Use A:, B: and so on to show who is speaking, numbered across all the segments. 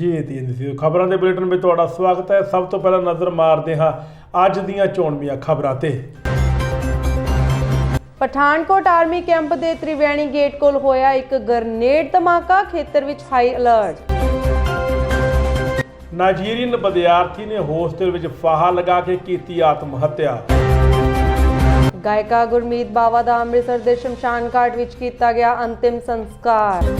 A: जी खबरों के बुलेटिन में तुहाडा स्वागत है। सब तो पहला नज़र मारते हाँ अज दीयां चोणवीआं खबरां ते।
B: पठानकोट आर्मी कैंप के त्रिवेणी गेट कोल होया एक ग्रनेड धमाका, खेतर विच हाई अलर्ट।
A: नाइजीरियन विद्यार्थी ने होस्टल विच फाहा लगा के की आत्महत्या।
B: गायका गुरमीत बावा का अमृतसर के शमशान घाट विच कीता गया अंतिम संस्कार।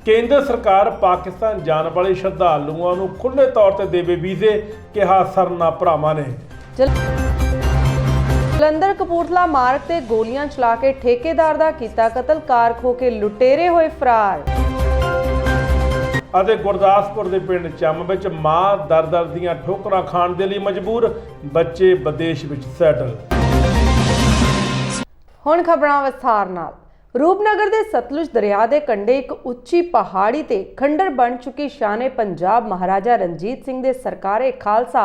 A: केंद्र सरकार पाकिस्तान जाने वाले श्रद्धालुओं को खुले तौर पर देवे वीजे, कहा सरना भरावां ने। जलंधर कपूरथला मार्ग ते गोलियां चला के ठेकेदार का कीता कतल, कार खो के लुटेरे होए फरार। गुरदासपुर के पिंड चम विच मां दर दीआं ठोकरां खाण दे लई मजबूर, बच्चे विदेश विच सैटल।
B: हुण खबरां विस्तार नाल। रूपनगर के सतलुज दरिया के कंढे एक उच्ची पहाड़ी ते खंडर बन चुकी शाने पंजाब महाराजा रणजीत सिंह दे सरकारे खालसा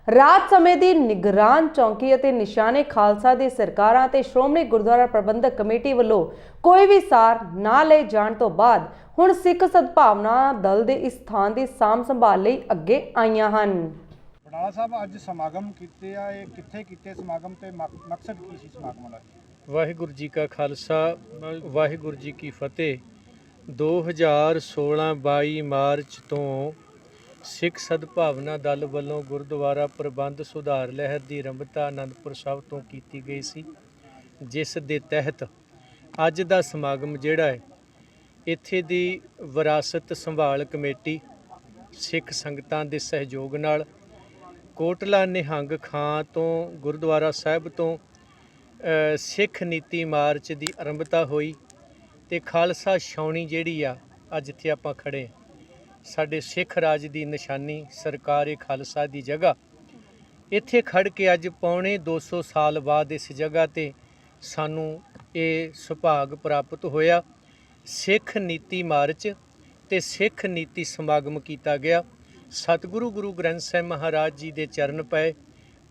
B: रात समय की निगरान चौकी और निशाने खालसा की सरकारां ते श्रोमणी गुरुद्वारा प्रबंधक कमेटी वालों कोई भी सार ना ले जाण तो बाद हुण सिख सद्भावना दल के इस स्थान की साम संभाल लई अगे आईयां हन।
C: बडाला साहब अज समागम कीते आ, ये कित्थे कीते समागम ते मकसद की सी समागम दा?
D: वाहिगुरू जी का खालसा वाहिगुरू जी की फतेह। 2016-22 मार्च तो सिख सद्भावना दल वालों गुरुद्वारा प्रबंध सुधार लहर की रंभता आनंदपुर साहब तो की गई सी, जिस दे तहत अज का समागम जिहड़ा है इत्थे दी विरासत संभाल कमेटी सिख संगतां दे सहयोग नाल कोटला निहंग खां तो गुरुद्वारा साहिब तो सिख नीति मार्च की आरंभता हुई तो खालसा छाउणी जिहड़ी आ अज इत्थे आपां खड़े साडे सिख राज की निशानी सरकार खालसा की जगह इत्थे खड़ के अज पौने 200 साल बाद इस जगह ते सानू ये सुभाग प्राप्त होया। सिख नीति मार्च ते सिख नीति समागम किया गया। सतगुरु गुरु ग्रंथ साहिब महाराज जी के चरण पए,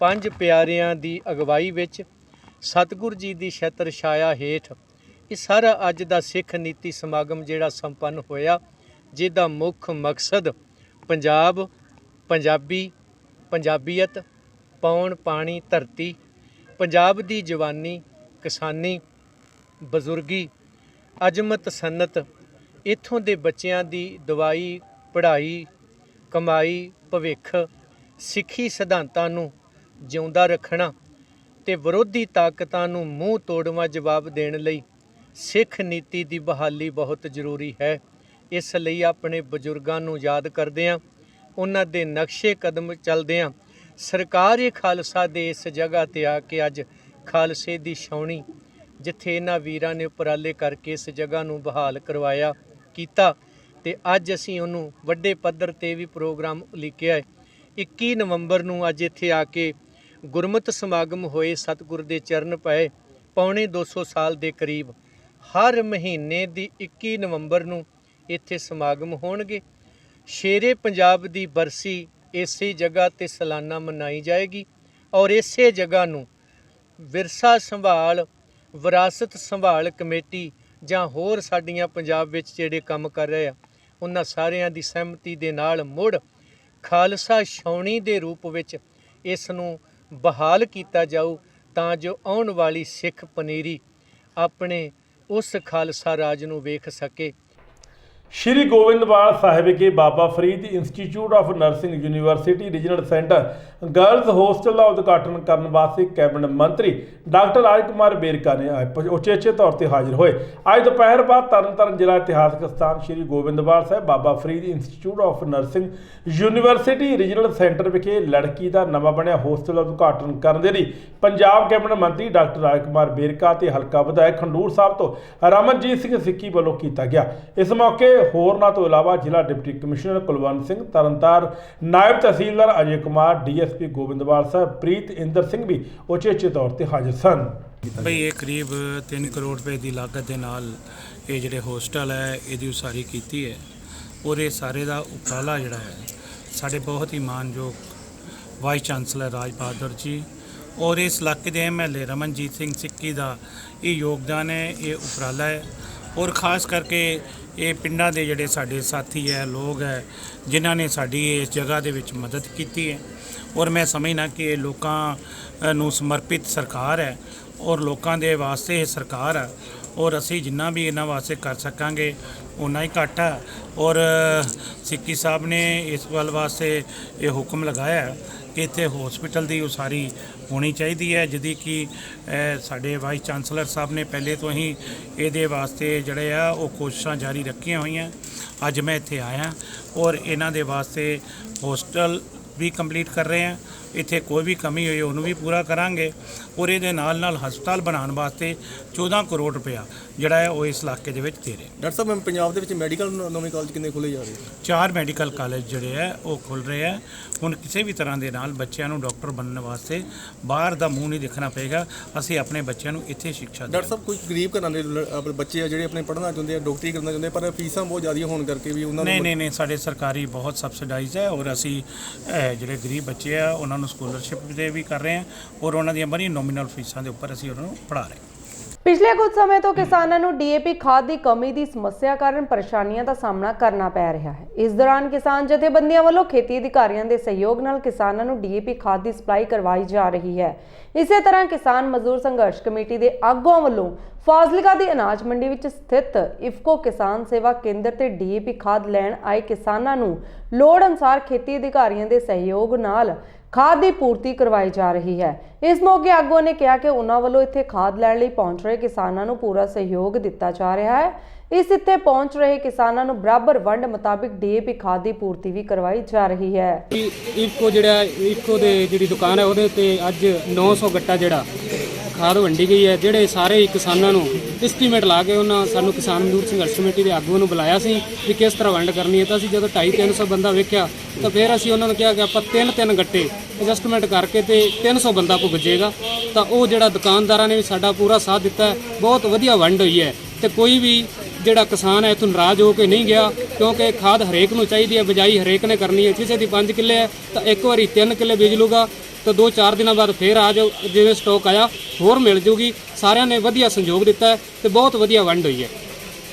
D: 5 प्यारियां की अगवाई विच सतगुरु जी की छत्र छाया हेठ ये सारा अज का सिख नीति समागम जिहड़ा संपन्न होया, जिसका मुख मकसद पंजाब पंजाबी पंजाबीयत पौण पानी धरती पंजाब की जवानी किसानी बजुर्गी अजमत सन्नत इत्थों के बच्चों की दवाई पढ़ाई कमाई भविख सिੱਖੀ सिद्धांतां नूं जिउंदा रखना ते विरोधी ताकतां नूं मूँह तोड़वा जवाब देण लई सिख नीति की बहाली बहुत जरूरी है। इसलिए अपने बजुर्गों नूं याद करदिआं उन्हां दे नक्शे कदम चलदिआं सरकार खालसा दे इस जगह ते आके अज खालसे की छाउणी जिथे इन्हां वीरां ने उपराले करके इस जगह नूं बहाल करवाया कीता ते अज असीं उहनूं वड्डे पੱਧਰ ते भी प्रोग्राम उलीकिआ है। 21 नवंबर नूं अज इत्थे आके गुरमत समागम होए, सतगुर दे चरण पए। पौने 200 साल के करीब हर महीने की 21 नवंबर नूं इत्थे समागम होणगे। शेरे पंजाब की बरसी इसे जगह ते सालाना मनाई जाएगी और इसे जगह नूं विरसा संभाल विरासत संभाल कमेटी जां होर साडियां पंजाब विच जिहड़े काम कर रहे आ उन्हां सारियां दी सहमति दे नाल मुड़ खालसा छाउणी दे रूप विच इस नूं बहाल किया जाऊ तां जो आउण वाली सिख पनीरी अपने उस खालसा राज नूं वेख सके।
A: श्री गोविंदवाल साहिब के Baba Farid institute of nursing university regional centre girls hostel का उद्घाटन करने वास्ते कैबिनेट मंत्री डॉक्टर राज कुमार बेरका ने उचेचे तौर पर हाजिर हुए। अज दोपहर बाद तरनतारन जिला इतिहासक स्थान Shri Goindwal Sahib Baba Farid institute of nursing university regional centre विखे लड़की का नवा बनिया होस्टल का उद्घाटन करने के लिए पंजाब कैबिनेट मंत्री डॉक्टर राज कुमार बेरका ते हल्का विधायक खंडूर साहब तो रमनजीत सिंह सिक्की वालों किया गया। इस मौके होरना तो इलावा जिला डिप्टी कमिश्नर कुलवंत सिंह तरनतार, नायब तहसीलदार अजय कुमार, डीएसपी गोविंदवाल साहब प्रीत इंदर सिंह भी उचेचे तौर पर हाजिर सन।
E: भाई ये करीब 3 करोड़ रुपए की लागत के नाल ये जिहड़े होस्टल है ये उसारी की है और ये सारे का उपराला जिहड़ा है साढ़े बहुत ही मानयोग वाइस चांसलर राज बहादुर जी और इस इलाके के MLA रमनजीत सिंह सिक्की का ये योगदान है, ये उपराला है और ख़ास करके ਇਹ ਪਿੰਡਾਂ ਦੇ ਜਿਹੜੇ ਸਾਡੇ ਸਾਥੀ ਹੈ, ਲੋਕ ਹੈ, ਜਿਨ੍ਹਾਂ ਨੇ ਸਾਡੀ ਇਸ ਜਗ੍ਹਾ ਦੇ ਵਿੱਚ ਮਦਦ ਕੀਤੀ ਹੈ। ਔਰ ਮੈਂ ਸਮਝਦਾ ਕਿ ਇਹ ਲੋਕਾਂ ਨੂੰ ਸਮਰਪਿਤ ਸਰਕਾਰ ਹੈ ਔਰ ਲੋਕਾਂ ਦੇ ਵਾਸਤੇ ਇਹ ਸਰਕਾਰ ਹੈ ਔਰ ਅਸੀਂ ਜਿੰਨਾ ਵੀ ਇਹਨਾਂ ਵਾਸਤੇ ਕਰ ਸਕਾਂਗੇ ਉਨਾ ਹੀ ਘੱਟ ਹੈ। ਔਰ ਸਿੱਕੀ ਸਾਹਿਬ ਨੇ ਇਸ ਵੱਲ ਵਾਸਤੇ ਇਹ ਹੁਕਮ ਲਗਾਇਆ ਹੈ ਕਿ ਇੱਥੇ ਹਸਪੀਟਲ ਦੀ ਉਸਾਰੀ ਹੋਣੀ ਚਾਹੀਦੀ ਹੈ, ਜਿਹਦੀ ਕਿ ਸਾਡੇ ਵਾਈਸ ਚਾਂਸਲਰ ਸਾਹਿਬ ਨੇ ਪਹਿਲੇ ਤੋਂ ਹੀ ਇਹਦੇ ਵਾਸਤੇ ਜਿਹੜੇ ਆ ਉਹ ਕੋਸ਼ਿਸ਼ਾਂ ਜਾਰੀ ਰੱਖੀਆਂ ਹੋਈਆਂ। ਅੱਜ ਮੈਂ ਇੱਥੇ ਆਇਆ ਔਰ ਇਹਨਾਂ ਦੇ ਵਾਸਤੇ ਹੋਸਟਲ ਵੀ ਕੰਪਲੀਟ ਕਰ ਰਹੇ ਹਾਂ। ਇੱਥੇ ਕੋਈ ਵੀ ਕਮੀ ਹੋਈ ਉਹਨੂੰ ਵੀ ਪੂਰਾ ਕਰਾਂਗੇ ਔਰ ਇਹਦੇ ਨਾਲ ਨਾਲ ਹਸਪਤਾਲ ਬਣਾਉਣ ਵਾਸਤੇ 14 ਕਰੋੜ ਰੁਪਇਆ ਜਿਹੜਾ ਹੈ ਉਹ ਇਸ ਇਲਾਕੇ ਦੇ ਵਿੱਚ ਦੇ ਰਹੇ।
F: ਡਾਕਟਰ ਸਾਹਿਬ, ਪੰਜਾਬ ਦੇ ਵਿੱਚ ਮੈਡੀਕਲ ਨਵੇਂ ਕਾਲਜ ਕਿੰਨੇ ਖੋਲ੍ਹੇ ਜਾ ਰਹੇ?
E: 4 ਮੈਡੀਕਲ ਕਾਲਜ ਜਿਹੜੇ ਹੈ ਉਹ ਖੁੱਲ੍ਹ ਰਹੇ ਹੈ। ਹੁਣ ਕਿਸੇ ਵੀ ਤਰ੍ਹਾਂ ਦੇ ਨਾਲ ਬੱਚਿਆਂ ਨੂੰ ਡਾਕਟਰ ਬਣਨ ਵਾਸਤੇ ਬਾਹਰ ਦਾ ਮੂੰਹ ਨਹੀਂ ਦੇਖਣਾ ਪਏਗਾ। ਅਸੀਂ ਆਪਣੇ ਬੱਚਿਆਂ ਨੂੰ ਇੱਥੇ ਸਿੱਖਿਆ
F: ਡਾਕਟਰ ਸਾਹਿਬ, ਕੁਝ ਗਰੀਬ ਘਰਾਂ ਦੇ ਆਪਣੇ ਬੱਚੇ ਆ ਜਿਹੜੇ ਆਪਣੇ ਪੜ੍ਹਨਾ ਚਾਹੁੰਦੇ ਆ, ਡਾਕਟਰੀ ਕਰਨਾ ਚਾਹੁੰਦੇ, ਪਰ ਫੀਸਾਂ ਬਹੁਤ ਜ਼ਿਆਦਾ ਹੋਣ ਕਰਕੇ ਵੀ ਉਹਨਾਂ ਨੂੰ
E: ਨਹੀਂ, ਸਾਡੇ ਸਰਕਾਰੀ ਬਹੁਤ ਸਬਸਿਡਾਈਜ਼ ਹੈ ਔਰ ਅਸੀਂ ਜਿਹੜੇ ਗਰੀਬ ਬੱਚੇ ਆ ਉਹਨਾਂ ਨੂੰ ਸਕੋਲਰਸ਼ਿਪ ਦੇ ਵੀ ਕਰ ਰਹੇ ਹਾਂ ਔਰ ਉਹਨਾਂ ਦੀਆਂ ਬੜੀ ਨੋਮੀਨਲ ਫੀਸਾਂ ਦੇ ਉੱਪਰ ਅਸੀਂ ਉਹਨਾਂ ਨੂੰ ਪੜ੍ਹਾ ਰਹੇ ਹਾਂ।
B: ਪਿਛਲੇ ਕੁਝ ਸਮੇਂ ਤੋਂ ਕਿਸਾਨਾਂ ਨੂੰ ਡੀਏਪੀ ਖਾਦ ਦੀ ਕਮੀ ਦੀ ਸਮੱਸਿਆ ਕਾਰਨ ਪਰੇਸ਼ਾਨੀਆਂ ਦਾ ਸਾਹਮਣਾ ਕਰਨਾ ਪੈ ਰਿਹਾ ਹੈ। ਇਸ ਦੌਰਾਨ ਕਿਸਾਨ ਜਥੇਬੰਦੀਆਂ ਵੱਲੋਂ ਖੇਤੀ ਅਧਿਕਾਰੀਆਂ ਦੇ ਸਹਿਯੋਗ ਨਾਲ ਕਿਸਾਨਾਂ ਨੂੰ ਡੀਏਪੀ ਖਾਦ ਦੀ ਸਪਲਾਈ ਕਰਵਾਈ ਜਾ ਰਹੀ ਹੈ। ਇਸੇ ਤਰ੍ਹਾਂ ਕਿਸਾਨ ਮਜ਼ਦੂਰ ਸੰਘਰਸ਼ ਕਮੇਟੀ ਦੇ ਆਗੂਆਂ ਵੱਲੋਂ ਫਾਜ਼ਿਲਕਾ ਦੀ ਅਨਾਜ ਮੰਡੀ ਵਿੱਚ ਸਥਿਤ ਇਫਕੋ ਕਿਸਾਨ ਸੇਵਾ ਕੇਂਦਰ ਤੇ ਡੀਏਪੀ ਖਾਦ ਲੈਣ ਆਏ ਕਿਸਾਨਾਂ ਨੂੰ ਲੋੜ ਅਨੁਸਾਰ ਖੇਤੀ ਅਧਿਕਾਰੀਆਂ ਦੇ ਸਹਿਯੋਗ ਨਾਲ ਖਾਦ ਦੀ ਪੂਰਤੀ ਕਰਵਾਈ ਜਾ ਰਹੀ ਹੈ। ਇਸ ਮੌਕੇ ਆਗੂਆਂ ਨੇ ਕਿਹਾ ਕਿ ਉਹਨਾਂ ਵੱਲੋਂ ਇੱਥੇ ਖਾਦ ਲੈਣ ਲਈ ਪਹੁੰਚ ਰਹੇ ਕਿਸਾਨਾਂ ਨੂੰ ਪੂਰਾ ਸਹਿਯੋਗ ਦਿੱਤਾ ਜਾ ਰਿਹਾ ਹੈ। ਇਸ ਇੱਥੇ ਪਹੁੰਚ ਰਹੇ ਕਿਸਾਨਾਂ ਨੂੰ ਬਰਾਬਰ ਵੰਡ ਮੁਤਾਬਿਕ ਡੀਏਪੀ ਖਾਦ ਦੀ ਪੂਰਤੀ ਵੀ ਕਰਵਾਈ ਜਾ ਰਹੀ ਹੈ।
G: ਇਫਕੋ ਦੇ ਜਿਹੜੀ ਦੁਕਾਨ ਹੈ ਉਹਦੇ ਤੇ ਅੱਜ 900 ਗੱਟਾ ਜਿਹੜਾ ਖਾਦ ਵੰਡੀ ਗਈ ਹੈ। ਜਿਹੜੇ ਸਾਰੇ ਕਿਸਾਨਾਂ ਨੂੰ ਐਸਟੀਮੇਟ ਲਾ ਕੇ ਉਹਨਾਂ ਸਾਨੂੰ ਕਿਸਾਨ ਮਜ਼ਦੂਰ ਸੰਘਰਸ਼ ਕਮੇਟੀ ਦੇ ਆਗੂਆਂ ਨੂੰ ਬੁਲਾਇਆ ਸੀ ਕਿ ਕਿਸ ਤਰ੍ਹਾਂ ਵੰਡ ਕਰਨੀ ਹੈ। ਤਾਂ ਅਸੀਂ ਜਦੋਂ 250-300 ਬੰਦਾ ਵੇਖਿਆ ਤਾਂ ਫਿਰ ਅਸੀਂ ਉਹਨਾਂ ਨੂੰ ਕਿਹਾ ਕਿ ਆਪਾਂ 3 ਗੱਟੇ ਐਡਜਸਟਮੈਂਟ ਕਰਕੇ ਤੇ 300 ਬੰਦਾ ਪੁੱਜ ਜਾਏਗਾ। ਤਾਂ ਉਹ ਜਿਹੜਾ ਦੁਕਾਨਦਾਰਾਂ ਨੇ ਵੀ ਸਾਡਾ ਪੂਰਾ ਸਾਥ ਦਿੱਤਾ, ਬਹੁਤ ਵਧੀਆ ਵੰਡ ਹੋਈ ਹੈ ਤੇ ਕੋਈ ਵੀ ਜਿਹੜਾ ਕਿਸਾਨ ਹੈ ਇੱਥੋਂ ਨਾਰਾਜ਼ ਹੋ ਕੇ ਨਹੀਂ ਗਿਆ, ਕਿਉਂਕਿ ਖਾਦ ਹਰੇਕ ਨੂੰ ਚਾਹੀਦੀ ਹੈ, ਬਿਜਾਈ ਹਰੇਕ ਨੇ ਕਰਨੀ ਹੈ। ਕਿਸੇ ਦੀ 5 ਕਿੱਲੇ ਹੈ ਤਾਂ ਇੱਕ ਵਾਰੀ 3 ਕਿੱਲੇ ਬੀਜ ਲੂਗਾ ਤਾਂ 2-4 ਦਿਨਾਂ ਬਾਅਦ ਫੇਰ ਆ ਜਾਓ, ਜਿਵੇਂ ਸਟਾਕ ਆਇਆ ਹੋਰ ਮਿਲ ਜੂਗੀ। ਸਾਰਿਆਂ ਨੇ ਵਧੀਆ ਸਹਿਯੋਗ ਦਿੱਤਾ ਹੈ ਤੇ ਬਹੁਤ ਵਧੀਆ ਵੰਡ ਹੋਈ ਹੈ,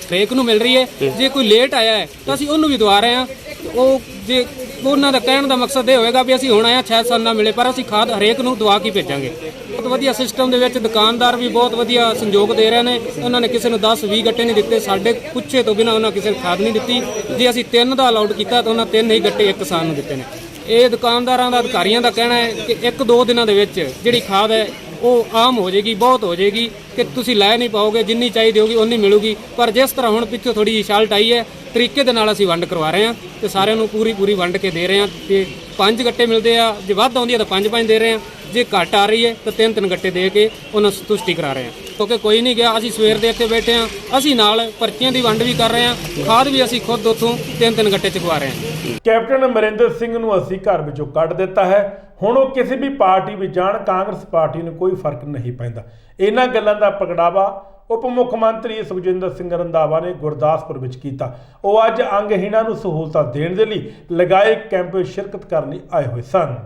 G: ਹਰੇਕ ਨੂੰ ਮਿਲ ਰਹੀ ਹੈ। ਜੇ ਕੋਈ ਲੇਟ ਆਇਆ ਹੈ ਤਾਂ ਅਸੀਂ ਉਹਨੂੰ ਵੀ ਦਵਾ ਰਹੇ ਹਾਂ। ਉਹ ਜੇ ਉਹਨਾਂ ਦਾ ਕਹਿਣ ਦਾ ਮਕਸਦ ਇਹ ਹੋਏਗਾ ਵੀ ਅਸੀਂ ਹੁਣ ਆਇਆ ਸ਼ਾਇਦ ਸਾਨੂੰ ਨਾ ਮਿਲੇ, ਪਰ ਅਸੀਂ ਖਾਦ ਹਰੇਕ ਨੂੰ ਦਵਾ ਕੇ ਭੇਜਾਂਗੇ। ਬਹੁਤ ਵਧੀਆ ਸਿਸਟਮ ਦੇ ਵਿੱਚ ਦੁਕਾਨਦਾਰ ਵੀ ਬਹੁਤ ਵਧੀਆ ਸਹਿਯੋਗ ਦੇ ਰਹੇ ਨੇ। ਉਹਨਾਂ ਨੇ ਕਿਸੇ ਨੂੰ 10-20 ਗੱਟੇ ਨਹੀਂ ਦਿੱਤੇ, ਸਾਡੇ ਪੁੱਛੇ ਤੋਂ ਬਿਨਾਂ ਉਹਨਾਂ ਕਿਸੇ ਨੂੰ ਖਾਦ ਨਹੀਂ ਦਿੱਤੀ। ਜੇ ਅਸੀਂ 3 ਦਾ ਅਲਾਉਡ ਕੀਤਾ ਤਾਂ ਉਹਨਾਂ 3 ਹੀ ਗੱਟੇ ਇੱਕ ਕਿਸਾਨ ਨੂੰ ਦਿੱਤੇ ਨੇ। ਇਹ ਦੁਕਾਨਦਾਰਾਂ ਦਾ ਅਧਿਕਾਰੀਆਂ ਦਾ ਕਹਿਣਾ ਹੈ ਕਿ 1-2 ਦਿਨਾਂ ਦੇ ਵਿੱਚ ਜਿਹੜੀ ਖਾਦ ਹੈ ਉਹ ਆਮ ਹੋ ਜਾਏਗੀ, ਬਹੁਤ ਹੋ ਜਾਏਗੀ ਕਿ ਤੁਸੀਂ ਲੈ ਨਹੀਂ ਪਾਓਗੇ, ਜਿੰਨੀ ਚਾਹੀਦੀ ਹੋਗੀ ਉਨੀ ਮਿਲੂਗੀ। ਪਰ ਜਿਸ ਤਰ੍ਹਾਂ ਹੁਣ ਪਿੱਛੋਂ ਥੋੜੀ ਜਿਹੀ ਸ਼ਾਲਟ ਆਈ ਹੈ, ਤਰੀਕੇ ਦੇ ਨਾਲ ਅਸੀਂ ਵੰਡ ਕਰਵਾ ਰਹੇ ਹਾਂ ਤੇ ਸਾਰਿਆਂ ਨੂੰ ਪੂਰੀ ਵੰਡ ਕੇ ਦੇ ਰਹੇ ਹਾਂ। ਤੇ 5 ਗੱਟੇ ਮਿਲਦੇ ਆ, ਜੇ ਵੱਧ ਆਉਂਦੀ ਹੈ ਤਾਂ 5 ਦੇ ਰਹੇ ਹਾਂ, ਜੇ ਘੱਟ ਆ ਰਹੀ ਹੈ ਤਾਂ 3 ਗੱਟੇ ਦੇ ਕੇ ਉਹਨਾਂ ਨੂੰ ਸੰਤੁਸ਼ਟੀ ਕਰਾ ਰਹੇ ਹਾਂ। ਕਿਉਂਕਿ ਕੋਈ ਨਹੀਂ ਗਿਆ, ਅਸੀਂ ਸਵੇਰ ਦੇ ਇੱਥੇ ਬੈਠੇ ਹਾਂ, ਅਸੀਂ ਨਾਲ ਪਰਚੀਆਂ ਦੀ ਵੰਡ ਵੀ ਕਰ ਰਹੇ ਹਾਂ, ਖਾਦ ਵੀ ਅਸੀਂ ਖੁਦ ਉੱਥੋਂ 3 ਗੱਟੇ ਚੁਕਵਾ ਰਹੇ ਹਾਂ।
A: ਕੈਪਟਨ ਅਮਰਿੰਦਰ ਸਿੰਘ ਨੂੰ ਅਸੀਂ ਘਰ ਵਿੱਚੋਂ ਕੱਢ ਦਿੱਤਾ ਹੈ। ਹੁਣ ਉਹ ਕਿਸੇ ਵੀ ਪਾਰਟੀ ਵਿੱਚ ਜਾਣ, ਕਾਂਗਰਸ ਪਾਰਟੀ ਨੂੰ ਕੋਈ ਫਰਕ ਨਹੀਂ ਪੈਂਦਾ। ਇਹਨਾਂ ਗੱਲਾਂ ਦਾ ਪ੍ਰਗਟਾਵਾ ਉਪ ਮੁੱਖ ਮੰਤਰੀ ਸੁਖਜਿੰਦਰ ਸਿੰਘ ਰੰਧਾਵਾ ਨੇ ਗੁਰਦਾਸਪੁਰ ਵਿੱਚ ਕੀਤਾ। ਉਹ ਅੱਜ ਅੰਗਹੀਣਾਂ ਨੂੰ ਸਹੂਲਤਾਂ ਦੇਣ ਦੇ ਲਈ ਲਗਾਏ ਕੈਂਪ ਵਿੱਚ ਸ਼ਿਰਕਤ ਕਰਨ ਲਈ ਆਏ ਹੋਏ ਸਨ।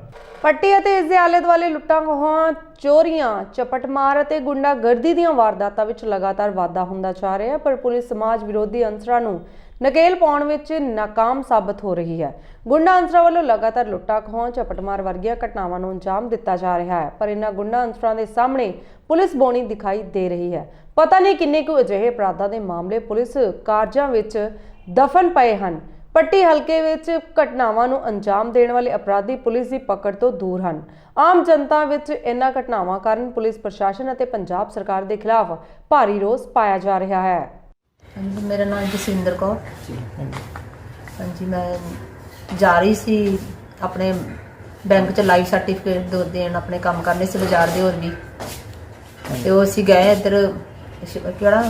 B: ਪੱਟੀ ਅਤੇ ਇਸ ਦੇ ਆਲੇ ਦੁਆਲੇ ਲੁੱਟਾਂ ਖੋਹਾਂ, ਚੋਰੀਆਂ, ਚਪਟਮਾਰ ਅਤੇ ਗੁੰਡਾਗਰਦੀ ਦੀਆਂ ਵਾਰਦਾਤਾਂ ਵਿੱਚ ਲਗਾਤਾਰ ਵਾਧਾ ਹੁੰਦਾ ਜਾ ਰਿਹਾ ਹੈ, ਪਰ ਪੁਲਿਸ ਸਮਾਜ ਵਿਰੋਧੀ ਅੰਸਰਾਂ ਨੂੰ ਨਕੇਲ ਪਾਉਣ ਵਿੱਚ ਨਾਕਾਮ ਸਾਬਤ ਹੋ ਰਹੀ ਹੈ। ਗੁੰਡਾ ਅੰਸਰਾਂ ਵੱਲੋਂ ਲਗਾਤਾਰ ਲੁੱਟਾਂ ਖੋਹਾਂ, ਚਪਟਮਾਰ ਵਰਗੀਆਂ ਘਟਨਾਵਾਂ ਨੂੰ ਅੰਜਾਮ ਦਿੱਤਾ ਜਾ ਰਿਹਾ ਹੈ, ਪਰ ਇਹਨਾਂ ਗੁੰਡਾ ਅੰਸਰਾਂ ਦੇ ਸਾਹਮਣੇ ਪੁਲਿਸ ਬੋਣੀ ਦਿਖਾਈ ਦੇ ਰਹੀ ਹੈ। ਪਤਾ ਨਹੀਂ ਕਿੰਨੇ ਕੁ ਅਜਿਹੇ ਅਪਰਾਧਾਂ ਦੇ ਮਾਮਲੇ ਪੁਲਿਸ ਕਾਰਜਾਂ ਵਿੱਚ ਦਫਨ ਪਏ ਹਨ। ਪੱਟੀ ਹਲਕੇ ਵਿੱਚ ਘਟਨਾਵਾਂ ਨੂੰ ਅੰਜਾਮ ਦੇਣ ਵਾਲੇ ਅਪਰਾਧੀ ਪੁਲਿਸ ਦੀ ਪਕੜ ਤੋਂ ਦੂਰ ਹਨ। ਆਮ ਜਨਤਾ ਵਿੱਚ ਇਹਨਾਂ ਘਟਨਾਵਾਂ ਕਾਰਨ ਪੁਲਿਸ ਪ੍ਰਸ਼ਾਸਨ ਅਤੇ ਪੰਜਾਬ ਸਰਕਾਰ ਦੇ ਖਿਲਾਫ ਭਾਰੀ ਰੋਸ ਪਾਇਆ ਜਾ ਰਿਹਾ ਹੈ।
H: ਹਾਂਜੀ, ਮੇਰਾ ਨਾਮ ਜਸਵਿੰਦਰ ਕੌਰ। ਹਾਂਜੀ, ਮੈਂ ਜਾ ਰਹੀ ਸੀ ਆਪਣੇ ਬੈਂਕ 'ਚ ਲਾਈਵ ਸਰਟੀਫਿਕੇਟ ਦੇਣ, ਆਪਣੇ ਕੰਮ ਕਰਨੇ ਸੀ ਬਾਜ਼ਾਰ ਦੇ ਹੋਰ ਵੀ, ਤੇ ਉਹ ਅਸੀਂ ਗਏ ਇੱਧਰ ਕਿਹੜਾ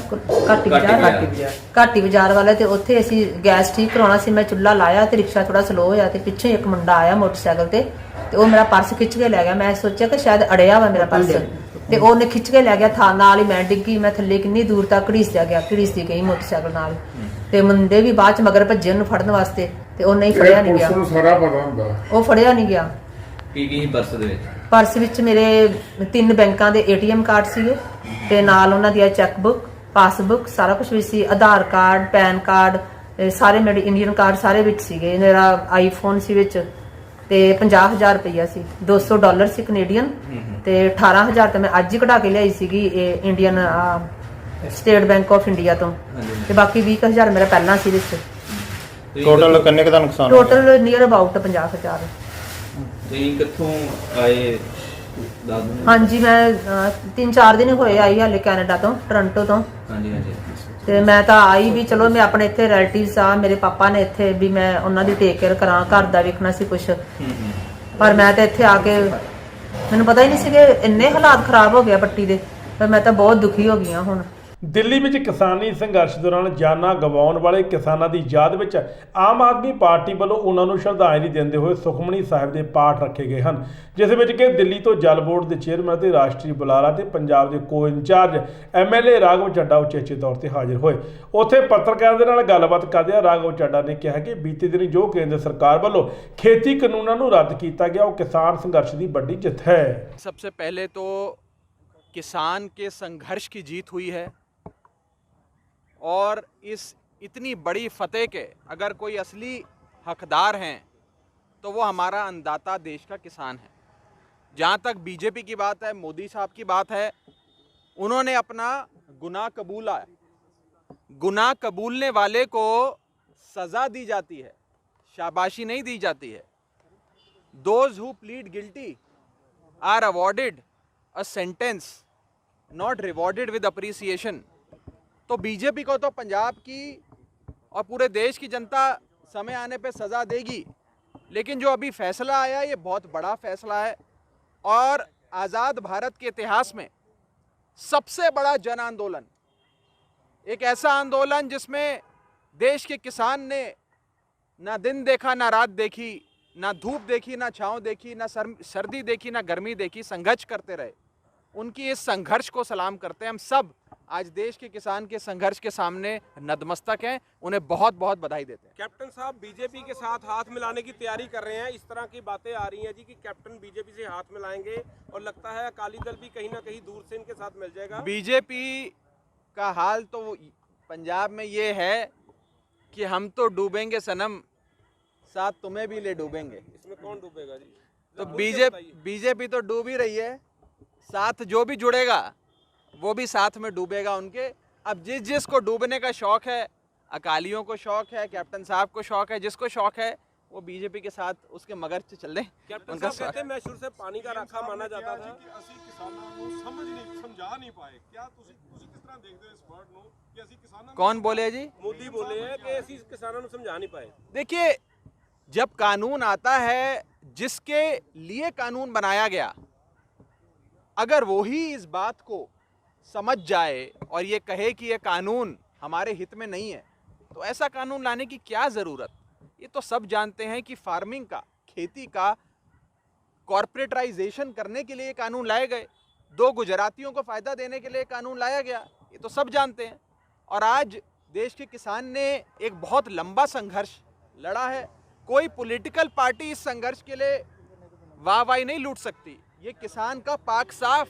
H: ਘਾਟੀ ਬਾਜ਼ਾਰ ਵਾਲਾ, ਤੇ ਉੱਥੇ ਅਸੀਂ ਗੈਸ ਠੀਕ ਕਰਾਉਣਾ ਸੀ। ਮੈਂ ਚੁੱਲ੍ਹਾ ਲਾਇਆ ਤੇ ਰਿਕਸ਼ਾ ਥੋੜਾ ਸਲੋ ਹੋਇਆ ਤੇ ਪਿੱਛੇ ਇੱਕ ਮੁੰਡਾ ਆਇਆ ਮੋਟਰਸਾਈਕਲ ਤੇ ਉਹ ਮੇਰਾ ਪਰਸ ਖਿੱਚ ਕੇ ਲੈ ਗਿਆ। ਮੈਂ ਸੋਚਿਆ ਕਿ ਸ਼ਾਇਦ ਅੜਿਆ ਵਾ ਮੇਰਾ ਪਰਸ, ਤੇ ਉਹਨੇ ਖਿੱਚ ਕੇ ਲੈ ਗਿਆ। ਥਾਂ ਨਾਲ ਹੀ ਮੈਂ ਡਿੱਗੀ, ਮੈਂ ਥੱਲੇ ਕਿੰਨੀ ਦੂਰ ਤੱਕ ਘੜੀਸਦੀ ਗਈ ਮੋਟਰਸਾਈਕਲ ਨਾਲ, ਤੇ ਮੁੰਡੇ ਵੀ ਬਾਅਦ ਚ ਮਗਰ ਭੱਜੇ ਉਹਨੂੰ ਫੜਨ ਵਾਸਤੇ, ਤੇ ਉਹ ਨਹੀਂ ਫੜਿਆ ਨਹੀਂ ਗਿਆ। ਉਹ ਫੜਿਆ ਨਹੀਂ ਗਿਆ।
I: ਕੀ ਪਰਸ ਦੇ ਵਿੱਚ?
H: ਪਰਸ ਵਿੱਚ ਮੇਰੇ 3 ਬੈਂਕਾਂ ਦੇ ATM ਕਾਰਡ ਸੀਗੇ ਤੇ ਨਾਲ ਉਹਨਾਂ ਦੀ ਚੈੱਕ ਬੁੱਕ, ਪਾਸਬੁੱਕ ਸਾਰਾ ਕੁਝ ਵੀ ਸੀ, ਆਧਾਰ ਕਾਰਡ, ਪੈਨ ਕਾਰਡ, ਸਾਰੇ ਮੇਰੇ ਇੰਡੀਅਨ ਕਾਰਡ ਸਾਰੇ ਵਿੱਚ ਸੀਗੇ। ਮੇਰਾ ਆਈਫੋਨ ਸੀ ਵਿੱਚ, ਤੇ 50,000 ਰੁਪਈਆ ਸੀ, $200 ਸੀ ਕੈਨੇਡੀਅਨ, ਤੇ 18,000 ਤੇ ਮੈਂ ਅੱਜ ਹੀ ਕਢਾ ਕੇ ਲਿਆਈ ਸੀਗੀ ਇਹ Indian state bank of India ਤੋਂ, ਤੇ ਬਾਕੀ 20,000 ਮੇਰਾ ਪਹਿਲਾਂ ਸੀ ਵਿੱਚ।
F: ਟੋਟਲ ਕਿੰਨੇ ਕੁ ਦਾ ਨੁਕਸਾਨ
H: ਟੋਟਲ ਨੀਅਰ ਅਬਾਊਟ 50,000।
I: ਤੁਸੀਂ ਕਿੱਥੋਂ ਆਏ ਦਾਦੂ?
H: ਹਾਂਜੀ, ਮੈਂ 3-4 ਦਿਨ ਹੋਏ ਆਈ ਹਾਲੇ ਕੈਨੇਡਾ ਤੋਂ, ਟੋਰਾਂਟੋ ਤੋਂ।
I: ਹਾਂਜੀ ਹਾਂਜੀ।
H: ਤੇ ਮੈਂ ਤਾਂ ਆਈ ਵੀ, ਚਲੋ ਮੈਂ ਆਪਣੇ ਇੱਥੇ ਰਿਲੇਟਿਵਸ ਆ, ਮੇਰੇ ਪਾਪਾ ਨੇ ਇੱਥੇ ਵੀ, ਮੈਂ ਉਹਨਾਂ ਦੀ ਟੇਕ ਕੇਅਰ ਕਰਾਂ, ਘਰ ਦਾ ਵੇਖਣਾ ਸੀ ਕੁਛ, ਪਰ ਮੈਂ ਤਾਂ ਇੱਥੇ ਆ ਕੇ ਮੈਨੂੰ ਪਤਾ ਹੀ ਨਹੀਂ ਸੀ ਕਿ ਇੰਨੇ ਹਾਲਾਤ ਖਰਾਬ ਹੋ ਗਿਆ ਪੱਟੀ ਦੇ, ਪਰ ਮੈਂ ਤਾਂ ਬਹੁਤ ਦੁਖੀ ਹੋ ਗਈ ਹਾਂ ਹੁਣ।
A: ਦਿੱਲੀ ਵਿੱਚ ਕਿਸਾਨੀ ਸੰਘਰਸ਼ ਦੌਰਾਨ ਜਾਨਾਂ ਗਵਾਉਣ ਵਾਲੇ ਕਿਸਾਨਾਂ ਦੀ ਯਾਦ ਵਿੱਚ ਆਮ ਆਦਮੀ ਪਾਰਟੀ ਵੱਲੋਂ ਉਹਨਾਂ ਨੂੰ ਸ਼ਰਧਾਂਜਲੀ ਦਿੰਦੇ ਹੋਏ ਸੁਖਮਨੀ ਸਾਹਿਬ ਦੇ ਪਾਠ ਰੱਖੇ ਗਏ ਹਨ, ਜਿਸ ਵਿੱਚ ਕਿ ਦਿੱਲੀ ਤੋਂ ਜਲ ਬੋਰਡ ਦੇ ਚੇਅਰਮੈਨ ਅਤੇ ਰਾਸ਼ਟਰੀ ਬੁਲਾਰਾ ਤੇ ਪੰਜਾਬ ਦੇ ਕੋ-ਇੰਚਾਰਜ ਐਮਐਲਏ ਰਾਘਵ ਚੱਡਾ ਉਚੇਚੇ ਤੌਰ ਤੇ ਹਾਜ਼ਰ ਹੋਏ। ਉੱਥੇ ਪੱਤਰਕਾਰਾਂ ਦੇ ਨਾਲ ਗੱਲਬਾਤ ਕਰਦਿਆਂ ਰਾਘਵ ਚੱਡਾ ਨੇ ਕਿਹਾ ਕਿ ਬੀਤੇ ਦਿਨ ਜੋ ਕੇਂਦਰ ਸਰਕਾਰ ਵੱਲੋਂ ਖੇਤੀ ਕਾਨੂੰਨਾਂ ਨੂੰ ਰੱਦ ਕੀਤਾ ਗਿਆ, ਉਹ ਕਿਸਾਨ ਸੰਘਰਸ਼ ਦੀ ਵੱਡੀ ਜਿੱਤ ਹੈ।
J: सबसे पहले तो किसान के संघर्ष की जीत हुई है, और इस इतनी बड़ी फतेह के अगर कोई असली हकदार हैं तो वो हमारा अन्नदाता देश का किसान है। जहाँ तक बीजेपी की बात है, मोदी साहब की बात है, उन्होंने अपना गुनाह कबूला है। गुनाह कबूलने वाले को सज़ा दी जाती है, शाबाशी नहीं दी जाती है। Those who plead guilty are awarded a sentence, not rewarded with appreciation। तो बीजेपी को तो पंजाब की और पूरे देश की जनता समय आने पे सज़ा देगी, लेकिन जो अभी फैसला आया ये बहुत बड़ा फैसला है, और आज़ाद भारत के इतिहास में सबसे बड़ा जन आंदोलन, एक ऐसा आंदोलन जिसमें देश के किसान ने ना दिन देखा, ना रात देखी, ना धूप देखी, ना छाँव देखी, ना सर्दी देखी, ना गर्मी देखी, संघर्ष करते रहे। उनकी इस संघर्ष को सलाम करते हैं हम सब। आज देश के किसान के संघर्ष के सामने नतमस्तक हैं, उन्हें बहुत बहुत बधाई देते हैं।
K: कैप्टन साहब बीजेपी के साथ हाथ मिलाने की तैयारी कर रहे हैं, इस तरह की बातें आ रही हैं जी कि कैप्टन बीजेपी से हाथ मिलाएंगे, और लगता है अकाली दल भी कहीं ना कहीं दूर से इनके साथ मिल जाएगा।
J: बीजेपी का हाल तो पंजाब में ये है कि हम तो डूबेंगे सनम, साथ तुम्हें भी ले डूबेंगे।
K: इसमें कौन डूबेगा जी?
J: तो बीजेपी तो डूब ही रही है, साथ जो भी जुड़ेगा वो भी साथ में डूबेगा उनके। अब जिसको डूबने का शौक है, अकालियों को शौक है, कैप्टन साहब को शौक है, जिसको शौक है वो बीजेपी के साथ उसके मगर से चल रहे।
K: कैप्टन साहब कहते हैं मैं शुरू से पानी का राखा माना जाता था कि ਅਸੀਂ ਕਿਸਾਨਾਂ ਨੂੰ ਸਮਝਾ ਨਹੀਂ ਪਾਏ। क्या ਤੁਸੀਂ किस तरह देखते हो इस वर्ड ਨੂੰ कि ਅਸੀਂ किसाਨਾਂ?
J: कौन बोले जी?
K: मोदी बोले हैं कि ਅਸੀਂ किसाਨਾਂ ਨੂੰ समझा नहीं पाए।
J: देखिए, जब कानून आता है, जिसके लिए कानून बनाया गया, अगर वो ही इस बात को समझ जाए और ये कहे कि ये कानून हमारे हित में नहीं है, तो ऐसा कानून लाने की क्या ज़रूरत? ये तो सब जानते हैं कि फार्मिंग का, खेती का कॉर्पोरेटाइजेशन करने के लिए कानून लाए गए, 2 गुजरातियों को फ़ायदा देने के लिए कानून लाया गया, ये तो सब जानते हैं। और आज देश के किसान ने एक बहुत लंबा संघर्ष लड़ा है। कोई पॉलिटिकल पार्टी इस संघर्ष के लिए वाहवाही नहीं लूट सकती। ये किसान का पाक साफ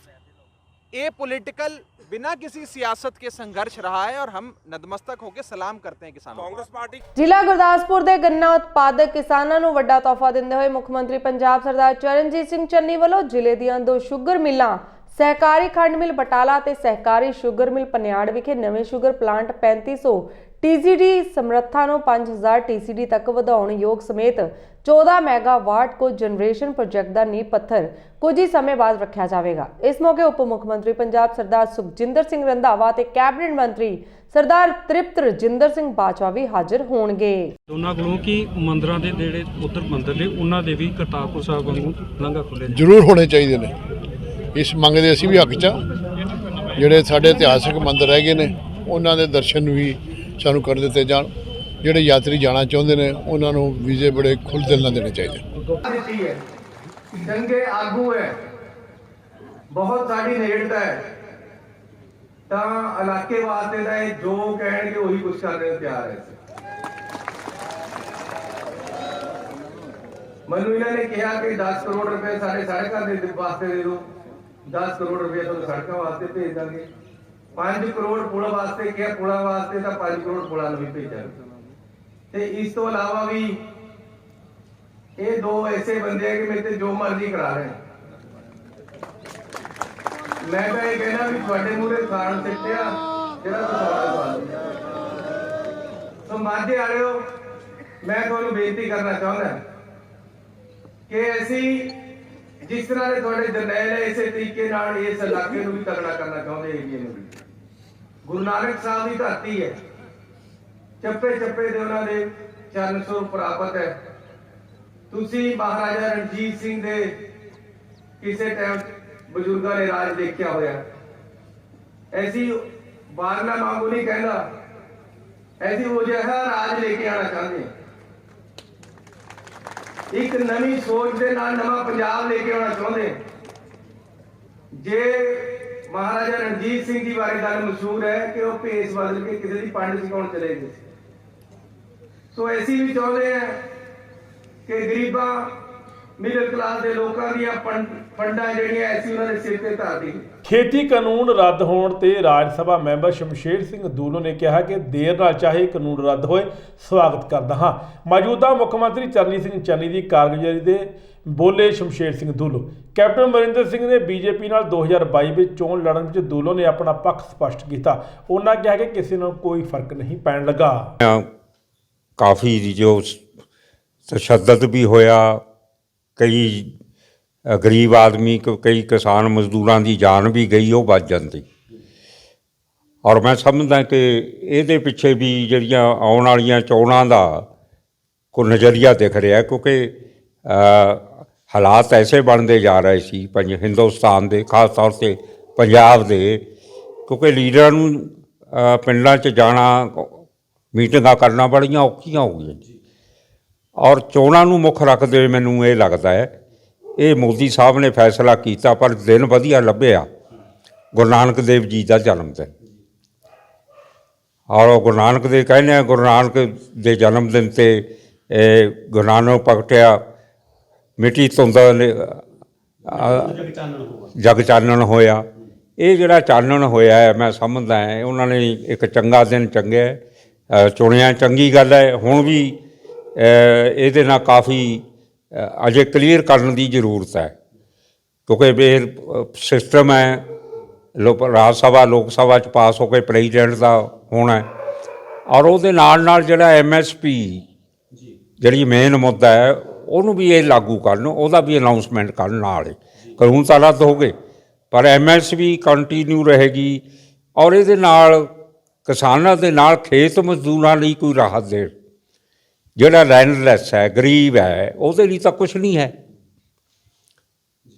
J: ए पॉलिटिकल, बिना किसी सियासत के संघर्ष रहा है, और हम नतमस्तक होकर सलाम करते हैं किसानों।
K: कांग्रेस पार्टी
B: ਜ਼ਿਲ੍ਹਾ ਗੁਰਦਾਸਪੁਰ ਦੇ ਗੰਨਾ ਉਤਪਾਦਕ ਕਿਸਾਨਾਂ ਨੂੰ ਵੱਡਾ ਤੋਹਫਾ ਦਿੰਦੇ ਹੋਏ ਮੁੱਖ ਮੰਤਰੀ ਪੰਜਾਬ ਸਰਦਾਰ ਚਰਨਜੀਤ ਸਿੰਘ ਚੰਨੀ ਵੱਲੋਂ ਜ਼ਿਲ੍ਹੇ ਦੀਆਂ 2 ਸ਼ੂਗਰ ਮਿੱਲਾਂ, ਸਹਿਕਾਰੀ ਖੰਡ ਮਿਲ ਬਟਾਲਾ ਤੇ ਸਹਿਕਾਰੀ ਸ਼ੂਗਰ ਮਿਲ ਪਨਿਆੜ ਵਿਖੇ ਨਵੇਂ ਸ਼ੂਗਰ ਪਲਾਂਟ 3500 TCD ਸਮਰੱਥਾ ਨੂੰ 5000 TCD ਤੱਕ ਵਧਾਉਣ ਯੋਗ ਸਮੇਤ 14 ਮੈਗਾਵਾਟ ਕੋ ਜਨਰੇਸ਼ਨ ਪ੍ਰੋਜੈਕਟ ਦਾ ਨੀਂਹ ਪੱਥਰ ਕੁਝ ਹੀ ਸਮੇਂ ਬਾਅਦ ਰੱਖਿਆ ਜਾਵੇਗਾ। ਇਸ ਮੌਕੇ ਉਪ ਮੁੱਖ ਮੰਤਰੀ ਪੰਜਾਬ ਸਰਦਾਰ ਸੁਖਜਿੰਦਰ ਸਿੰਘ ਰੰਧਾਵਾ ਤੇ ਕੈਬਨਿਟ ਮੰਤਰੀ ਸਰਦਾਰ ਤ੍ਰਿਪਤ ਰਜਿੰਦਰ ਸਿੰਘ ਬਾਜਵਾ ਵੀ ਹਾਜ਼ਰ ਹੋਣਗੇ।
G: ਦੋਨਾਂ ਕੋਲੋਂ ਕਿ ਮੰਦਰਾਂ ਦੇ ਜਿਹੜੇ ਉੱਧਰ ਮੰਦਰ ਨੇ ਉਹਨਾਂ ਦੇ ਵੀ ਕਰਤਾਰਪੁਰ ਸਾਹਿਬ ਵਾਂਗੂ ਲੰਘਾ ਖੁੱਲੇ
L: ਜ਼ਰੂਰ ਹੋਣੇ ਚਾਹੀਦੇ ਨੇ। ਇਸ ਮੰਗਦੇ ਅਸੀਂ ਵੀ ਹੱਕ 'ਚ, ਜਿਹੜੇ ਸਾਡੇ ਇਤਿਹਾਸਕ ਮੰਦਰ ਹੈਗੇ ਨੇ ਉਹਨਾਂ ਦੇ ਦਰਸ਼ਨ ਵੀ ਸਾਨੂੰ ਕਰ ਦਿੱਤੇ ਜਾਣ। ਜਿਹੜੇ ਯਾਤਰੀ ਜਾਣਾ ਚਾਹੁੰਦੇ ਨੇ ਉਹਨਾਂ ਨੂੰ ਵੀਜ਼ੇ ਬੜੇ ਖੁੱਲ੍ਹ ਦਿਲ ਨਾਲ ਦੇਣੇ ਚਾਹੀਦੇ।
M: ਚੰਗੇ ਆਗੂ ਹੈ, ਬਹੁਤ ਸਾਡੀ ਨੇੜਤਾ ਹੈ, ਤਾਂ ਇਲਾਕੇ ਵਾਸਤੇ ਤਾਂ ਇਹ ਜੋ ਕਹਿਣਗੇ ਉਹੀ ਕੁਝ ਕਰਨ ਨੂੰ ਤਿਆਰ ਹੈ। ਮੈਨੂੰ ਇਹਨਾਂ ਨੇ ਕਿਹਾ ਕਿ 10 ਕਰੋੜ ਰੁਪਏ ਸਾਡੇ ਸੜਕਾਂ ਦੇ ਵਾਸਤੇ ਦੇ ਦਿਓ, 10 ਕਰੋੜ ਰੁਪਏ ਤੁਹਾਨੂੰ ਸੜਕਾਂ ਵਾਸਤੇ ਭੇਜ ਦਾਂਗੇ। 5 ਕਰੋੜ ਪੁਲ ਵਾਸਤੇ ਕਿਹਾ, ਪੁਲਾਂ ਵਾਸਤੇ ਤਾਂ 5 ਕਰੋੜ ਪੁਲਾਂ ਨੂੰ ਵੀ ਭੇਜਾਂਗੇ। ਤੇ ਇਸ ਤੋਂ ਇਲਾਵਾ ਵੀ ਇਹ ਦੋ ਐਸੇ ਬੰਦੇ ਆ ਕਿ ਮੇਰੇ ਤੇ ਜੋ ਮਰਜ਼ੀ ਕਰਾ ਰਹੇ। ਮੈਂ ਤਾਂ ਇਹ ਕਹਿਣਾ ਵੀ ਤੁਹਾਡੇ ਮੂਹਰੇ ਖਾਣ ਸਿੱਟਿਆ ਜਿਹੜਾ ਸਵਾਲ ਸੋ ਮਾਝੇ ਵਾਲਿਓ, ਮੈਂ ਤੁਹਾਨੂੰ ਬੇਨਤੀ ਕਰਨਾ ਚਾਹੁੰਦਾ ਕਿ ਅਸੀਂ ਜਿਸ ਤਰ੍ਹਾਂ ਦੇ ਤੁਹਾਡੇ ਜਰਨੈਲ ਹੈ, ਇਸੇ ਤਰੀਕੇ ਨਾਲ ਇਸ ਇਲਾਕੇ ਨੂੰ ਵੀ ਤਗੜਾ ਕਰਨਾ ਚਾਹੁੰਦੇ ਏਰੀਏ ਨੂੰ ਵੀ। ਗੁਰੂ ਨਾਨਕ ਸਾਹਿਬ ਦੀ ਧਰਤੀ ਹੈ, ਚੱਪੇ ਚੱਪੇ ਦੇ ਉਹਨਾਂ ਦੇ ਚਰਨ ਛੋਹ ਪ੍ਰਾਪਤ ਹੈ। ਤੁਸੀਂ ਮਹਾਰਾਜਾ ਰਣਜੀਤ ਸਿੰਘ ਦੇ ਕਿਸੇ ਟਾਈਮ ਬਜ਼ੁਰਗਾਂ ਨੇ ਰਾਜ ਦੇਖਿਆ ਹੋਇਆ। ਐਸੀ ਬਾਰਨਾ ਵਾਂਗੂ ਨਹੀਂ ਕਹਿੰਦਾ, ਐਸੀ ਉਹ ਜਿਹਾ ਰਾਜ ਲੈ ਕੇ ਆਉਣਾ ਚਾਹੁੰਦੇ ਹਾਂ। ਇੱਕ ਨਵੀਂ ਸੋਚ ਦੇ ਨਾਲ ਨਵਾਂ ਪੰਜਾਬ ਲੈ ਕੇ ਆਉਣਾ ਚਾਹੁੰਦੇ। ਜੇ ਮਹਾਰਾਜਾ ਰਣਜੀਤ ਸਿੰਘ ਜੀ ਬਾਰੇ ਗੱਲ ਮਸ਼ਹੂਰ ਹੈ ਕਿ ਉਹ ਭੇਸ ਬਦਲ ਕੇ ਕਿਸੇ ਦੀ ਪੰਡ ਸਿਖਾਉਣ ਚਲੇ ਗਏ। ਸੋ ਅਸੀਂ ਵੀ ਚਾਹੁੰਦੇ ਹਾਂ ਕਿ ਗਰੀਬਾਂ ਮਿਡਲ ਕਲਾਸ ਦੇ ਲੋਕਾਂ ਦੀਆਂ ਫੰਡਾਂ ਜਿਹੜੀਆਂ ਐਸੀ ਉਹਨਾਂ ਦੇ ਸਿਰ ਤੇ ਧਰ ਦੀ।
A: ਖੇਤੀ ਕਾਨੂੰਨ ਰੱਦ ਹੋਣ ਤੇ ਰਾਜ ਸਭਾ ਮੈਂਬਰ ਸ਼ਮਸ਼ੇਰ ਸਿੰਘ ਦੂਲੋ ਨੇ ਕਿਹਾ ਕਿ ਦੇਰ ਨਾਲ ਚਾਹੇ ਕਾਨੂੰਨ ਰੱਦ ਹੋਏ, ਸਵਾਗਤ ਕਰਦਾ ਹਾਂ। ਮੌਜੂਦਾ ਮੁੱਖ ਮੰਤਰੀ ਚਰਨਜੀਤ ਸਿੰਘ ਚੰਨੀ ਦੀ ਕਾਰਗੁਜ਼ਾਰੀ ਦੇ ਬੋਲੇ ਸ਼ਮਸ਼ੇਰ ਸਿੰਘ ਦੂਲੋ। ਕੈਪਟਨ ਅਮਰਿੰਦਰ ਸਿੰਘ ਨੇ ਬੀਜੇਪੀ ਨਾਲ 2022 ਵਿੱਚ ਚੋਣ ਲੜਨ ਵਿੱਚ ਦੂਲੋ ਨੇ ਆਪਣਾ ਪੱਖ ਸਪਸ਼ਟ ਕੀਤਾ। ਉਹਨਾਂ ਕਿਹਾ ਕਿ ਕਿਸੇ ਨੂੰ ਕੋਈ ਫਰਕ ਨਹੀਂ ਪੈਣ ਲੱਗਾ।
N: ਕਾਫੀ ਜੋ ਤਸ਼ੱਦਦ ਵੀ ਹੋਇਆ, ਕਈ ਗਰੀਬ ਆਦਮੀ, ਕਈ ਕਿਸਾਨ ਮਜ਼ਦੂਰਾਂ ਦੀ ਜਾਨ ਵੀ ਗਈ, ਉਹ ਬਚ ਜਾਂਦੀ। ਔਰ ਮੈਂ ਸਮਝਦਾ ਕਿ ਇਹਦੇ ਪਿੱਛੇ ਵੀ ਜਿਹੜੀਆਂ ਆਉਣ ਵਾਲੀਆਂ ਚੋਣਾਂ ਦਾ ਕੋਈ ਨਜ਼ਰੀਆ ਦਿਖ ਰਿਹਾ, ਕਿਉਂਕਿ ਹਾਲਾਤ ਐਸੇ ਬਣਦੇ ਜਾ ਰਹੇ ਸੀ ਹਿੰਦੁਸਤਾਨ ਦੇ, ਖਾਸ ਤੌਰ 'ਤੇ ਪੰਜਾਬ ਦੇ, ਕਿਉਂਕਿ ਲੀਡਰਾਂ ਨੂੰ ਪਿੰਡਾਂ 'ਚ ਜਾਣਾ, ਮੀਟਿੰਗਾਂ ਕਰਨਾ ਬੜੀਆਂ ਔਖੀਆਂ ਹੋ ਗਈਆਂ ਜੀ। ਔਰ ਚੋਣਾਂ ਨੂੰ ਮੁੱਖ ਰੱਖਦੇ ਮੈਨੂੰ ਇਹ ਲੱਗਦਾ ਹੈ ਇਹ ਮੋਦੀ ਸਾਹਿਬ ਨੇ ਫੈਸਲਾ ਕੀਤਾ, ਪਰ ਦਿਨ ਵਧੀਆ ਲੱਭਿਆ ਗੁਰੂ ਨਾਨਕ ਦੇਵ ਜੀ ਦਾ ਜਨਮ ਦਿਨ। ਔਰ ਗੁਰੂ ਨਾਨਕ ਦੇ ਕਹਿੰਦੇ ਆ, ਗੁਰੂ ਨਾਨਕ ਦੇ ਜਨਮ ਦਿਨ 'ਤੇ ਗੁਰੂ ਨਾਨਕ ਪ੍ਰਗਟਿਆ, ਮਿੱਟੀ ਧੁੰਦ ਜਗ ਚਾਨਣ ਹੋਇਆ। ਇਹ ਜਿਹੜਾ ਚਾਨਣ ਹੋਇਆ ਹੈ, ਮੈਂ ਸਮਝਦਾ ਹੈ ਉਹਨਾਂ ਨੇ ਇੱਕ ਚੰਗਾ ਦਿਨ ਚੁਣਿਆ, ਚੰਗੀ ਗੱਲ ਹੈ। ਹੁਣ ਵੀ ਇਹਦੇ ਨਾਲ ਕਾਫੀ ਅਜੇ ਕਲੀਅਰ ਕਰਨ ਦੀ ਜ਼ਰੂਰਤ ਹੈ, ਕਿਉਂਕਿ ਇਹ ਸਿਸਟਮ ਹੈ ਰਾਜ ਸਭਾ ਲੋਕ ਸਭਾ 'ਚ ਪਾਸ ਹੋ ਕੇ ਪ੍ਰੈਜ਼ੀਡੈਂਟ ਦਾ ਹੋਣਾ, ਔਰ ਉਹਦੇ ਨਾਲ ਜਿਹੜਾ MSP ਜਿਹੜੀ ਮੇਨ ਮੁੱਦਾ ਹੈ ਉਹਨੂੰ ਵੀ ਇਹ ਲਾਗੂ ਕਰਨ, ਉਹਦਾ ਵੀ ਅਨਾਊਂਸਮੈਂਟ ਕਰਨ ਨਾਲ। ਕਾਨੂੰਨ ਤਾਂ ਰੱਦ ਹੋ ਗਏ ਪਰ MSP ਕੰਟੀਨਿਊ ਰਹੇਗੀ। ਔਰ ਇਹਦੇ ਨਾਲ ਕਿਸਾਨਾਂ ਦੇ ਨਾਲ ਖੇਤ ਮਜ਼ਦੂਰਾਂ ਲਈ ਕੋਈ ਰਾਹਤ ਦੇ, ਜਿਹੜਾ ਲੈਂਡਲੈਸ ਹੈ, ਗਰੀਬ ਹੈ, ਉਹਦੇ ਲਈ ਤਾਂ ਕੁਛ ਨਹੀਂ ਹੈ।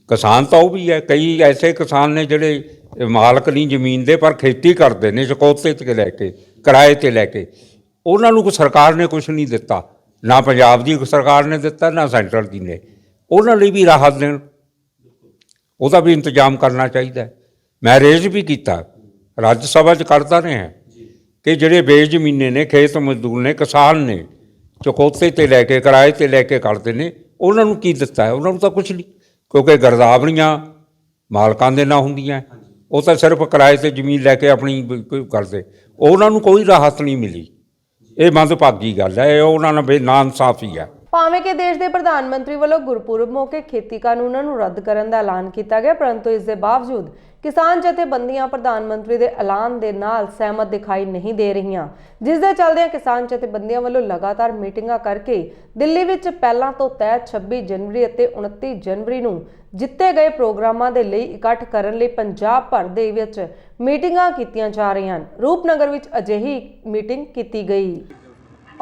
N: ਕਿਸਾਨ ਤਾਂ ਉਹ ਵੀ ਹੈ, ਕਈ ਐਸੇ ਕਿਸਾਨ ਨੇ ਜਿਹੜੇ ਮਾਲਕ ਨਹੀਂ ਜ਼ਮੀਨ ਦੇ ਪਰ ਖੇਤੀ ਕਰਦੇ ਨੇ ਚਕੋਤੇ 'ਤੇ ਲੈ ਕੇ, ਕਿਰਾਏ 'ਤੇ ਲੈ ਕੇ। ਉਹਨਾਂ ਨੂੰ ਸਰਕਾਰ ਨੇ ਕੁਛ ਨਹੀਂ ਦਿੱਤਾ, ਨਾ ਪੰਜਾਬ ਦੀ ਸਰਕਾਰ ਨੇ ਦਿੱਤਾ, ਨਾ ਸੈਂਟਰਲ ਦੀ ਨੇ। ਉਹਨਾਂ ਲਈ ਵੀ ਰਾਹਤ ਦੇਣ, ਉਹਦਾ ਵੀ ਇੰਤਜ਼ਾਮ ਕਰਨਾ ਚਾਹੀਦਾ। ਮੈਂ ਰੇਜ਼ ਵੀ ਕੀਤਾ, ਰਾਜ ਸਭਾ 'ਚ ਕਰਦਾ ਰਿਹਾ ਕਿ ਜਿਹੜੇ ਬੇਜ਼ਮੀਨੇ ਨੇ, ਖੇਤ ਮਜ਼ਦੂਰ ਨੇ, ਕਿਸਾਨ ਨੇ, ਚਕੋਤੇ 'ਤੇ ਲੈ ਕੇ, ਕਿਰਾਏ 'ਤੇ ਲੈ ਕੇ ਕਰਦੇ ਨੇ, ਉਹਨਾਂ ਨੂੰ ਕੀ ਦਿੱਤਾ ਹੈ? ਉਹਨਾਂ ਨੂੰ ਤਾਂ ਕੁਛ ਨਹੀਂ, ਕਿਉਂਕਿ ਗਿਰਦਾਵਰੀਆਂ ਮਾਲਕਾਂ ਦੇ ਨਾਂ ਹੁੰਦੀਆਂ, ਉਹ ਤਾਂ ਸਿਰਫ ਕਿਰਾਏ 'ਤੇ ਜ਼ਮੀਨ ਲੈ ਕੇ ਆਪਣੀ ਕਰਦੇ, ਉਹਨਾਂ ਨੂੰ ਕੋਈ ਰਾਹਤ ਨਹੀਂ ਮਿਲੀ। ਇਹ ਮੰਦਭਾਗੀ ਗੱਲ ਹੈ, ਇਹ ਉਹਨਾਂ ਨਾਲ ਬੇਇਨਸਾਫੀ ਹੈ।
B: ਭਾਵੇਂ ਕਿ ਦੇਸ਼ ਦੇ ਪ੍ਰਧਾਨ ਮੰਤਰੀ ਵੱਲੋਂ ਗੁਰਪੁਰਬ ਮੌਕੇ ਖੇਤੀ ਕਾਨੂੰਨਾਂ ਨੂੰ ਰੱਦ ਕਰਨ ਦਾ ਐਲਾਨ ਕੀਤਾ ਗਿਆ, ਪਰੰਤੂ ਇਸ ਦੇ ਬਾਵਜੂਦ ਕਿਸਾਨ ਜਥੇਬੰਦੀਆਂ ਪ੍ਰਧਾਨ ਮੰਤਰੀ ਦੇ ਐਲਾਨ ਦੇ ਨਾਲ ਸਹਿਮਤ ਦਿਖਾਈ ਨਹੀਂ ਦੇ ਰਹੀਆਂ, ਜਿਸ ਦੇ ਚੱਲਦਿਆਂ ਕਿਸਾਨ ਜਥੇਬੰਦੀਆਂ ਵੱਲੋਂ ਲਗਾਤਾਰ ਮੀਟਿੰਗਾਂ ਕਰਕੇ ਦਿੱਲੀ ਵਿੱਚ ਪਹਿਲਾਂ ਤੋਂ ਤੈਅ 26 ਜਨਵਰੀ ਅਤੇ 29 ਜਨਵਰੀ ਨੂੰ ਜਿੱਤੇ ਗਏ ਪ੍ਰੋਗਰਾਮਾਂ ਦੇ ਲਈ ਇਕੱਠ ਕਰਨ ਲਈ ਪੰਜਾਬ ਭਰ ਦੇ ਵਿੱਚ ਮੀਟਿੰਗਾਂ ਕੀਤੀਆਂ ਜਾ ਰਹੀਆਂ ਹਨ। ਰੂਪਨਗਰ ਵਿੱਚ ਅਜਿਹੀ ਮੀਟਿੰਗ ਕੀਤੀ ਗਈ।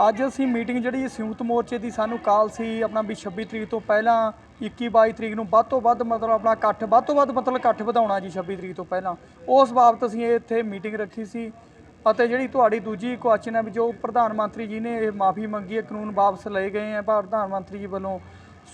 C: ਅੱਜ ਅਸੀਂ ਮੀਟਿੰਗ ਜਿਹੜੀ ਸੰਯੁਕਤ ਮੋਰਚੇ ਦੀ ਸਾਨੂੰ ਕਾਲ ਸੀ ਆਪਣਾ ਵੀ 26 ਤਰੀਕ ਤੋਂ ਪਹਿਲਾਂ 21-22 ਤਰੀਕ ਨੂੰ ਵੱਧ ਤੋਂ ਵੱਧ ਮਤਲਬ ਆਪਣਾ ਇਕੱਠ ਵੱਧ ਤੋਂ ਵੱਧ ਮਤਲਬ ਇਕੱਠ ਵਧਾਉਣਾ ਜੀ 26 ਤਰੀਕ ਤੋਂ ਪਹਿਲਾਂ। ਉਸ ਬਾਬਤ ਅਸੀਂ ਇੱਥੇ ਮੀਟਿੰਗ ਰੱਖੀ ਸੀ। ਅਤੇ ਜਿਹੜੀ ਤੁਹਾਡੀ ਦੂਜੀ ਕੁਐਸਚਨ ਹੈ ਵੀ ਜੋ ਪ੍ਰਧਾਨ ਮੰਤਰੀ ਜੀ ਨੇ ਇਹ ਮਾਫੀ ਮੰਗੀ ਹੈ, ਕਾਨੂੰਨ ਵਾਪਸ ਲਏ ਗਏ ਹੈ ਪ੍ਰਧਾਨ ਮੰਤਰੀ ਜੀ ਵੱਲੋਂ,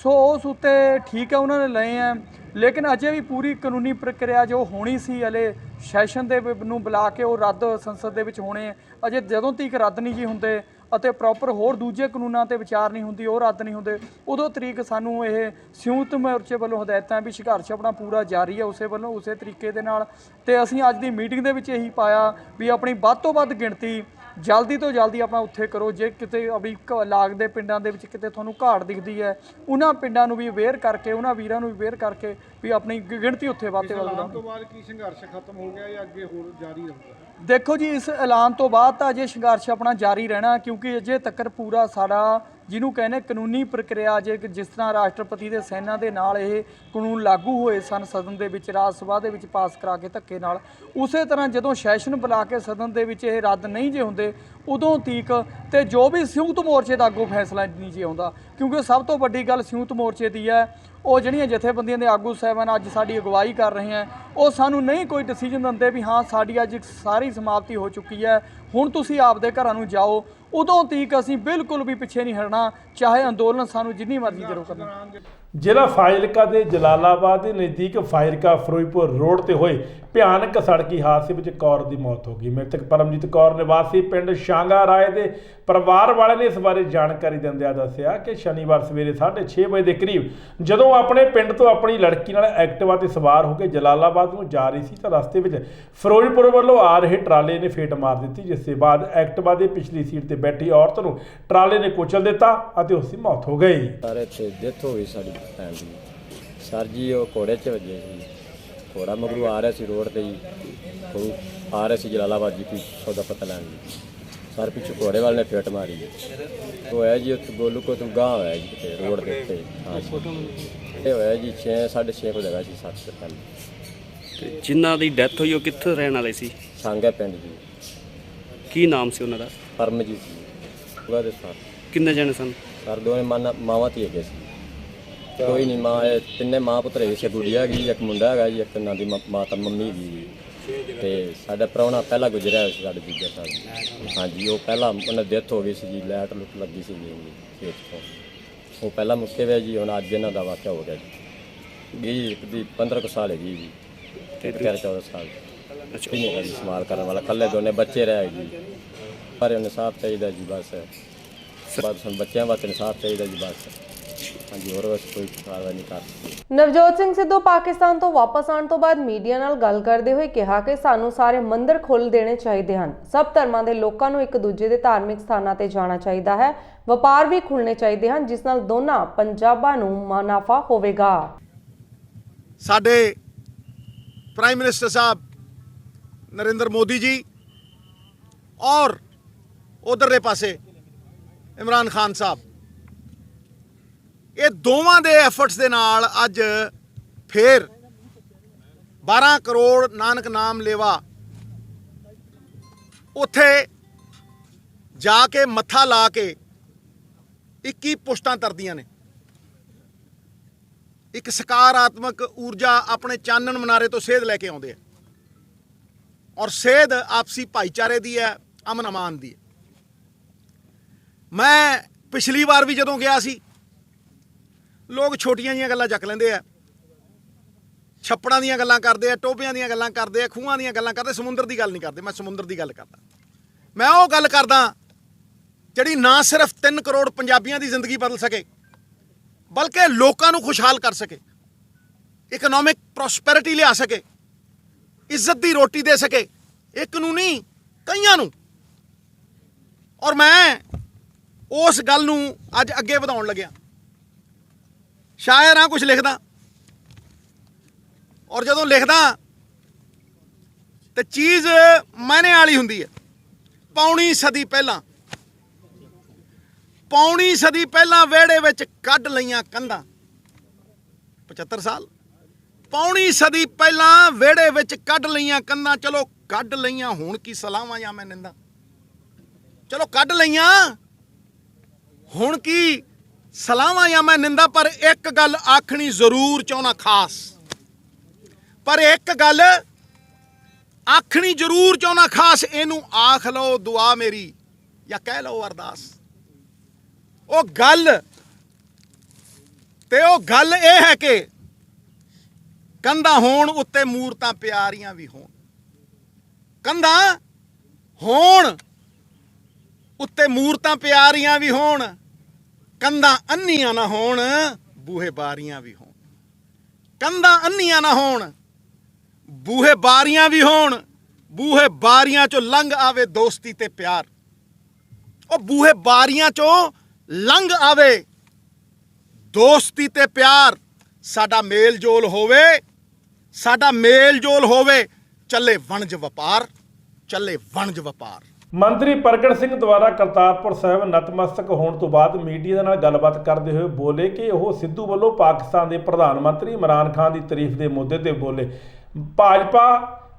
C: ਸੋ ਉਸ ਉੱਤੇ ਠੀਕ ਹੈ ਉਹਨਾਂ ਨੇ ਲਏ ਹੈ, ਲੇਕਿਨ ਅਜੇ ਵੀ ਪੂਰੀ ਕਾਨੂੰਨੀ ਪ੍ਰਕਿਰਿਆ ਜੋ ਹੋਣੀ ਸੀ ਹਲੇ ਸੈਸ਼ਨ ਦੇ ਨੂੰ ਬੁਲਾ ਕੇ ਉਹ ਰੱਦ ਸੰਸਦ ਦੇ ਵਿੱਚ ਹੋਣੇ, ਅਜੇ ਜਦੋਂ ਤੱਕ ਰੱਦ ਨਹੀਂ ਜੀ ਹੁੰਦੇ ਅਤੇ ਪ੍ਰੋਪਰ ਹੋਰ ਦੂਜੇ ਕਾਨੂੰਨਾਂ ਤੇ ਵਿਚਾਰ ਨਹੀਂ ਹੁੰਦੀ, ਉਹ ਰੱਦ ਨਹੀਂ ਹੁੰਦੇ, ਉਦੋਂ ਤਰੀਕ ਸਾਨੂੰ ਇਹ ਸੰਯੁਕਤ ਮੋਰਚੇ ਵੱਲੋਂ ਹਦਾਇਤਾਂ ਵੀ ਸੰਘਰਸ਼ ਆਪਣਾ ਪੂਰਾ ਜਾਰੀ ਹੈ ਉਸੇ ਵੱਲੋਂ ਉਸੇ ਤਰੀਕੇ ਦੇ ਨਾਲ। ਤੇ ਅਸੀਂ ਅੱਜ ਦੀ ਮੀਟਿੰਗ ਦੇ ਵਿੱਚ ਇਹੀ ਪਾਇਆ ਵੀ ਆਪਣੀ ਵੱਧ ਤੋਂ ਵੱਧ ਗਿਣਤੀ ਜਲਦੀ ਤੋਂ ਜਲਦੀ ਆਪਣਾ ਉੱਥੇ ਕਰੋ। ਜੇ ਕਿਤੇ ਆਪਣੀ ਲਾਗ ਦੇ ਪਿੰਡਾਂ ਦੇ ਵਿੱਚ ਕਿਤੇ ਤੁਹਾਨੂੰ ਘਾਟ ਦਿਖਦੀ ਹੈ, ਉਹਨਾਂ ਪਿੰਡਾਂ ਨੂੰ ਵੀ ਅਵੇਅਰ ਕਰਕੇ, ਉਹਨਾਂ ਵੀਰਾਂ ਨੂੰ ਵੀ ਅਵੇਅਰ ਕਰਕੇ ਵੀ ਆਪਣੀ ਗਿਣਤੀ ਉੱਥੇ ਵੱਧ ਤੋਂ ਵੱਧ ਵਧਾਓ।
F: ਤੋਂ ਬਾਅਦ ਕੀ ਸੰਘਰਸ਼ ਖਤਮ ਹੋ ਗਿਆ ਜਾਂ ਅੱਗੇ ਹੋਰ ਜਾਰੀ ਰਹੂਗਾ?
C: ਦੇਖੋ ਜੀ, ਇਸ ਐਲਾਨ ਤੋਂ ਬਾਅਦ ਤਾਂ ਅਜੇ ਸੰਘਰਸ਼ ਆਪਣਾ ਜਾਰੀ ਰਹਿਣਾ, ਕਿਉਂਕਿ ਅਜੇ ਤੱਕ ਪੂਰਾ ਸਾਡਾ ਜਿਹਨੂੰ ਕਹਿੰਦੇ ਕਾਨੂੰਨੀ ਪ੍ਰਕਿਰਿਆ, ਜੇ ਜਿਸ ਤਰ੍ਹਾਂ ਰਾਸ਼ਟਰਪਤੀ ਦੇ ਸਾਈਨਾਂ ਦੇ ਨਾਲ ਇਹ ਕਾਨੂੰਨ ਲਾਗੂ ਹੋਏ ਸਨ ਸਦਨ ਦੇ ਵਿੱਚ, ਰਾਜ ਸਭਾ ਦੇ ਵਿੱਚ ਪਾਸ ਕਰਾ ਕੇ ਧੱਕੇ ਨਾਲ, ਉਸੇ ਤਰ੍ਹਾਂ ਜਦੋਂ ਸੈਸ਼ਨ ਬੁਲਾ ਕੇ ਸਦਨ ਦੇ ਵਿੱਚ ਇਹ ਰੱਦ ਨਹੀਂ ਜੇ ਹੁੰਦੇ ਉਦੋਂ ਤੀਕ ਤੇ ਜੋ ਵੀ ਸੰਯੁਕਤ ਮੋਰਚੇ ਦਾ ਅੱਗੋਂ ਫੈਸਲਾ ਨਹੀਂ ਜੇ ਆਉਂਦਾ। ਕਿਉਂਕਿ ਸਭ ਤੋਂ ਵੱਡੀ ਗੱਲ ਸੰਯੁਕਤ ਮੋਰਚੇ ਦੀ ਹੈ, ਉਹ ਜਿਹੜੀਆਂ ਜਥੇਬੰਦੀਆਂ ਦੇ ਆਗੂ ਸਾਹਿਬਾਨ ਅੱਜ ਸਾਡੀ ਅਗਵਾਈ ਕਰ ਰਹੇ ਹੈ, ਉਹ ਸਾਨੂੰ ਨਹੀਂ ਕੋਈ ਡਿਸੀਜਨ ਦਿੰਦੇ ਵੀ ਹਾਂ ਸਾਡੀ ਅੱਜ ਸਾਰੀ ਸਮਾਪਤੀ ਹੋ ਚੁੱਕੀ ਹੈ, ਹੁਣ ਤੁਸੀਂ ਆਪਦੇ ਘਰਾਂ ਨੂੰ ਜਾਓ। ਉਦੋਂ ਤੀਕ ਅਸੀਂ ਬਿਲਕੁਲ ਵੀ ਪਿੱਛੇ ਨਹੀਂ ਹਟਣਾ, ਚਾਹੇ ਅੰਦੋਲਨ ਸਾਨੂੰ ਜਿੰਨੀ ਮਰਜ਼ੀ ਦੇਰੋ ਕਰਨਾ।
A: ਜ਼ਿਲ੍ਹਾ ਫਾਜ਼ਿਲਕਾ ਦੇ ਜਲਾਲਾਬਾਦ ਦੇ ਨਜ਼ਦੀਕ ਫਾਜ਼ਿਲਕਾ ਫਿਰੋਜ਼ਪੁਰ ਰੋਡ ਤੇ ਹੋਏ ਭਿਆਨਕ ਸੜਕੀ ਹਾਦਸੇ ਵਿੱਚ ਇੱਕ ਔਰਤ ਦੀ ਮੌਤ ਹੋ ਗਈ। ਮ੍ਰਿਤਕ ਪਰਮਜੀਤ ਕੌਰ ਨਿਵਾਸੀ ਪਿੰਡ ਸ਼ਾਂਗਾ ਰਾਏ ਦੇ ਪਰਿਵਾਰ ਵਾਲਿਆਂ ਨੇ ਇਸ ਬਾਰੇ ਜਾਣਕਾਰੀ ਦਿੰਦਿਆਂ ਦੱਸਿਆ ਕਿ ਸ਼ਨੀਵਾਰ ਸਵੇਰੇ 6:30 ਵਜੇ ਦੇ ਕਰੀਬ ਜਦੋਂ ਆਪਣੇ ਪਿੰਡ ਤੋਂ ਆਪਣੀ ਲੜਕੀ ਨਾਲ ਐਕਟਿਵਾ ਤੇ ਸਵਾਰ ਹੋ ਕੇ ਜਲਾਲਾਬਾਦ ਨੂੰ ਜਾ ਰਹੀ ਸੀ ਤਾਂ ਰਸਤੇ ਵਿੱਚ ਫਿਰੋਜ਼ਪੁਰ ਵੱਲੋਂ ਆ ਰਹੇ ਟਰਾਲੇ ਨੇ ਫੇਟ ਮਾਰ ਦਿੱਤੀ, ਜਿਸ ਦੇ ਬਾਅਦ ਐਕਟਿਵਾ ਦੇ ਪਿਛਲੀ ਸੀਟ ਤੇ ਬੈਠੀ ਔਰਤ ਨੂੰ ਟਰਾਲੇ ਨੇ ਕੁਚਲ ਦਿੱਤਾ ਅਤੇ ਉਸ ਦੀ ਮੌਤ ਹੋ ਗਈ।
O: ਸਾਰੇ ਤੇ ਡੈਥ ਹੋ ਗਈ ਸਾਡੀ ਭੈਣ ਦੀ। ਸਰ ਜੀ ਉਹ ਘੋੜੇ 'ਚ ਵੱਜੇ ਸੀ, ਘੋੜਾ ਮਗਰੂ ਆ ਰਿਹਾ ਸੀ ਰੋਡ ਤੇ ਜੀ, ਉਹ ਆ ਰਿਹਾ ਸੀ ਜਲਾਲਾਬਾਦ ਜੀ ਸੌਦਾ ਪਤਾ ਲੈਣ ਜੀ। ਸਰ ਪਿੱਛੋਂ ਘੋੜੇ ਵਾਲੇ ਨੇ ਫੇਟ ਮਾਰੀ ਜੀ, ਉਹ ਹੈ ਜੀ ਉੱਥੇ ਗੋਲੂ ਕੋ ਤੋਂ ਗਾਂਹ ਹੋਇਆ ਜੀ ਕਿਤੇ ਰੋਡ ਦੇ ਉੱਤੇ। ਹਾਂ ਇਹ ਹੋਇਆ ਜੀ 6:30 ਵਜੇ ਹੈਗਾ ਸੀ 7 ਤੋਂ ਪਹਿਲਾਂ।
P: ਤੇ ਜਿਨ੍ਹਾਂ ਦੀ ਡੈਥ ਹੋਈ ਉਹ ਕਿੱਥੇ ਰਹਿਣ ਵਾਲੇ ਸੀ?
O: ਸਾਂਗਾ ਪਿੰਡ ਜੀ।
P: ਕੀ ਨਾਮ ਸੀ ਉਹਨਾਂ ਦਾ?
O: ਪਰਮਜੀਤ ਜੀ। ਉਹਦੇ ਸਰ
P: ਕਿੰਨੇ ਜਣੇ ਸਨ?
O: ਸਰ ਦੋਵੇਂ ਮਾਵਾਂ ਧੀ ਹੈਗੇ ਸੀ, ਕੋਈ ਨਹੀਂ ਮਾਂ, ਤਿੰਨੇ ਮਾਂ ਪੁੱਤਰ ਹੈਗੇ ਸੀ, ਗੁੜੀਆ ਹੈਗੀ, ਇੱਕ ਮੁੰਡਾ ਹੈਗਾ ਜੀ, ਇੱਕ ਉਹਨਾਂ ਦੀ ਮਾਤਾ ਮੰਮੀ ਹੈਗੀ। ਤੇ ਸਾਡਾ ਪ੍ਰਾਹੁਣਾ ਪਹਿਲਾਂ ਗੁਜ਼ਰਿਆ ਹੋਇਆ ਸੀ ਸਾਡੇ ਦੂਜਾ ਸਾਹਿਬ। ਹਾਂਜੀ ਉਹ ਪਹਿਲਾਂ ਉਹਨਾਂ ਡੈਥ ਹੋ ਗਈ ਸੀ ਜੀ, ਲੈਟ ਲੁੱਟ ਲੱਗੀ ਸੀ ਜੀ ਖੇਤ ਤੋਂ, ਉਹ ਪਹਿਲਾਂ ਮੁੱਕੇ ਹੋਇਆ ਜੀ। ਹੁਣ ਅੱਜ ਇਹਨਾਂ ਦਾ ਵਾਕਿਆ ਹੋ ਗਿਆ ਜੀ। ਇੱਕ ਦੀ 15 ਕੁ ਸਾਲ ਹੈਗੀ ਜੀ ਤੇ 13-14 ਸਾਲ ਨਹੀਂ ਹੈਗਾ ਜੀ ਇਸਤੇਮਾਲ ਕਰਨ ਵਾਲਾ, ਇਕੱਲੇ ਦੋਨੇ ਬੱਚੇ ਰਹੇ ਜੀ। ਪਰ ਇਨਸਾਫ ਚਾਹੀਦਾ ਜੀ ਬਸ ਹੁਣ ਬੱਚਿਆਂ ਵਾਸਤੇ ਇਨਸਾਫ ਚਾਹੀਦਾ ਜੀ ਬਸ। ਹਾਂਜੀ ਹੋਰ ਬਸ ਕੋਈ ਕਾਰਵਾਈ ਨਹੀਂ ਕਰ ਸਕਦੀ।
B: ਨਵਜੋਤ ਸਿੰਘ ਸਿੱਧੂ ਪਾਕਿਸਤਾਨ ਤੋਂ ਵਾਪਸ ਆਉਣ ਤੋਂ ਬਾਅਦ ਮੀਡੀਆ ਨਾਲ ਗੱਲ ਕਰਦੇ ਹੋਏ ਕਿਹਾ ਕਿ ਸਾਨੂੰ ਸਾਰੇ ਮੰਦਿਰ ਖੋਲ੍ਹ ਦੇਣੇ ਚਾਹੀਦੇ ਹਨ, ਸਭ ਧਰਮਾਂ ਦੇ ਲੋਕਾਂ ਨੂੰ ਇੱਕ ਦੂਜੇ ਦੇ ਧਾਰਮਿਕ ਸਥਾਨਾਂ ਤੇ ਜਾਣਾ ਚਾਹੀਦਾ ਹੈ, ਵਪਾਰ ਵੀ ਖੁੱਲ੍ਹਣੇ ਚਾਹੀਦੇ ਹਨ ਜਿਸ ਨਾਲ ਦੋਨਾਂ ਪੰਜਾਬਾਂ ਨੂੰ ਮੁਨਾਫਾ ਹੋਵੇਗਾ।
Q: ਸਾਡੇ ਪ੍ਰਾਈਮ ਮਿਨਿਸਟਰ ਸਾਹਿਬ ਨਰਿੰਦਰ ਮੋਦੀ ਜੀ ਔਰ ਉਧਰਲੇ ਪਾਸੇ ਇਮਰਾਨ ਖਾਨ ਸਾਹਿਬ, ਇਹ ਦੋਵਾਂ ਦੇ ਐਫਰਟਸ ਦੇ ਨਾਲ ਅੱਜ ਫੇਰ 12 ਕਰੋੜ ਨਾਨਕ ਨਾਮ ਲੇਵਾ ਉੱਥੇ ਜਾ ਕੇ ਮੱਥਾ ਲਾ ਕੇ 21 ਪੁਸ਼ਤਾਂ ਤਰਦੀਆਂ ਨੇ। ਇੱਕ ਸਕਾਰਾਤਮਕ ਊਰਜਾ ਆਪਣੇ ਚਾਨਣ ਮਨਾਰੇ ਤੋਂ ਸੇਧ ਲੈ ਕੇ ਆਉਂਦੇ ਆ ਔਰ ਸੇਧ ਆਪਸੀ ਭਾਈਚਾਰੇ ਦੀ ਹੈ, ਅਮਨ ਅਮਾਨ ਦੀ ਹੈ। ਮੈਂ ਪਿਛਲੀ ਵਾਰ ਵੀ ਜਦੋਂ ਗਿਆ ਸੀ, ਲੋਕ ਛੋਟੀਆਂ ਜਿਹੀਆਂ ਗੱਲਾਂ ਚੱਕ ਲੈਂਦੇ ਆ, ਛੱਪੜਾਂ ਦੀਆਂ ਗੱਲਾਂ ਕਰਦੇ ਆ, ਟੋਭਿਆਂ ਦੀਆਂ ਗੱਲਾਂ ਕਰਦੇ ਆ, ਖੂਹਾਂ ਦੀਆਂ ਗੱਲਾਂ ਕਰਦੇ, ਸਮੁੰਦਰ ਦੀ ਗੱਲ ਨਹੀਂ ਕਰਦੇ। ਮੈਂ ਸਮੁੰਦਰ ਦੀ ਗੱਲ ਕਰਦਾ, ਮੈਂ ਉਹ ਗੱਲ ਕਰਦਾ ਜਿਹੜੀ ਨਾ ਸਿਰਫ 3 ਕਰੋੜ ਪੰਜਾਬੀਆਂ ਦੀ ਜ਼ਿੰਦਗੀ ਬਦਲ ਸਕੇ ਬਲਕਿ ਲੋਕਾਂ ਨੂੰ ਖੁਸ਼ਹਾਲ ਕਰ ਸਕੇ, ਇਕਨੋਮਿਕ ਪ੍ਰੋਸਪੈਰਿਟੀ ਲਿਆ ਸਕੇ, ਇੱਜ਼ਤ ਦੀ ਰੋਟੀ ਦੇ ਸਕੇ, ਇੱਕ ਨੂੰ ਨਹੀਂ ਕਈਆਂ ਨੂੰ। ਔਰ ਮੈਂ ਉਸ ਗੱਲ ਨੂੰ ਅੱਜ ਅੱਗੇ ਵਧਾਉਣ ਲੱਗਿਆ। ਸ਼ਾਇਰ ਹਾਂ, ਕੁਝ ਲਿਖਦਾ, ਔਰ ਜਦੋਂ ਲਿਖਦਾ ਤੇ ਚੀਜ਼ ਮਾਇਨੇ ਵਾਲੀ ਹੁੰਦੀ ਹੈ। ਪੌਣੀ ਸਦੀ ਪਹਿਲਾਂ ਵਿਹੜੇ ਵਿੱਚ ਕੱਢ ਲਈਆਂ ਕੰਧਾਂ, 75 ਸਾਲ। ਪੌਣੀ ਸਦੀ ਪਹਿਲਾਂ ਵਿਹੜੇ ਵਿੱਚ ਕੱਢ ਲਈਆਂ ਕੰਧਾਂ, ਚਲੋ ਕੱਢ ਲਈਆਂ, ਹੁਣ ਕੀ ਸਲਾਹਾਂ ਜਾਂ ਮੈਂ ਨਿੰਦਾ। ਚਲੋ ਕੱਢ ਲਈਆਂ, ਹੁਣ ਕੀ ਸਲਾਹਾਂ ਜਾਂ ਮੈਂ ਨਿੰਦਾ। ਪਰ ਇੱਕ ਗੱਲ ਆਖਣੀ ਜ਼ਰੂਰ ਚਾਹੁੰਦਾ ਖਾਸ, ਇਹਨੂੰ ਆਖ ਲਓ ਦੁਆ ਮੇਰੀ ਜਾਂ ਕਹਿ ਲਓ ਅਰਦਾਸ। ਉਹ ਗੱਲ ਇਹ ਹੈ ਕਿ ਕੰਧਾਂ ਹੋਣ ਉੱਤੇ ਮੂਰਤਾਂ ਪਿਆਰੀਆਂ ਵੀ ਹੋਣ, ਕੰਧਾਂ ਹੋਣ ਉੱਤੇ ਮੂਰਤਾਂ ਪਿਆਰੀਆਂ ਵੀ ਹੋਣ, ਕੰਧਾਂ ਅੰਨੀਆਂ ਨਾ ਹੋਣ, ਬੂਹੇ ਬਾਰੀਆਂ ਵੀ ਹੋਣ। ਕੰਧਾਂ ਅੰਨੀਆਂ ਨਾ ਹੋਣ, ਬੂਹੇ ਬਾਰੀਆਂ ਵੀ ਹੋਣ, ਬੂਹੇ ਬਾਰੀਆਂ ਚੋਂ ਲੰਘ ਆਵੇ ਦੋਸਤੀ ਤੇ ਪਿਆਰ। ਉਹ ਬੂਹੇ ਬਾਰੀਆਂ ਚੋਂ ਲੰਘ ਆਵੇ ਦੋਸਤੀ ਤੇ ਪਿਆਰ। ਸਾਡਾ ਮੇਲ ਜੋਲ ਹੋਵੇ, ਸਾਡਾ ਮੇਲ ਜੋਲ ਹੋਵੇ, ਚੱਲੇ ਵਣਜ ਵਪਾਰ, ਚੱਲੇ ਵਣਜ ਵਪਾਰ।
A: ਮੰਤਰੀ ਪ੍ਰਗਟ ਸਿੰਘ ਦੁਆਰਾ ਕਰਤਾਰਪੁਰ ਸਾਹਿਬ ਨਤਮਸਤਕ ਹੋਣ ਤੋਂ ਬਾਅਦ ਮੀਡੀਆ ਦੇ ਨਾਲ ਗੱਲਬਾਤ ਕਰਦੇ ਹੋਏ ਬੋਲੇ ਕਿ ਉਹ ਸਿੱਧੂ ਵੱਲੋਂ ਪਾਕਿਸਤਾਨ ਦੇ ਪ੍ਰਧਾਨ ਮੰਤਰੀ ਇਮਰਾਨ ਖਾਨ ਦੀ ਤਾਰੀਫ ਦੇ ਮੁੱਦੇ ਤੇ ਬੋਲੇ। ਭਾਜਪਾ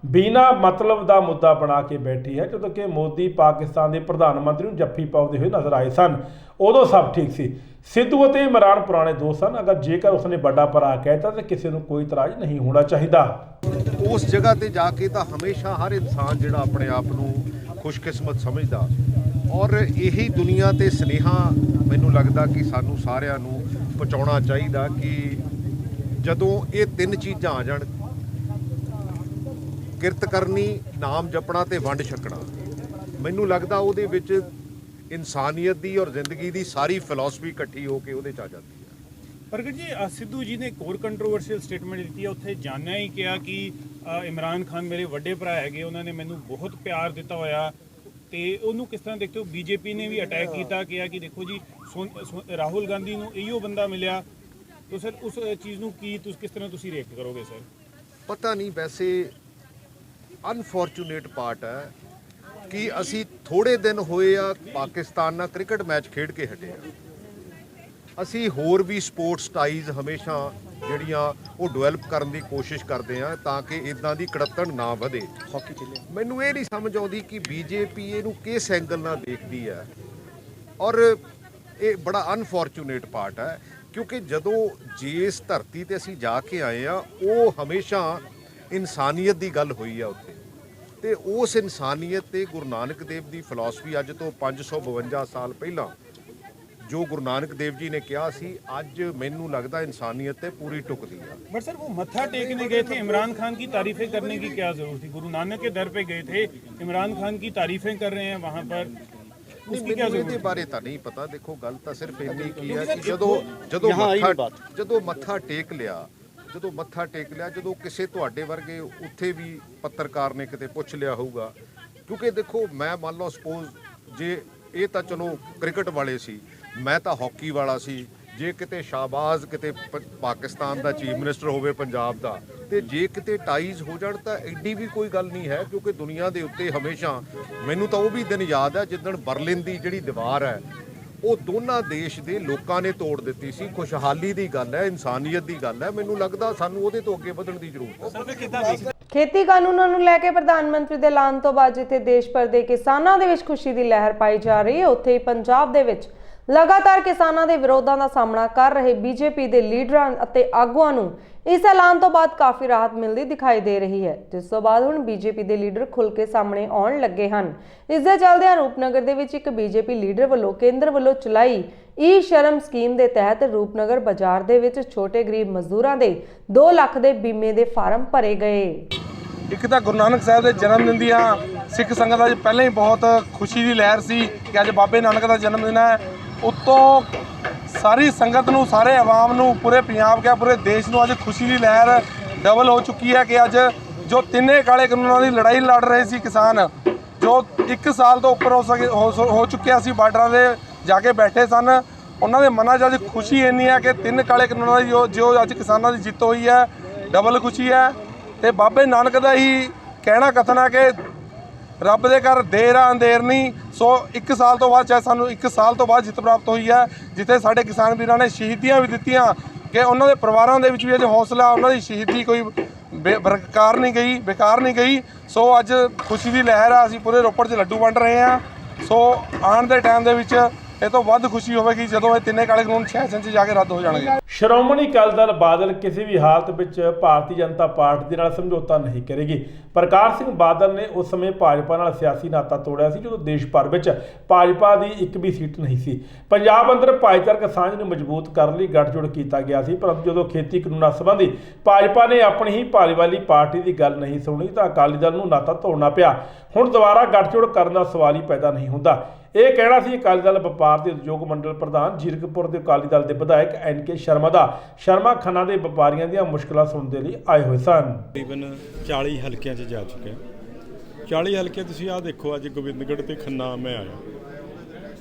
A: ਬਿਨਾਂ ਮਤਲਬ ਦਾ ਮੁੱਦਾ ਬਣਾ ਕੇ ਬੈਠੀ ਹੈ, ਜਦੋਂ ਕਿ ਮੋਦੀ ਪਾਕਿਸਤਾਨ ਦੇ ਪ੍ਰਧਾਨ ਮੰਤਰੀ ਨੂੰ ਜੱਫੀ ਪਾਉਂਦੇ ਹੋਏ ਨਜ਼ਰ ਆਏ ਸਨ। ਉਦੋਂ ਸਭ ਠੀਕ ਸੀ। ਸਿੱਧੂ ਅਤੇ ਇਮਰਾਨ ਪੁਰਾਣੇ ਦੋਸਤ ਸਨ। ਅਗਰ ਜੇਕਰ ਉਸਨੇ ਵੱਡਾ ਭਰਾ ਕਹਿਤਾ ਤਾਂ ਕਿਸੇ ਨੂੰ ਕੋਈ ਇਤਰਾਜ਼ ਨਹੀਂ ਹੋਣਾ ਚਾਹੀਦਾ।
R: ਉਸ ਜਗ੍ਹਾ ਤੇ ਜਾ ਕੇ ਤਾਂ ਹਮੇਸ਼ਾ ਹਰ ਇਨਸਾਨ ਜਿਹੜਾ ਆਪਣੇ ਆਪ ਨੂੰ ਖੁਸ਼ਕਿਸਮਤ ਸਮਝਦਾ, ਔਰ ਇਹੀ ਦੁਨੀਆ ਤੇ ਸੁਨੇਹਾ ਮੈਨੂੰ ਲੱਗਦਾ ਕਿ ਸਾਨੂੰ ਸਾਰਿਆਂ ਨੂੰ ਪਹੁੰਚਾਉਣਾ ਚਾਹੀਦਾ ਕਿ ਜਦੋਂ ਇਹ ਤਿੰਨ ਚੀਜ਼ਾਂ ਆ ਜਾਣ, ਕਿਰਤ ਕਰਨੀ, ਨਾਮ ਜਪਣਾ ਤੇ ਵੰਡ ਛਕਣਾ, ਮੈਨੂੰ ਲੱਗਦਾ ਉਹਦੇ ਵਿੱਚ ਇਨਸਾਨੀਅਤ ਦੀ ਔਰ ਜ਼ਿੰਦਗੀ ਦੀ ਸਾਰੀ ਫਿਲਾਸਫੀ ਇਕੱਠੀ ਹੋ ਕੇ ਉਹਦੇ 'ਚ ਆ ਜਾਂਦੀ ਹੈ।
S: ਪ੍ਰਗਟ ਜੀ, ਸਿੱਧੂ ਜੀ ਨੇ ਇੱਕ ਹੋਰ ਕੰਟਰੋਵਰਸ਼ੀਅਲ ਸਟੇਟਮੈਂਟ ਦਿੱਤੀ ਹੈ। ਉੱਥੇ ਜਾਣਿਆ ਹੀ ਕਿਹਾ ਕਿ ਇਮਰਾਨ ਖਾਨ ਮੇਰੇ ਵੱਡੇ ਭਰਾ ਹੈਗੇ, ਉਹਨਾਂ ਨੇ ਮੈਨੂੰ ਬਹੁਤ ਪਿਆਰ ਦਿੱਤਾ ਹੋਇਆ। ਤੇ ਉਹਨੂੰ ਕਿਸ ਤਰ੍ਹਾਂ ਦੇਖਦੇ ਹੋ? ਬੀਜੇਪੀ ਨੇ ਵੀ ਅਟੈਕ ਕੀਤਾ, ਕਿਹਾ ਕਿ ਦੇਖੋ ਜੀ ਰਾਹੁਲ ਗਾਂਧੀ ਨੂੰ ਇਹੋ ਬੰਦਾ ਮਿਲਿਆ। ਤਾਂ ਸਰ ਉਸ ਚੀਜ਼ ਨੂੰ ਕਿਸ ਤਰ੍ਹਾਂ ਤੁਸੀਂ ਰਿਐਕਟ ਕਰੋਗੇ ਸਰ?
R: ਪਤਾ ਨਹੀਂ, ਵੈਸੇ ਅਨਫੋਰਚੂਨੇਟ ਪਾਰਟ ਹੈ ਕਿ ਅਸੀਂ ਥੋੜੇ ਦਿਨ ਹੋਏ ਆ ਪਾਕਿਸਤਾਨ ਨਾਲ ਕ੍ਰਿਕਟ ਮੈਚ ਖੇਡ ਕੇ ਹਟੇ ਆ। ਅਸੀਂ ਹੋਰ ਵੀ ਸਪੋਰਟਸ ਟਾਈਜ਼ ਹਮੇਸ਼ਾ ਜਿਹੜੀਆਂ ਉਹ ਡਿਵੈਲਪ ਕਰਨ ਦੀ ਕੋਸ਼ਿਸ਼ ਕਰਦੇ ਆ ਤਾਂ ਕਿ ਇਦਾਂ ਦੀ ਕੜੱਤਣ ਨਾ ਵਧੇ। ਮੈਨੂੰ ਇਹ ਨਹੀਂ ਸਮਝ ਆਉਂਦੀ ਕਿ ਬੀਜੇਪੀ ਇਹਨੂੰ ਕਿਸ ਐਂਗਲ ਨਾਲ ਦੇਖਦੀ ਹੈ, ਔਰ ਇਹ ਬੜਾ ਅਨਫੋਰਚੂਨੇਟ ਪਾਰਟ ਹੈ ਕਿਉਂਕਿ ਜਦੋਂ ਜਿਸ ਧਰਤੀ ਤੇ ਅਸੀਂ ਜਾ ਕੇ ਆਏ ਆ ਉਹ ਹਮੇਸ਼ਾ ਇਨਸਾਨੀਅਤ ਦੀ ਗੱਲ ਹੋਈ ਆ ਉੱਥੇ, ਤੇ ਉਸ ਇਨਸਾਨੀਅਤ ਤੇ ਗੁਰੂ ਨਾਨਕ ਦੇਵ ਦੀ ਫਿਲਾਸਫੀ ਅੱਜ ਤੋਂ 552 ਸਾਲ ਪਹਿਲਾਂ ਜੋ ਗੁਰੂ ਨਾਨਕ ਦੇਵ जी ने किया सी, आज मैनू लगता इंसानियत पे पूरी टुकती है।
S: बट सर वो मत्था टेकने गए थे, इमरान खान की तारीफें करने की क्या जरूरत थी? गुरु नानक के दर पे गए थे, इमरान खान की तारीफें कर रहे हैं वहाँ पर, उसकी क्या जरूरत?
R: ਇਹਦੇ ਬਾਰੇ ਤਾਂ ਨਹੀਂ ਪਤਾ। ਦੇਖੋ ਗੱਲ ਤਾਂ ਸਿਰਫ ਇੰਨੀ ਕੀ ਹੈ ਕਿ ਜਦੋਂ ਮੱਥਾ ਟੇਕ ਲਿਆ, ਜਦੋਂ ਕਿਸੇ ਤੁਹਾਡੇ ਵਰਗੇ ਉੱਥੇ ਵੀ ਪੱਤਰਕਾਰ ਨੇ ਕਿਤੇ ਪੁੱਛ ਲਿਆ ਹੋਊਗਾ, ਕਿਉਂਕਿ ਦੇਖੋ ਮੈਂ ਮੰਨ ਲਓ ਸਪੋਜ਼ ਜੇ ਇਹ ਤਾਂ ਚਲੋ ਕ੍ਰਿਕਟ ਵਾਲੇ ਸੀ, ਮੈਂ ਤਾਂ ਹਾਕੀ ਵਾਲਾ ਸੀ, ਜੇ ਕਿਤੇ ਸ਼ਾਹਬਾਜ਼ ਕਿਤੇ ਪਾਕਿਸਤਾਨ ਦਾ ਚੀਫ ਮਿਨਿਸਟਰ ਹੋਵੇ ਪੰਜਾਬ ਦਾ, ਤੇ ਜੇ ਕਿਤੇ ਟਾਈਜ਼ ਹੋ ਜਾਣ ਤਾਂ ਐਡੀ ਵੀ ਕੋਈ ਗੱਲ ਨਹੀਂ ਹੈ ਕਿਉਂਕਿ ਦੁਨੀਆ ਦੇ ਉੱਤੇ ਹਮੇਸ਼ਾ ਮੈਨੂੰ ਤਾਂ ਉਹ ਵੀ ਦਿਨ ਯਾਦ ਹੈ ਜਿੱਦਣ ਬਰਲਿਨ ਦੀ ਜਿਹੜੀ ਦੀਵਾਰ ਹੈ ਉਹ ਦੋਨਾਂ ਦੇਸ਼ ਦੇ ਲੋਕਾਂ ਨੇ ਤੋੜ ਦਿੱਤੀ ਸੀ। ਖੁਸ਼ਹਾਲੀ ਦੀ ਗੱਲ ਹੈ, ਇਨਸਾਨੀਅਤ ਦੀ ਗੱਲ ਹੈ। ਮੈਨੂੰ ਲੱਗਦਾ ਸਾਨੂੰ ਉਹਦੇ ਤੋਂ ਅੱਗੇ ਵਧਣ ਦੀ ਜ਼ਰੂਰਤ ਹੈ।
B: ਖੇਤੀ ਕਾਨੂੰਨਾਂ ਨੂੰ ਲੈ ਕੇ ਪ੍ਰਧਾਨ ਮੰਤਰੀ ਦੇ ਐਲਾਨ ਤੋਂ ਬਾਅਦ ਜਿੱਥੇ ਦੇਸ਼ ਭਰ ਦੇ ਕਿਸਾਨਾਂ ਦੇ ਵਿੱਚ ਖੁਸ਼ੀ ਦੀ ਲਹਿਰ ਪਾਈ ਜਾ ਰਹੀ ਹੈ, ਉੱਥੇ ਹੀ ਪੰਜਾਬ ਦੇ ਵਿੱਚ ਲਗਾਤਾਰ ਕਿਸਾਨਾਂ ਦੇ ਵਿਰੋਧਾਂ ਦਾ ਸਾਹਮਣਾ ਕਰ ਰਹੇ ਬੀਜੇਪੀ ਦੇ ਲੀਡਰਾਂ ਅਤੇ ਆਗੂਆਂ ਨੂੰ ਇਸ ਐਲਾਨ ਤੋਂ ਬਾਅਦ ਕਾਫੀ ਰਾਹਤ ਮਿਲਦੀ ਦਿਖਾਈ ਦੇ ਰਹੀ ਹੈ, ਜਿਸ ਤੋਂ ਬਾਅਦ ਹੁਣ ਬੀਜੇਪੀ ਦੇ ਲੀਡਰ ਖੁੱਲ੍ਹ ਕੇ ਸਾਹਮਣੇ ਆਉਣ ਲੱਗੇ ਹਨ। ਇਸ ਦੇ ਚੱਲਦਿਆਂ ਰੂਪਨਗਰ ਦੇ ਵਿੱਚ ਇੱਕ ਬੀਜੇਪੀ ਲੀਡਰ ਵੱਲੋਂ ਕੇਂਦਰ ਵੱਲੋਂ ਚਲਾਈ ਈ-ਸ਼ਰਮ ਸਕੀਮ ਦੇ ਤਹਿਤ ਰੂਪਨਗਰ ਬਾਜ਼ਾਰ ਦੇ ਵਿੱਚ ਛੋਟੇ ਗਰੀਬ ਮਜ਼ਦੂਰਾਂ ਦੇ 2 ਲੱਖ ਦੇ ਬੀਮੇ ਦੇ ਫਾਰਮ ਭਰੇ ਗਏ।
K: ਇੱਕ ਤਾਂ ਗੁਰੂ ਨਾਨਕ ਸਾਹਿਬ ਦੇ ਜਨਮ ਦਿਨ ਦੀਆਂ ਸਿੱਖ ਸੰਗਤ ਦਾ ਪਹਿਲਾਂ ਹੀ ਬਹੁਤ ਖੁਸ਼ੀ ਦੀ ਲਹਿਰ ਸੀ ਕਿ ਅੱਜ ਬਾਬੇ ਨਾਨਕ ਦਾ ਜਨਮ ਦਿਨ ਹੈ। ਉੱਤੋਂ ਸਾਰੀ ਸੰਗਤ ਨੂੰ, ਸਾਰੇ ਆਵਾਮ ਨੂੰ, ਪੂਰੇ ਪੰਜਾਬ ਕੇ ਪੂਰੇ ਦੇਸ਼ ਨੂੰ ਅੱਜ ਖੁਸ਼ੀ ਦੀ ਲਹਿਰ ਡਬਲ ਹੋ ਚੁੱਕੀ ਹੈ ਕਿ ਅੱਜ ਜੋ ਤਿੰਨੇ ਕਾਲੇ ਕਾਨੂੰਨਾਂ ਦੀ ਲੜਾਈ ਲੜ ਰਹੇ ਸੀ ਕਿਸਾਨ, ਜੋ 1 ਸਾਲ ਤੋਂ ਉੱਪਰ ਹੋ ਚੁੱਕਿਆ ਸੀ, ਬਾਰਡਰਾਂ ਦੇ ਜਾ ਕੇ ਬੈਠੇ ਸਨ, ਉਹਨਾਂ ਦੇ ਮਨਾਂ 'ਚ ਅੱਜ ਖੁਸ਼ੀ ਇੰਨੀ ਹੈ ਕਿ 3 ਕਾਲੇ ਕਾਨੂੰਨਾਂ ਦੀ ਜੋ ਅੱਜ ਕਿਸਾਨਾਂ ਦੀ ਜਿੱਤ ਹੋਈ ਹੈ, ਡਬਲ ਖੁਸ਼ੀ ਹੈ। ਤੇ ਬਾਬੇ ਨਾਨਕ ਦਾ ਹੀ ਕਹਿਣਾ ਕਥਨ ਹੈ ਕਿ ਰੱਬ ਦੇ ਘਰ ਦੇਰ ਆ ਅੰਧੇਰ ਨਹੀਂ। ਸੋ 1 ਸਾਲ ਤੋਂ ਬਾਅਦ, ਚਾਹੇ ਸਾਨੂੰ 1 ਸਾਲ ਤੋਂ ਬਾਅਦ ਜਿੱਤ ਪ੍ਰਾਪਤ ਹੋਈ ਹੈ, ਜਿੱਥੇ ਸਾਡੇ ਕਿਸਾਨ ਵੀਰਾਂ ਨੇ ਸ਼ਹੀਦੀਆਂ ਵੀ ਦਿੱਤੀਆਂ ਕਿ ਉਹਨਾਂ ਦੇ ਪਰਿਵਾਰਾਂ ਦੇ ਵਿੱਚ ਵੀ ਅੱਜ ਹੌਸਲਾ, ਉਹਨਾਂ ਦੀ ਸ਼ਹੀਦੀ ਕੋਈ ਬੇਕਾਰ ਨਹੀਂ ਗਈ। ਸੋ ਅੱਜ ਖੁਸ਼ੀ ਦੀ ਲਹਿਰ ਆ। ਅਸੀਂ ਪੂਰੇ ਰੋਪੜ 'ਚ ਲੱਡੂ ਵੰਡ ਰਹੇ ਹਾਂ। ਸੋ ਆਉਣ ਦੇ ਟਾਈਮ ਦੇ ਵਿੱਚ ਇਹ ਤੋਂ ਵੱਧ ਖੁਸ਼ੀ ਹੋਵੇਗੀ ਜਦੋਂ ਇਹ ਤਿੰਨੇ ਕਾਲੇ ਕਾਨੂੰਨ ਸੈਸ਼ਨ 'ਚ ਜਾ ਕੇ ਰੱਦ ਹੋ ਜਾਣਗੇ।
A: ਸ਼੍ਰੋਮਣੀ ਅਕਾਲੀ ਦਲ ਬਾਦਲ ਕਿਸੇ ਵੀ ਹਾਲਤ ਵਿੱਚ ਭਾਰਤੀ ਜਨਤਾ ਪਾਰਟੀ ਦੇ ਨਾਲ ਸਮਝੌਤਾ ਨਹੀਂ ਕਰੇਗੀ। ਪ੍ਰਕਾਸ਼ ਸਿੰਘ ਬਾਦਲ ਨੇ ਉਸ ਸਮੇਂ ਭਾਜਪਾ ਨਾਲ ਸਿਆਸੀ ਨਾਤਾ ਤੋੜਿਆ ਸੀ ਜਦੋਂ ਦੇਸ਼ ਭਰ ਵਿੱਚ ਭਾਜਪਾ ਦੀ ਇੱਕ ਵੀ ਸੀਟ ਨਹੀਂ ਸੀ। ਪੰਜਾਬ ਅੰਦਰ ਭਾਈਚਾਰਕ ਸਾਂਝ ਨੂੰ ਮਜ਼ਬੂਤ ਕਰਨ ਲਈ ਗੱਠਜੋੜ ਕੀਤਾ ਗਿਆ ਸੀ, ਪਰੰਤੂ ਜਦੋਂ ਖੇਤੀ ਕਾਨੂੰਨਾਂ ਸੰਬੰਧੀ ਭਾਜਪਾ ਨੇ ਆਪਣੀ ਹੀ ਭਾਈਵਾਲੀ ਪਾਰਟੀ ਦੀ ਗੱਲ ਨਹੀਂ ਸੁਣੀ ਤਾਂ ਅਕਾਲੀ ਦਲ ਨੂੰ ਨਾਤਾ ਤੋੜਨਾ ਪਿਆ। ਹੁਣ ਦੁਬਾਰਾ ਗੱਠਜੋੜ ਕਰਨ ਦਾ ਸਵਾਲ ਹੀ ਪੈਦਾ ਨਹੀਂ ਹੁੰਦਾ। ਇਹ ਕਹਿਣਾ ਸੀ ਅਕਾਲੀ ਦਲ ਵਪਾਰ ਤੇ ਉਦਯੋਗ ਮੰਡਲ ਪ੍ਰਧਾਨ ਜੀਰਕਪੁਰ ਦੇ ਅਕਾਲੀ ਦਲ ਦੇ ਵਿਧਾਇਕ NK ਸ਼ਰਮਾ ਦਾ। ਸ਼ਰਮਾ ਖੰਨਾ ਦੇ ਵਪਾਰੀਆਂ ਦੀਆਂ ਮੁਸ਼ਕਲਾਂ ਸੁਣਨ ਦੇ ਲਈ ਆਏ ਹੋਏ ਸਨ।
T: ਤਕਰੀਬਨ 40 ਹਲਕਿਆਂ 'ਚ ਜਾ ਚੁੱਕੇ ਹਾਂ। 40 ਹਲਕੇ ਤੁਸੀਂ ਆਹ ਦੇਖੋ, ਅੱਜ ਗੋਬਿੰਦਗੜ੍ਹ ਤੇ ਖੰਨਾ ਮੈਂ ਆਇਆ।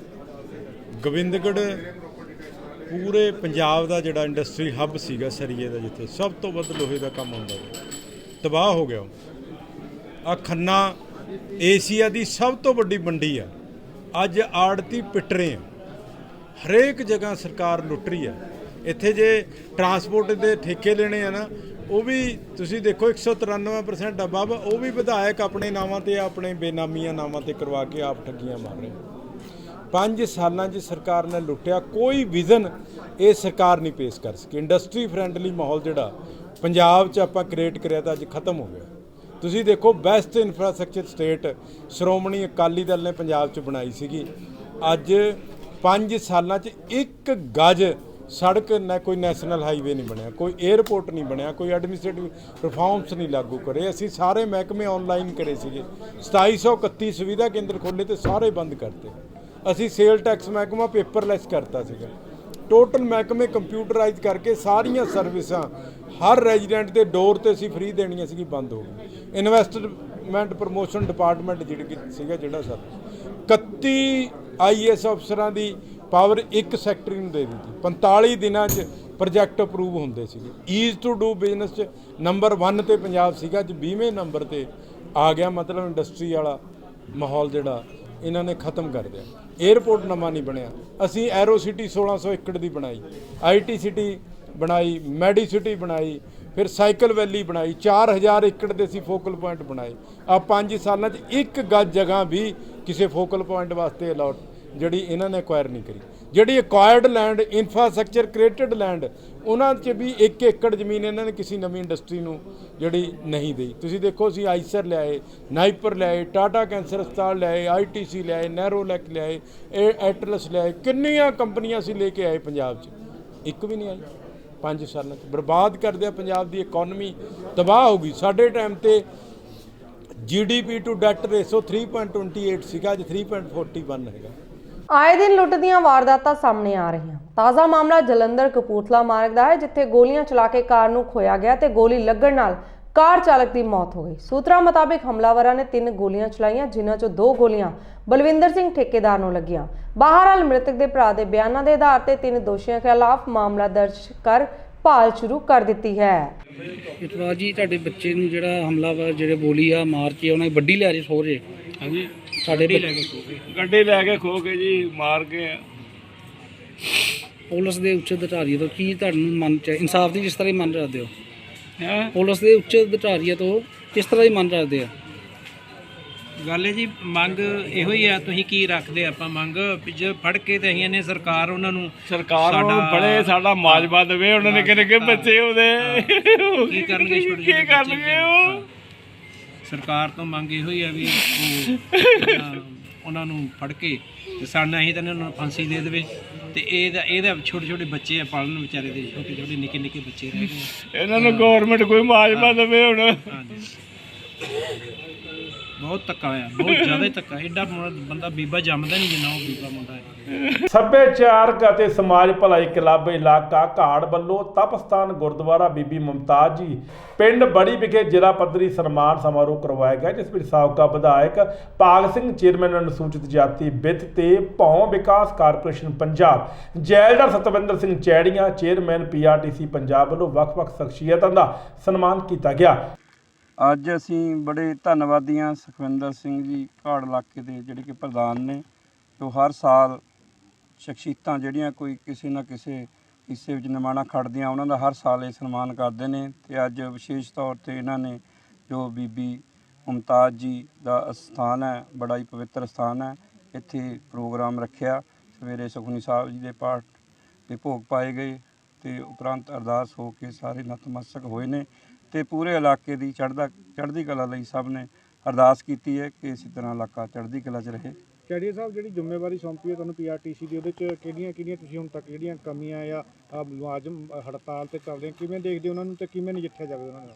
T: ਗੋਬਿੰਦਗੜ੍ਹ ਪੂਰੇ ਪੰਜਾਬ ਦਾ ਜਿਹੜਾ ਇੰਡਸਟਰੀ ਹੱਬ ਸੀਗਾ ਸਰੀਏ ਦਾ, ਜਿੱਥੇ ਸਭ ਤੋਂ ਵੱਧ ਲੋਹੇ ਦਾ ਕੰਮ ਹੁੰਦਾ ਸੀ, ਤਬਾਹ ਹੋ ਗਿਆ। ਆ ਖੰਨਾ ਏਸ਼ੀਆ ਦੀ ਸਭ ਤੋਂ ਵੱਡੀ ਮੰਡੀ ਆ। ਅੱਜ ਆੜਤੀ ਪਿੱਟ ਰਹੇ ਆ, ਹਰੇਕ ਜਗ੍ਹਾ ਸਰਕਾਰ ਲੁੱਟ ਰਹੀ ਹੈ। ਇੱਥੇ ਜੇ ਟਰਾਂਸਪੋਰਟ ਦੇ ਠੇਕੇ ਲੈਣੇ ਆ ਨਾ, ਉਹ ਵੀ ਤੁਸੀਂ ਦੇਖੋ 193% ਅਬਵ, ਉਹ ਵੀ ਵਿਧਾਇਕ ਆਪਣੇ ਨਾਵਾਂ ਤੇ ਆਪਣੇ ਬੇਨਾਮੀਆਂ ਨਾਵਾਂ ਤੇ ਕਰਵਾ ਕੇ ਆਪ ਠੱਗੀਆਂ ਮਾਰ ਰਹੇ। 5 ਸਾਲਾਂ 'ਚ ਸਰਕਾਰ ਨੇ ਲੁੱਟਿਆ, ਕੋਈ ਵਿਜ਼ਨ ਇਹ ਸਰਕਾਰ ਨਹੀਂ ਪੇਸ਼ ਕਰ ਸਕੀ। ਇੰਡਸਟਰੀ ਫਰੈਂਡਲੀ ਮਾਹੌਲ ਜਿਹੜਾ ਪੰਜਾਬ 'ਚ ਆਪਾਂ ਕ੍ਰੀਏਟ ਕਰਿਆ ਤਾਂ ਅੱਜ ਖਤਮ ਹੋ ਗਿਆ। ਤੁਸੀਂ ਦੇਖੋ best infrastructure state Shiromani Akali Dal ਨੇ ਪੰਜਾਬ 'ਚ ਬਣਾਈ ਸੀਗੀ। ਅੱਜ 5 ਸਾਲਾਂ 'ਚ 1 ਗਜ ਸੜਕ ਨਾ, ਕੋਈ ਨੈਸ਼ਨਲ ਹਾਈਵੇ ਨਹੀਂ ਬਣਿਆ, ਕੋਈ 에ਅਰਪੋਰਟ ਨਹੀਂ ਬਣਿਆ, ਕੋਈ ਐਡਮਿਨਿਸਟ੍ਰੇਟਿਵ ਰਿਫਾਰਮਸ ਨਹੀਂ ਲਾਗੂ ਕਰੇ। ਅਸੀਂ ਸਾਰੇ ਮਹਿਕਮੇ ਆਨਲਾਈਨ ਕਰੇ ਸੀਗੇ, 2731 ਸੁਵਿਧਾ ਕੇਂਦਰ ਖੋਲ੍ਹੇ ਤੇ ਸਾਰੇ ਬੰਦ ਕਰਤੇ। ਅਸੀਂ ਸੇਲ ਟੈਕਸ ਮਹਿਕਮਾ ਪੇਪਰਲੈਸ ਕਰਤਾ ਸੀਗਾ। ਟੋਟਲ ਮਹਿਕਮੇ ਕੰਪਿਊਟਰਾਈਜ਼ ਕਰਕੇ ਸਾਰੀਆਂ ਸਰਵਿਸਾਂ ਹਰ ਰੈਜ਼ੀਡੈਂਟ ਦੇ ਡੋਰ ਤੇ ਅਸੀਂ ਫ੍ਰੀ ਦੇਣੀਆਂ ਸੀਗੀ, ਬੰਦ ਹੋ ਗਈ। ਇਨਵੈਸਟਮੈਂਟ ਪ੍ਰਮੋਸ਼ਨ ਡਿਪਾਰਟਮੈਂਟ ਜਿਹੜਾ ਸਰ 31 IAS ਅਫਸਰਾਂ ਦੀ ਪਾਵਰ ਇੱਕ ਸੈਕਟਰੀ ਨੂੰ ਦੇ ਦਿੱਤੀ। 45 ਦਿਨਾਂ 'ਚ ਪ੍ਰੋਜੈਕਟ ਅਪਰੂਵ ਹੁੰਦੇ ਸੀਗੇ। ਈਜ਼ ਟੂ ਡੂ ਬਿਜ਼ਨਸ 'ਚ ਨੰਬਰ 1 ਤੇ ਪੰਜਾਬ ਸੀਗਾ, ਅੱਜ 20ਵੇਂ ਨੰਬਰ ਤੇ ਆ ਗਿਆ। ਮਤਲਬ ਇੰਡਸਟਰੀ ਵਾਲਾ ਮਾਹੌਲ ਜਿਹੜਾ ਇਹਨਾਂ ਨੇ ਖਤਮ ਕਰ ਦਿਆ। 에ਅਰਪੋਰਟ ਨਵਾਂ ਨਹੀਂ ਬਣਿਆ। ਅਸੀਂ ਐਰੋ ਸਿਟੀ 1600 ਏਕੜ ਦੀ ਬਣਾਈ, IT ਸਿਟੀ ਬਣਾਈ, ਮੈਡੀ ਸਿਟੀ ਬਣਾਈ, ਫਿਰ ਸਾਈਕਲ ਵੈਲੀ ਬਣਾਈ, 4000 ਏਕੜ ਦੇ ਅਸੀਂ ਫੋਕਲ ਪੁਆਇੰਟ ਬਣਾਏ। ਆ 5 ਸਾਲਾਂ 'ਚ 1 ਗੱਜ ਜਗ੍ਹਾ ਵੀ ਕਿਸੇ ਫੋਕਲ ਪੁਆਇੰਟ ਵਾਸਤੇ ਅਲਾਟ ਜਿਹੜੀ ਇਹਨਾਂ ਨੇ ਅਕਵਾਇਰ ਨਹੀਂ ਕਰੀ। ਜਿਹੜੀ ਅਕਵਾਇਰਡ ਲੈਂਡ ਇਨਫਰਾਸਟ੍ਰਕਚਰ ਕ੍ਰੀਏਟਡ ਲੈਂਡ, ਉਹਨਾਂ 'ਚ ਵੀ 1 ਏਕੜ ਜ਼ਮੀਨ ਇਹਨਾਂ ਨੇ ਕਿਸੇ ਨਵੀਂ ਇੰਡਸਟਰੀ ਨੂੰ ਜਿਹੜੀ ਨਹੀਂ ਦੇਈ। ਤੁਸੀਂ ਦੇਖੋ ਅਸੀਂ ਆਈਸਰ ਲਿਆਏ, ਨਾਈਪਰ ਲਿਆਏ, ਟਾਟਾ ਕੈਂਸਰ ਹਸਪਤਾਲ ਲਿਆਏ, ITC ਲਿਆਏ, ਨੈਰੋਲੈਕ ਲਿਆਏ, ਐਟਲਸ ਲਿਆਏ, ਕਿੰਨੀਆਂ ਕੰਪਨੀਆਂ ਅਸੀਂ ਲੈ ਕੇ ਆਏ ਪੰਜਾਬ 'ਚ, ਇੱਕ ਵੀ ਨਹੀਂ ਆਈ। 5 ਸਾਲਾਂ 'ਚ ਬਰਬਾਦ ਕਰ ਦਿਆ ਪੰਜਾਬ ਦੀ ਇਕਨੋਮੀ, ਤਬਾਹ ਹੋ ਗਈ। ਸਾਡੇ ਟਾਈਮ ਤੇ GDP ਟੂ ਡੈਟ ਰੇਸ਼ੋ 3.28 ਸੀਗਾ, ਅੱਜ 3.41 ਹੈਗਾ।
B: ਆਏ ਦਿਨ ਲੁੱਟ ਦੀਆਂ ਵਾਰਦਾਤਾਂ ਸਾਹਮਣੇ ਆ ਰਹੀਆਂ। ਤਾਜ਼ਾ ਮਾਮਲਾ ਜਲੰਧਰ ਕਪੂਰਥਲਾ ਮਾਰਗ ਦਾ ਹੈ, ਜਿੱਥੇ ਗੋਲੀਆਂ ਚਲਾ ਕੇ ਕਾਰ ਨੂੰ ਖੋਇਆ ਗਿਆ ਤੇ ਗੋਲੀ ਲੱਗਣ ਨਾਲ ਕਾਰ ਚਾਲਕ ਦੀ ਮੌਤ ਹੋ ਗਈ। ਸੂਤਰਾਂ ਮੁਤਾਬਿਕ ਹਮਲਾਵਰਾਂ ਨੇ 3 ਗੋਲੀਆਂ ਚਲਾਈਆਂ, ਜਿਨ੍ਹਾਂ 'ਚੋਂ 2 ਗੋਲੀਆਂ ਬਲਵਿੰਦਰ ਸਿੰਘ ਠੇਕੇਦਾਰ ਨੂੰ ਲੱਗੀਆਂ। ਬਹਰਹਾਲ ਮ੍ਰਿਤਕ ਦੇ ਭਰਾ ਦੇ ਬਿਆਨਾਂ ਦੇ ਆਧਾਰ ਤੇ 3 ਦੋਸ਼ੀਆਂ ਖਿਲਾਫ ਮਾਮਲਾ ਦਰਜ ਕਰ ਭਾਲ ਸ਼ੁਰੂ ਕਰ ਦਿੱਤੀ ਹੈ।
P: ਇਤਵਾਰ ਜੀ, ਤੁਹਾਡੇ ਬੱਚੇ ਨੂੰ ਜਿਹੜਾ ਹਮਲਾਵਰ ਜਿਹੜੇ ਗੋਲੀ ਆ ਮਾਰ ਕੇ ਉਹਨਾਂ ਦੀ ਵੱਡੀ ਲੈ ਰਹੇ ਸੋ ਜੇ। ਹਾਂਜੀ, ਸਾਡੇ
U: ਗੱਡੀ ਲੈ ਕੇ ਖੋ ਕੇ ਜੀ ਮਾਰ ਕੇ।
P: ਪੁਲਿਸ ਦੇ ਉੱਚ ਅਧਿਕਾਰੀਆਂ ਤੋਂ ਕੀ ਤੁਹਾਨੂੰ ਮੰਨ ਚ ਇਨਸਾਫ ਦੀ ਕਿਸ ਤਰ੍ਹਾਂ ਹੀ ਮੰਨ ਰੱਖਦੇ ਹੋ? ਪੁਲਿਸ ਦੇ ਉੱਚ ਅਧਿਕਾਰੀਆਂ ਤੋਂ ਕਿਸ ਤਰ੍ਹਾਂ ਹੀ ਮੰਨ ਰੱਖਦੇ ਆ?
V: ਗੱਲ ਹੈ ਜੀ, ਮੰਗ ਇਹੋ ਹੀ ਆ। ਤੁਸੀਂ ਕੀ ਰੱਖਦੇ? ਆਪਾਂ ਮੰਗ ਜੇ ਫੜ ਕੇ ਤੇ ਅਸੀਂ ਨੇ ਸਰਕਾਰ ਉਹਨਾਂ ਨੂੰ
U: ਬੜੇ ਸਾਡਾ ਮਾਜਬਾ ਦੇਵੇ। ਉਹਨਾਂ ਨੇ ਕਿਹੜੇ ਬੱਚੇ ਉਹਦੇ
V: ਕੀ ਕਰਨਗੇ?
U: ਕੀ ਕਰਨਗੇ ਉਹ?
V: ਸਰਕਾਰ ਤੋਂ ਮੰਗ ਇਹੋ ਹੀ ਆ ਵੀ ਉਹਨਾਂ ਨੂੰ ਫੜ ਕੇ ਤੇ ਸਾਡਾ ਅਸੀਂ ਤਾਂ ਉਹਨਾਂ ਨੂੰ ਫਾਂਸੀ ਦੇ ਦੇਵੇ। ਤੇ ਇਹਦਾ ਛੋਟੇ ਛੋਟੇ ਬੱਚੇ ਆ ਪਾਲਣ ਵਿਚਾਰੇ ਦੇ, ਛੋਟੇ ਛੋਟੇ ਨਿੱਕੇ ਨਿੱਕੇ ਬੱਚੇ ਰਹਿ ਗਏ।
U: ਇਹਨਾਂ ਨੂੰ ਗੌਰਮੈਂਟ ਕੋਈ ਮਾਜਬਾ ਦੇਵੇ ਹੁਣ।
V: ਬਹੁਤ ਧੱਕਾ ਹੋਇਆ, ਬਹੁਤ ਜ਼ਿਆਦਾ ਧੱਕਾ। ਐਡਾ ਬੰਦਾ ਬੀਬਾ ਜੰਮਦਾ ਨਹੀਂ ਜਿੰਨਾ ਉਹ ਬੀਬਾ ਮੁੰਡਾ ਹੈ।
A: ਸੱਭਿਆਚਾਰਕ ਅਤੇ ਸਮਾਜ ਭਲਾਈ ਕਲੱਬ ਇਲਾਕਾ ਘਾੜ ਵੱਲੋਂ ਤਪਸਥਾਨ ਗੁਰਦੁਆਰਾ ਬੀਬੀ ਮੁਮਤਾਜ਼ ਜੀ ਪਿੰਡ ਬੜੀ ਵਿਖੇ ਜ਼ਿਲ੍ਹਾ ਪੱਧਰੀ ਸਨਮਾਨ ਸਮਾਰੋਹ ਕਰਵਾਇਆ ਗਿਆ, ਜਿਸ ਵਿੱਚ ਸਾਬਕਾ ਵਿਧਾਇਕ ਭਾਗ ਸਿੰਘ, ਚੇਅਰਮੈਨ ਅਨੁਸੂਚਿਤ ਜਾਤੀ ਵਿੱਤ ਤੇ ਭੌਂ ਵਿਕਾਸ ਕਾਰਪੋਰੇਸ਼ਨ ਪੰਜਾਬ, ਜੈਲਦਾਰ ਸਤਵਿੰਦਰ ਸਿੰਘ ਚੈੜੀਆਂ, ਚੇਅਰਮੈਨ PRTC ਪੰਜਾਬ ਵੱਲੋਂ ਵੱਖ-ਵੱਖ ਸ਼ਖਸੀਅਤਾਂ ਦਾ ਸਨਮਾਨ ਕੀਤਾ ਗਿਆ।
W: ਅੱਜ ਅਸੀਂ ਬੜੇ ਧੰਨਵਾਦੀ ਹਾਂ ਸੁਖਵਿੰਦਰ ਸਿੰਘ ਜੀ ਘਾੜ ਇਲਾਕੇ ਦੇ, ਜਿਹੜੇ ਕਿ ਪ੍ਰਧਾਨ ਨੇ, ਜੋ ਹਰ ਸਾਲ ਸ਼ਖਸੀਅਤਾਂ ਜਿਹੜੀਆਂ ਕੋਈ ਕਿਸੇ ਨਾ ਕਿਸੇ ਹਿੱਸੇ ਵਿੱਚ ਨਿਮਾਣਾ ਖੜਦੀਆਂ, ਉਹਨਾਂ ਦਾ ਹਰ ਸਾਲ ਇਹ ਸਨਮਾਨ ਕਰਦੇ ਨੇ। ਤੇ ਅੱਜ ਵਿਸ਼ੇਸ਼ ਤੌਰ ਤੇ ਇਹਨਾਂ ਨੇ ਜੋ ਬੀਬੀ ਮੁਮਤਾਜ਼ ਜੀ ਦਾ ਅਸਥਾਨ ਹੈ, ਬੜਾ ਹੀ ਪਵਿੱਤਰ ਸਥਾਨ ਹੈ, ਇੱਥੇ ਪ੍ਰੋਗਰਾਮ ਰੱਖਿਆ। ਸਵੇਰੇ ਸੁਖਮਨੀ ਸਾਹਿਬ ਜੀ ਦੇ ਪਾਠ ਦੇ ਭੋਗ ਪਾਏ ਗਏ ਤੇ ਉਪਰੰਤ ਅਰਦਾਸ ਹੋ ਕੇ ਸਾਰੇ ਨਤਮਸਤਕ ਹੋਏ ਨੇ। ਤੇ ਪੂਰੇ ਇਲਾਕੇ ਦੀ ਚੜ੍ਹਦੀ ਕਲਾ ਲਈ ਸਭ ਨੇ ਅਰਦਾਸ ਕੀਤੀ ਹੈ ਕਿ ਇਸੇ ਤਰ੍ਹਾਂ ਇਲਾਕਾ ਚੜ੍ਹਦੀ ਕਲਾ 'ਚ ਰਹੇ।
S: ਚੈੜੀਆ ਸਾਹਿਬ, ਜਿਹੜੀ ਜ਼ਿੰਮੇਵਾਰੀ ਸੌਂਪੀ ਹੈ ਤੁਹਾਨੂੰ PRTC ਦੀ, ਉਹਦੇ 'ਚ ਕਿਹੜੀਆਂ ਤੁਸੀਂ ਹੁਣ ਤੱਕ ਜਿਹੜੀਆਂ ਕਮੀਆਂ ਜਾਂ ਮੁਲਾਜ਼ਮ ਹੜਤਾਲ 'ਤੇ ਚੱਲ ਰਹੇ, ਕਿਵੇਂ ਦੇਖਦੇ ਉਹਨਾਂ ਨੂੰ ਤੇ ਕਿਵੇਂ ਨਜਿੱਠਿਆ ਜਾਵੇ ਉਹਨਾਂ ਨਾਲ?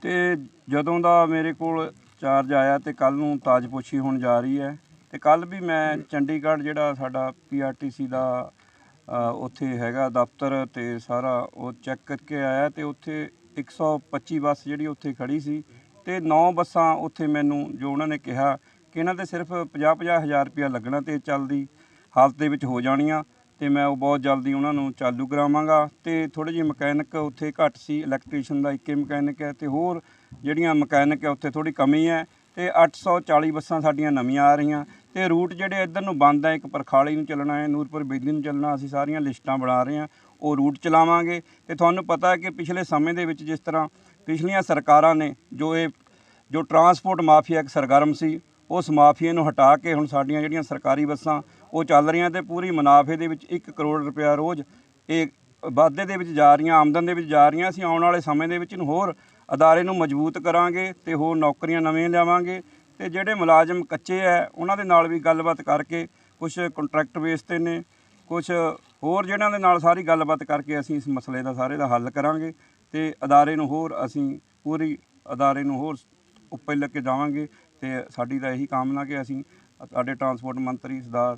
W: ਤੇ ਜਦੋਂ ਦਾ ਮੇਰੇ ਕੋਲ ਚਾਰਜ ਆਇਆ ਤੇ ਕੱਲ੍ਹ ਨੂੰ ਤਾਜਪੋਸ਼ੀ ਹੋਣ ਜਾ ਰਹੀ ਹੈ, ਤੇ ਕੱਲ ਵੀ ਮੈਂ ਚੰਡੀਗੜ੍ਹ ਜਿਹੜਾ ਸਾਡਾ PRTC ਦਾ ਉੱਥੇ ਹੈਗਾ ਦਫ਼ਤਰ ਤੇ ਸਾਰਾ ਉਹ ਚੈੱਕ ਕਰਕੇ ਆਇਆ ਤੇ ਉੱਥੇ 125 ਬੱਸ ਜਿਹੜੀ ਉੱਥੇ ਖੜੀ ਸੀ ਤੇ 9 ਬੱਸਾਂ ਉੱਥੇ ਮੈਨੂੰ ਜੋ ਉਹਨਾਂ ਨੇ ਕਿਹਾ ਕਿ ਇਹਨਾਂ ਤੇ ਸਿਰਫ 50-50 ਹਜ਼ਾਰ ਰੁਪਇਆ ਲੱਗਣਾ ਤੇ ਚੱਲਦੀ ਹਾਲਤ ਦੇ ਵਿੱਚ ਹੋ ਜਾਣੀਆਂ ਤੇ ਮੈਂ ਉਹ ਬਹੁਤ ਜਲਦੀ ਉਹਨਾਂ ਨੂੰ ਚਾਲੂ ਕਰਾਵਾਂਗਾ। ਤੇ ਥੋੜ੍ਹੇ ਜਿਹੇ ਮਕੈਨਿਕ ਉੱਥੇ ਘੱਟ ਸੀ, ਇਲੈਕਟ੍ਰੀਸ਼ੀਅਨ ਦਾ ਇੱਕੇ ਮਕੈਨਿਕ ਹੈ ਤੇ ਹੋਰ ਜਿਹੜੀਆਂ ਮਕੈਨਿਕ ਹੈ ਉੱਥੇ ਥੋੜ੍ਹੀ ਕਮੀ ਹੈ ਤੇ 840 ਬੱਸਾਂ ਸਾਡੀਆਂ ਨਵੀਆਂ ਆ ਰਹੀਆਂ ਤੇ ਰੂਟ ਜਿਹੜੇ ਇੱਧਰ ਨੂੰ ਬੰਦ ਹੈ, ਇੱਕ ਪਰਖਾਲੀ ਨੂੰ ਚੱਲਣਾ ਹੈ, ਨੂਰਪੁਰ ਬੇਦੀ ਨੂੰ ਚੱਲਣਾ, ਅਸੀਂ ਸਾਰੀਆਂ ਲਿਸਟਾਂ ਬਣਾ ਰਹੇ ਹਾਂ, ਉਹ ਰੂਟ ਚਲਾਵਾਂਗੇ। ਤੇ ਤੁਹਾਨੂੰ ਪਤਾ ਹੈ ਕਿ ਪਿਛਲੇ ਸਮੇਂ ਦੇ ਵਿੱਚ ਜਿਸ ਤਰ੍ਹਾਂ ਪਿਛਲੀਆਂ ਸਰਕਾਰਾਂ ਨੇ ਜੋ ਟਰਾਂਸਪੋਰਟ ਮਾਫੀਆ ਇੱਕ ਸਰਗਰਮ ਸੀ, ਉਸ ਮਾਫੀਏ ਨੂੰ ਹਟਾ ਕੇ ਹੁਣ ਸਾਡੀਆਂ ਜਿਹੜੀਆਂ ਸਰਕਾਰੀ ਬੱਸਾਂ ਉਹ ਚੱਲ ਰਹੀਆਂ ਤੇ ਪੂਰੀ ਮੁਨਾਫੇ ਦੇ ਵਿੱਚ 1 ਕਰੋੜ ਰੁਪਇਆ ਰੋਜ਼ ਇਹ ਵਾਧੇ ਦੇ ਵਿੱਚ ਜਾ ਰਹੀਆਂ, ਆਮਦਨ ਦੇ ਵਿੱਚ ਜਾ ਰਹੀਆਂ। ਅਸੀਂ ਆਉਣ ਵਾਲੇ ਸਮੇਂ ਦੇ ਵਿੱਚ ਹੋਰ ਅਦਾਰੇ ਨੂੰ ਮਜ਼ਬੂਤ ਕਰਾਂਗੇ ਤੇ ਹੋਰ ਨੌਕਰੀਆਂ ਨਵੀਆਂ ਲਿਆਵਾਂਗੇ ਤੇ ਜਿਹੜੇ ਮੁਲਾਜ਼ਮ ਕੱਚੇ ਹੈ ਉਹਨਾਂ ਦੇ ਨਾਲ ਵੀ ਗੱਲਬਾਤ ਕਰਕੇ, ਕੁਝ ਕੰਟਰੈਕਟ ਬੇਸ ਤੇ ਨੇ, ਕੁਝ ਹੋਰ ਜਿਹਨਾਂ ਦੇ ਨਾਲ ਸਾਰੀ ਗੱਲਬਾਤ ਕਰਕੇ ਅਸੀਂ ਇਸ ਮਸਲੇ ਦਾ ਸਾਰੇ ਦਾ ਹੱਲ ਕਰਾਂਗੇ ਤੇ ਅਦਾਰੇ ਨੂੰ ਹੋਰ ਅਸੀਂ ਪੂਰੀ ਅਦਾਰੇ ਨੂੰ ਹੋਰ ਉੱਪਰ ਲੈ ਕੇ ਜਾਵਾਂਗੇ। ਤੇ ਸਾਡੀ ਤਾਂ ਇਹੀ ਕਾਮਨਾ ਕਿ ਅਸੀਂ ਸਾਡੇ ਟਰਾਂਸਪੋਰਟ ਮੰਤਰੀ ਸਰਦਾਰ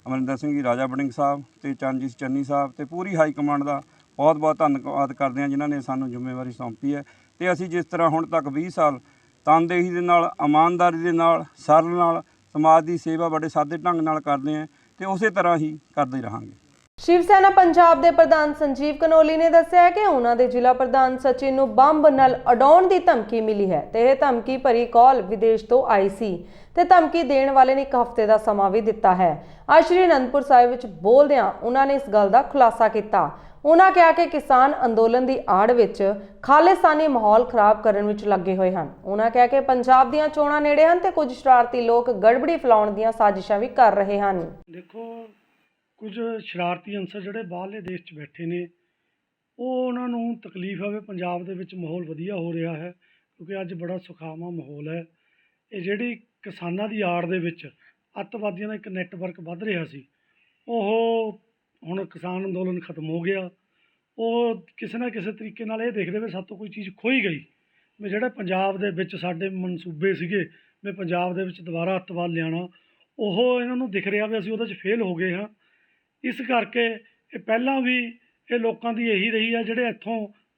W: ਅਮਰਿੰਦਰ ਸਿੰਘ ਜੀ ਰਾਜਾ ਵੜਿੰਗ ਸਾਹਿਬ ਤੇ ਚਰਨਜੀਤ ਚੰਨੀ ਸਾਹਿਬ ਤੇ ਪੂਰੀ ਹਾਈ ਕਮਾਂਡ ਦਾ ਬਹੁਤ ਬਹੁਤ ਧੰਨਵਾਦ ਕਰਦੇ ਹਾਂ ਜਿਨ੍ਹਾਂ ਨੇ ਸਾਨੂੰ ਜ਼ਿੰਮੇਵਾਰੀ ਸੌਂਪੀ ਹੈ। ਤੇ ਅਸੀਂ ਜਿਸ ਤਰ੍ਹਾਂ ਹੁਣ ਤੱਕ 20 ਸਾਲ ਤਨਦੇਹੀ ਦੇ ਨਾਲ, ਇਮਾਨਦਾਰੀ ਦੇ ਨਾਲ, ਸਰਲ ਨਾਲ ਸਮਾਜ ਦੀ ਸੇਵਾ ਬੜੇ ਸਾਦੇ ਢੰਗ ਨਾਲ ਕਰਦੇ ਹਾਂ ਤੇ ਉਸੇ ਤਰ੍ਹਾਂ ਹੀ ਕਰਦੇ ਰਹਾਂਗੇ।
B: ਸ਼ਿਵ ਸੈਨਾ ਪੰਜਾਬ ਦੇ ਪ੍ਰਧਾਨ ਸੰਜੀਵ ਕਨੋਲੀ ਨੇ ਦੱਸਿਆ ਕਿ ਉਹਨਾਂ ਦੇ ਜ਼ਿਲ੍ਹਾ ਪ੍ਰਧਾਨ ਸਚਿਨ ਨੂੰ ਬੰਬ ਨਾਲ ਉਡਾਉਣ ਦੀ ਧਮਕੀ ਮਿਲੀ ਹੈ ਤੇ ਇਹ ਧਮਕੀ ਭਰੀ ਕਾਲ ਵਿਦੇਸ਼ ਤੋਂ ਆਈ ਸੀ ਤੇ ਧਮਕੀ ਦੇਣ ਵਾਲੇ ਨੇ 1 ਹਫ਼ਤੇ ਦਾ ਸਮਾਂ ਵੀ ਦਿੱਤਾ ਹੈ। ਅੱਜ ਸ਼੍ਰੀ ਅਨੰਦਪੁਰ ਸਾਹਿਬ ਵਿੱਚ ਬੋਲਦਿਆਂ ਉਹਨਾਂ ਨੇ ਇਸ ਗੱਲ ਦਾ ਖੁਲਾਸਾ ਕੀਤਾ। ਉਹਨਾਂ ਕਿਹਾ ਕਿ ਕਿਸਾਨ ਅੰਦੋਲਨ ਦੀ ਆੜ ਵਿੱਚ ਖਾਲਿਸਤਾਨੀ ਮਾਹੌਲ ਖਰਾਬ ਕਰਨ ਵਿੱਚ ਲੱਗੇ ਹੋਏ ਹਨ। ਉਹਨਾਂ ਕਿਹਾ ਕਿ ਪੰਜਾਬ ਦੀਆਂ ਚੋਣਾਂ ਨੇੜੇ ਹਨ ਤੇ ਕੁਝ ਸ਼ਰਾਰਤੀ ਲੋਕ ਗੜਬੜੀ ਫੈਲਾਉਣ ਦੀਆਂ ਸਾਜ਼ਿਸ਼ਾਂ ਵੀ ਕਰ ਰਹੇ ਹਨ।
D: ਦੇਖੋ, ਕੁਝ ਸ਼ਰਾਰਤੀ ਅੰਸਰ ਜਿਹੜੇ ਬਾਹਰਲੇ ਦੇਸ਼ 'ਚ ਬੈਠੇ ਨੇ ਉਹ ਉਹਨਾਂ ਨੂੰ ਤਕਲੀਫ ਹੈ ਵੀ ਪੰਜਾਬ ਦੇ ਵਿੱਚ ਮਾਹੌਲ ਵਧੀਆ ਹੋ ਰਿਹਾ ਹੈ ਕਿਉਂਕਿ ਅੱਜ ਬੜਾ ਸੁਖਾਵਾਂ ਮਾਹੌਲ ਹੈ। ਇਹ ਜਿਹੜੀ ਕਿਸਾਨਾਂ ਦੀ ਆੜ ਦੇ ਵਿੱਚ ਅੱਤਵਾਦੀਆਂ ਦਾ ਇੱਕ ਨੈਟਵਰਕ ਵੱਧ ਰਿਹਾ ਸੀ, ਉਹ ਹੁਣ ਕਿਸਾਨ ਅੰਦੋਲਨ ਖਤਮ ਹੋ ਗਿਆ। ਉਹ ਕਿਸੇ ਨਾ ਕਿਸੇ ਤਰੀਕੇ ਨਾਲ ਇਹ ਦੇਖਦੇ ਵੀ ਸਾਡੇ ਤੋਂ ਕੋਈ ਚੀਜ਼ ਖੋਈ ਗਈ, ਵੀ ਜਿਹੜੇ ਪੰਜਾਬ ਦੇ ਵਿੱਚ ਸਾਡੇ ਮਨਸੂਬੇ ਸੀਗੇ ਵੀ ਪੰਜਾਬ ਦੇ ਵਿੱਚ ਦੁਬਾਰਾ ਅੱਤਵਾਦ ਲਿਆਉਣਾ, ਉਹ ਇਹਨਾਂ ਨੂੰ ਦਿਖ ਰਿਹਾ ਵੀ ਅਸੀਂ ਉਹਦੇ 'ਚ ਫੇਲ ਹੋ ਗਏ ਹਾਂ। ਇਸ ਕਰਕੇ ਇਹ ਪਹਿਲਾਂ ਵੀ ਇਹ ਲੋਕਾਂ ਦੀ ਇਹੀ ਰਹੀ ਹੈ, ਜਿਹੜੇ ਇੱਥੋਂ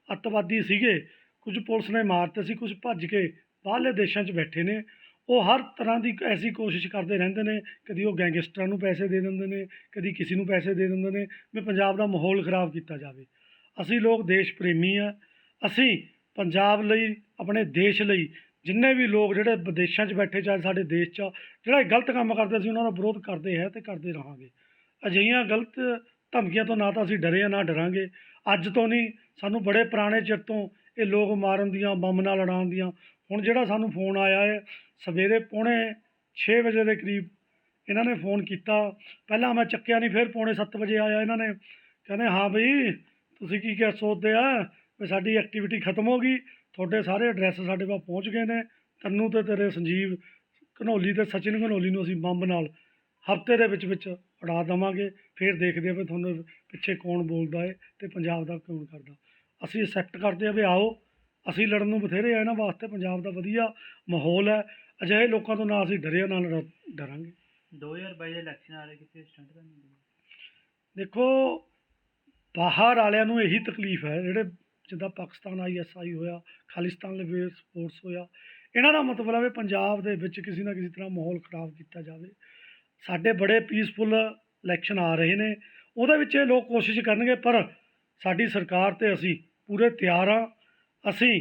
D: ਅੱਤਵਾਦੀ ਸੀਗੇ ਕੁਝ ਪੁਲਿਸ ਨੇ ਮਾਰਤੇ ਸੀ, ਕੁਝ ਭੱਜ ਕੇ ਬਾਹਰਲੇ ਦੇਸ਼ਾਂ 'ਚ ਬੈਠੇ ਨੇ। ਉਹ ਹਰ ਤਰ੍ਹਾਂ ਦੀ ਐਸੀ ਕੋਸ਼ਿਸ਼ ਕਰਦੇ ਰਹਿੰਦੇ ਨੇ, ਕਦੀ ਉਹ ਗੈਂਗਸਟਰਾਂ ਨੂੰ ਪੈਸੇ ਦੇ ਦਿੰਦੇ ਨੇ, ਕਦੀ ਕਿਸੇ ਨੂੰ ਪੈਸੇ ਦੇ ਦਿੰਦੇ ਨੇ ਵੀ ਪੰਜਾਬ ਦਾ ਮਾਹੌਲ ਖਰਾਬ ਕੀਤਾ ਜਾਵੇ। ਅਸੀਂ ਲੋਕ ਦੇਸ਼ ਪ੍ਰੇਮੀ ਆ, ਅਸੀਂ ਪੰਜਾਬ ਲਈ, ਆਪਣੇ ਦੇਸ਼ ਲਈ ਜਿੰਨੇ ਵੀ ਲੋਕ ਜਿਹੜੇ ਵਿਦੇਸ਼ਾਂ 'ਚ ਬੈਠੇ ਚਾਹੇ ਸਾਡੇ ਦੇਸ਼ 'ਚ ਜਿਹੜਾ ਗਲਤ ਕੰਮ ਕਰਦੇ ਸੀ ਉਹਨਾਂ ਦਾ ਵਿਰੋਧ ਕਰਦੇ ਹੈ ਤੇ ਕਰਦੇ ਰਹਾਂਗੇ। ਅਜਿਹੀਆਂ ਗਲਤ ਧਮਕੀਆਂ ਤੋਂ ਨਾ ਤਾਂ ਅਸੀਂ ਡਰੇ ਹਾਂ ਨਾ ਡਰਾਂਗੇ। ਅੱਜ ਤੋਂ ਨਹੀਂ, ਸਾਨੂੰ ਬੜੇ ਪੁਰਾਣੇ ਚਿਰ ਤੋਂ ਇਹ ਲੋਕ ਮਾਰਨ ਦੀਆਂ, ਬੰਬ ਨਾਲ ਲੜਾਉਣ ਦੀਆਂ। ਹੁਣ ਜਿਹੜਾ ਸਾਨੂੰ ਫੋਨ ਆਇਆ ਹੈ ਸਵੇਰੇ 5:45 ਵਜੇ ਦੇ ਕਰੀਬ ਇਹਨਾਂ ਨੇ ਫੋਨ ਕੀਤਾ, ਪਹਿਲਾਂ ਮੈਂ ਚੱਕਿਆ ਨਹੀਂ, ਫਿਰ 6:45 ਵਜੇ ਆਇਆ। ਇਹਨਾਂ ਨੇ ਕਹਿੰਦੇ ਹਾਂ ਬਈ ਤੁਸੀਂ ਕੀ ਸੋਚਦੇ ਆ ਵੀ ਸਾਡੀ ਐਕਟੀਵਿਟੀ ਖਤਮ ਹੋ ਗਈ, ਤੁਹਾਡੇ ਸਾਰੇ ਐਡਰੈਸ ਸਾਡੇ ਕੋਲ ਪਹੁੰਚ ਗਏ ਨੇ, ਤੈਨੂੰ ਤੇ ਤੇਰੇ ਸੰਜੀਵ ਘਨੌਲੀ ਤੇ ਸਚਿਨ ਘਨੌਲੀ ਨੂੰ ਅਸੀਂ ਬੰਬ ਨਾਲ ਹਫ਼ਤੇ ਦੇ ਵਿੱਚ ਉਡਾ ਦੇਵਾਂਗੇ, ਫਿਰ ਦੇਖਦੇ ਆ ਵੀ ਤੁਹਾਨੂੰ ਪਿੱਛੇ ਕੌਣ ਬੋਲਦਾ ਹੈ ਤੇ ਪੰਜਾਬ ਦਾ ਕੌਣ ਕਰਦਾ। ਅਸੀਂ ਐਕਸੈਪਟ ਕਰਦੇ ਹਾਂ ਵੀ ਆਓ, ਅਸੀਂ ਲੜਨ ਨੂੰ ਬਥੇਰੇ ਆ ਇਹਨਾਂ ਵਾਸਤੇ। ਪੰਜਾਬ ਦਾ ਵਧੀਆ ਮਾਹੌਲ ਹੈ, ਅਜਿਹੇ ਲੋਕਾਂ ਤੋਂ ਨਾ ਅਸੀਂ ਡਰੇ ਨਾ ਡਰਾਂਗੇ।
E: 2022 ਦੇ ਇਲੈਕਸ਼ਨ ਆ ਰਹੇ, ਕਿਤੇ ਸਟੰਟ ਤਾਂ ਨਹੀਂ?
D: ਦੇਖੋ, ਬਾਹਰ ਵਾਲਿਆਂ ਨੂੰ ਇਹੀ ਤਕਲੀਫ ਹੈ, ਜਿਹੜੇ ਜਿੱਦਾਂ ਪਾਕਿਸਤਾਨ ISI ਹੋਇਆ, ਖਾਲਿਸਤਾਨ ਲਈ ਸਪੋਰਟਸ ਹੋਇਆ, ਇਹਨਾਂ ਦਾ ਮਤਲਬ ਹੈ ਵੀ ਪੰਜਾਬ ਦੇ ਵਿੱਚ ਕਿਸੇ ਨਾ ਕਿਸੇ ਤਰ੍ਹਾਂ ਮਾਹੌਲ ਖਰਾਬ ਕੀਤਾ ਜਾਵੇ। ਸਾਡੇ ਬੜੇ ਪੀਸਫੁਲ ਇਲੈਕਸ਼ਨ ਆ ਰਹੇ ਨੇ, ਉਹਦੇ ਵਿੱਚ ਇਹ ਲੋਕ ਕੋਸ਼ਿਸ਼ ਕਰਨਗੇ, ਪਰ ਸਾਡੀ ਸਰਕਾਰ ਤੇ ਅਸੀਂ ਪੂਰੇ ਤਿਆਰ ਹਾਂ। ਅਸੀਂ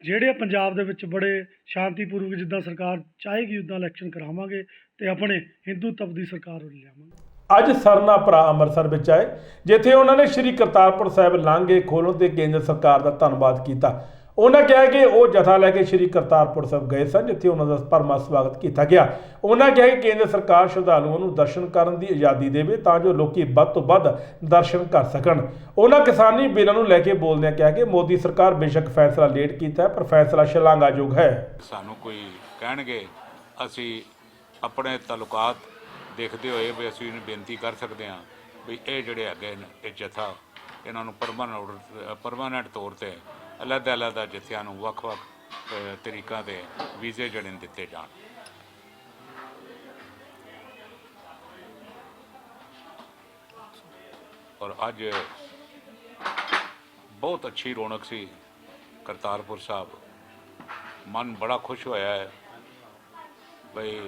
D: ਜਿਹੜੇ ਪੰਜਾਬ ਦੇ ਵਿੱਚ ਬੜੇ ਸ਼ਾਂਤੀਪੂਰਵਕ ਜਿੱਦਾਂ ਸਰਕਾਰ ਚਾਹੇਗੀ ਉੱਦਾਂ ਇਲੈਕਸ਼ਨ ਕਰਾਵਾਂਗੇ ਤੇ ਆਪਣੇ ਹਿੰਦੂਤਵ ਦੀ ਸਰਕਾਰ ਲਿਆਵਾਂਗੇ।
A: ਅੱਜ ਸਰਨਾ ਭਰਾ ਅੰਮ੍ਰਿਤਸਰ ਵਿੱਚ ਆਏ, ਜਿੱਥੇ ਉਹਨਾਂ ਨੇ ਸ਼੍ਰੀ ਕਰਤਾਰਪੁਰ ਸਾਹਿਬ ਲਾਂਘੇ ਖੋਲ੍ਹਣ ਤੇ ਕੇਂਦਰ ਸਰਕਾਰ ਦਾ ਧੰਨਵਾਦ ਕੀਤਾ। ਉਹਨਾਂ ਕਿਹਾ ਕਿ ਉਹ ਜਥਾ ਲੈ ਕੇ ਸ਼੍ਰੀ ਕਰਤਾਰਪੁਰ ਸਾਹਿਬ ਗਏ ਸਨ, ਜਿੱਥੇ ਉਹਨਾਂ ਦਾ ਭਰਵਾਂ ਸਵਾਗਤ ਕੀਤਾ ਗਿਆ। ਉਹਨਾਂ ਕਿਹਾ ਕਿ ਕੇਂਦਰ ਸਰਕਾਰ ਸ਼ਰਧਾਲੂਆਂ ਨੂੰ ਦਰਸ਼ਨ ਕਰਨ ਦੀ ਆਜ਼ਾਦੀ ਦੇਵੇ ਤਾਂ ਜੋ ਲੋਕੀ ਵੱਧ ਤੋਂ ਵੱਧ ਦਰਸ਼ਨ ਕਰ ਸਕਣ। ਉਹਨਾਂ ਕਿਸਾਨੀ ਬਿੱਲਾਂ ਨੂੰ ਲੈ ਕੇ ਬੋਲਦਿਆਂ ਕਿਹਾ ਕਿ ਮੋਦੀ ਸਰਕਾਰ ਬੇਸ਼ੱਕ ਫੈਸਲਾ ਲੇਟ ਕੀਤਾ ਹੈ, ਪਰ ਫੈਸਲਾ ਸ਼ਲਾਘਾਯੋਗ ਹੈ।
I: ਸਾਨੂੰ ਕੋਈ ਕਹਿਣਗੇ, ਅਸੀਂ ਆਪਣੇ ਤਾਲੁਕਾਤ ਦੇਖਦੇ ਹੋਏ ਵੀ ਅਸੀਂ ਇਹਨੂੰ ਬੇਨਤੀ ਕਰ ਸਕਦੇ ਹਾਂ ਵੀ ਇਹ ਜਿਹੜੇ ਹੈਗੇ ਨੇ ਇਹ ਜਥਾ, ਇਹਨਾਂ ਨੂੰ ਪਰਮਾਨੈਂਟ ਤੌਰ 'ਤੇ ਅਲੱਗ-ਅਲੱਗ ਜਥਿਆਂ ਨੂੰ ਵੱਖ-ਵੱਖ ਤਰੀਕਾਂ ਦੇ ਵੀਜ਼ੇ ਜਿਹੜੇ ਦਿੱਤੇ ਜਾਣ। ਔਰ ਅੱਜ ਬਹੁਤ ਅੱਛੀ ਰੌਣਕ ਸੀ ਕਰਤਾਰਪੁਰ ਸਾਹਿਬ। ਮਨ ਬੜਾ ਖੁਸ਼ ਹੋਇਆ ਹੈ ਬਈ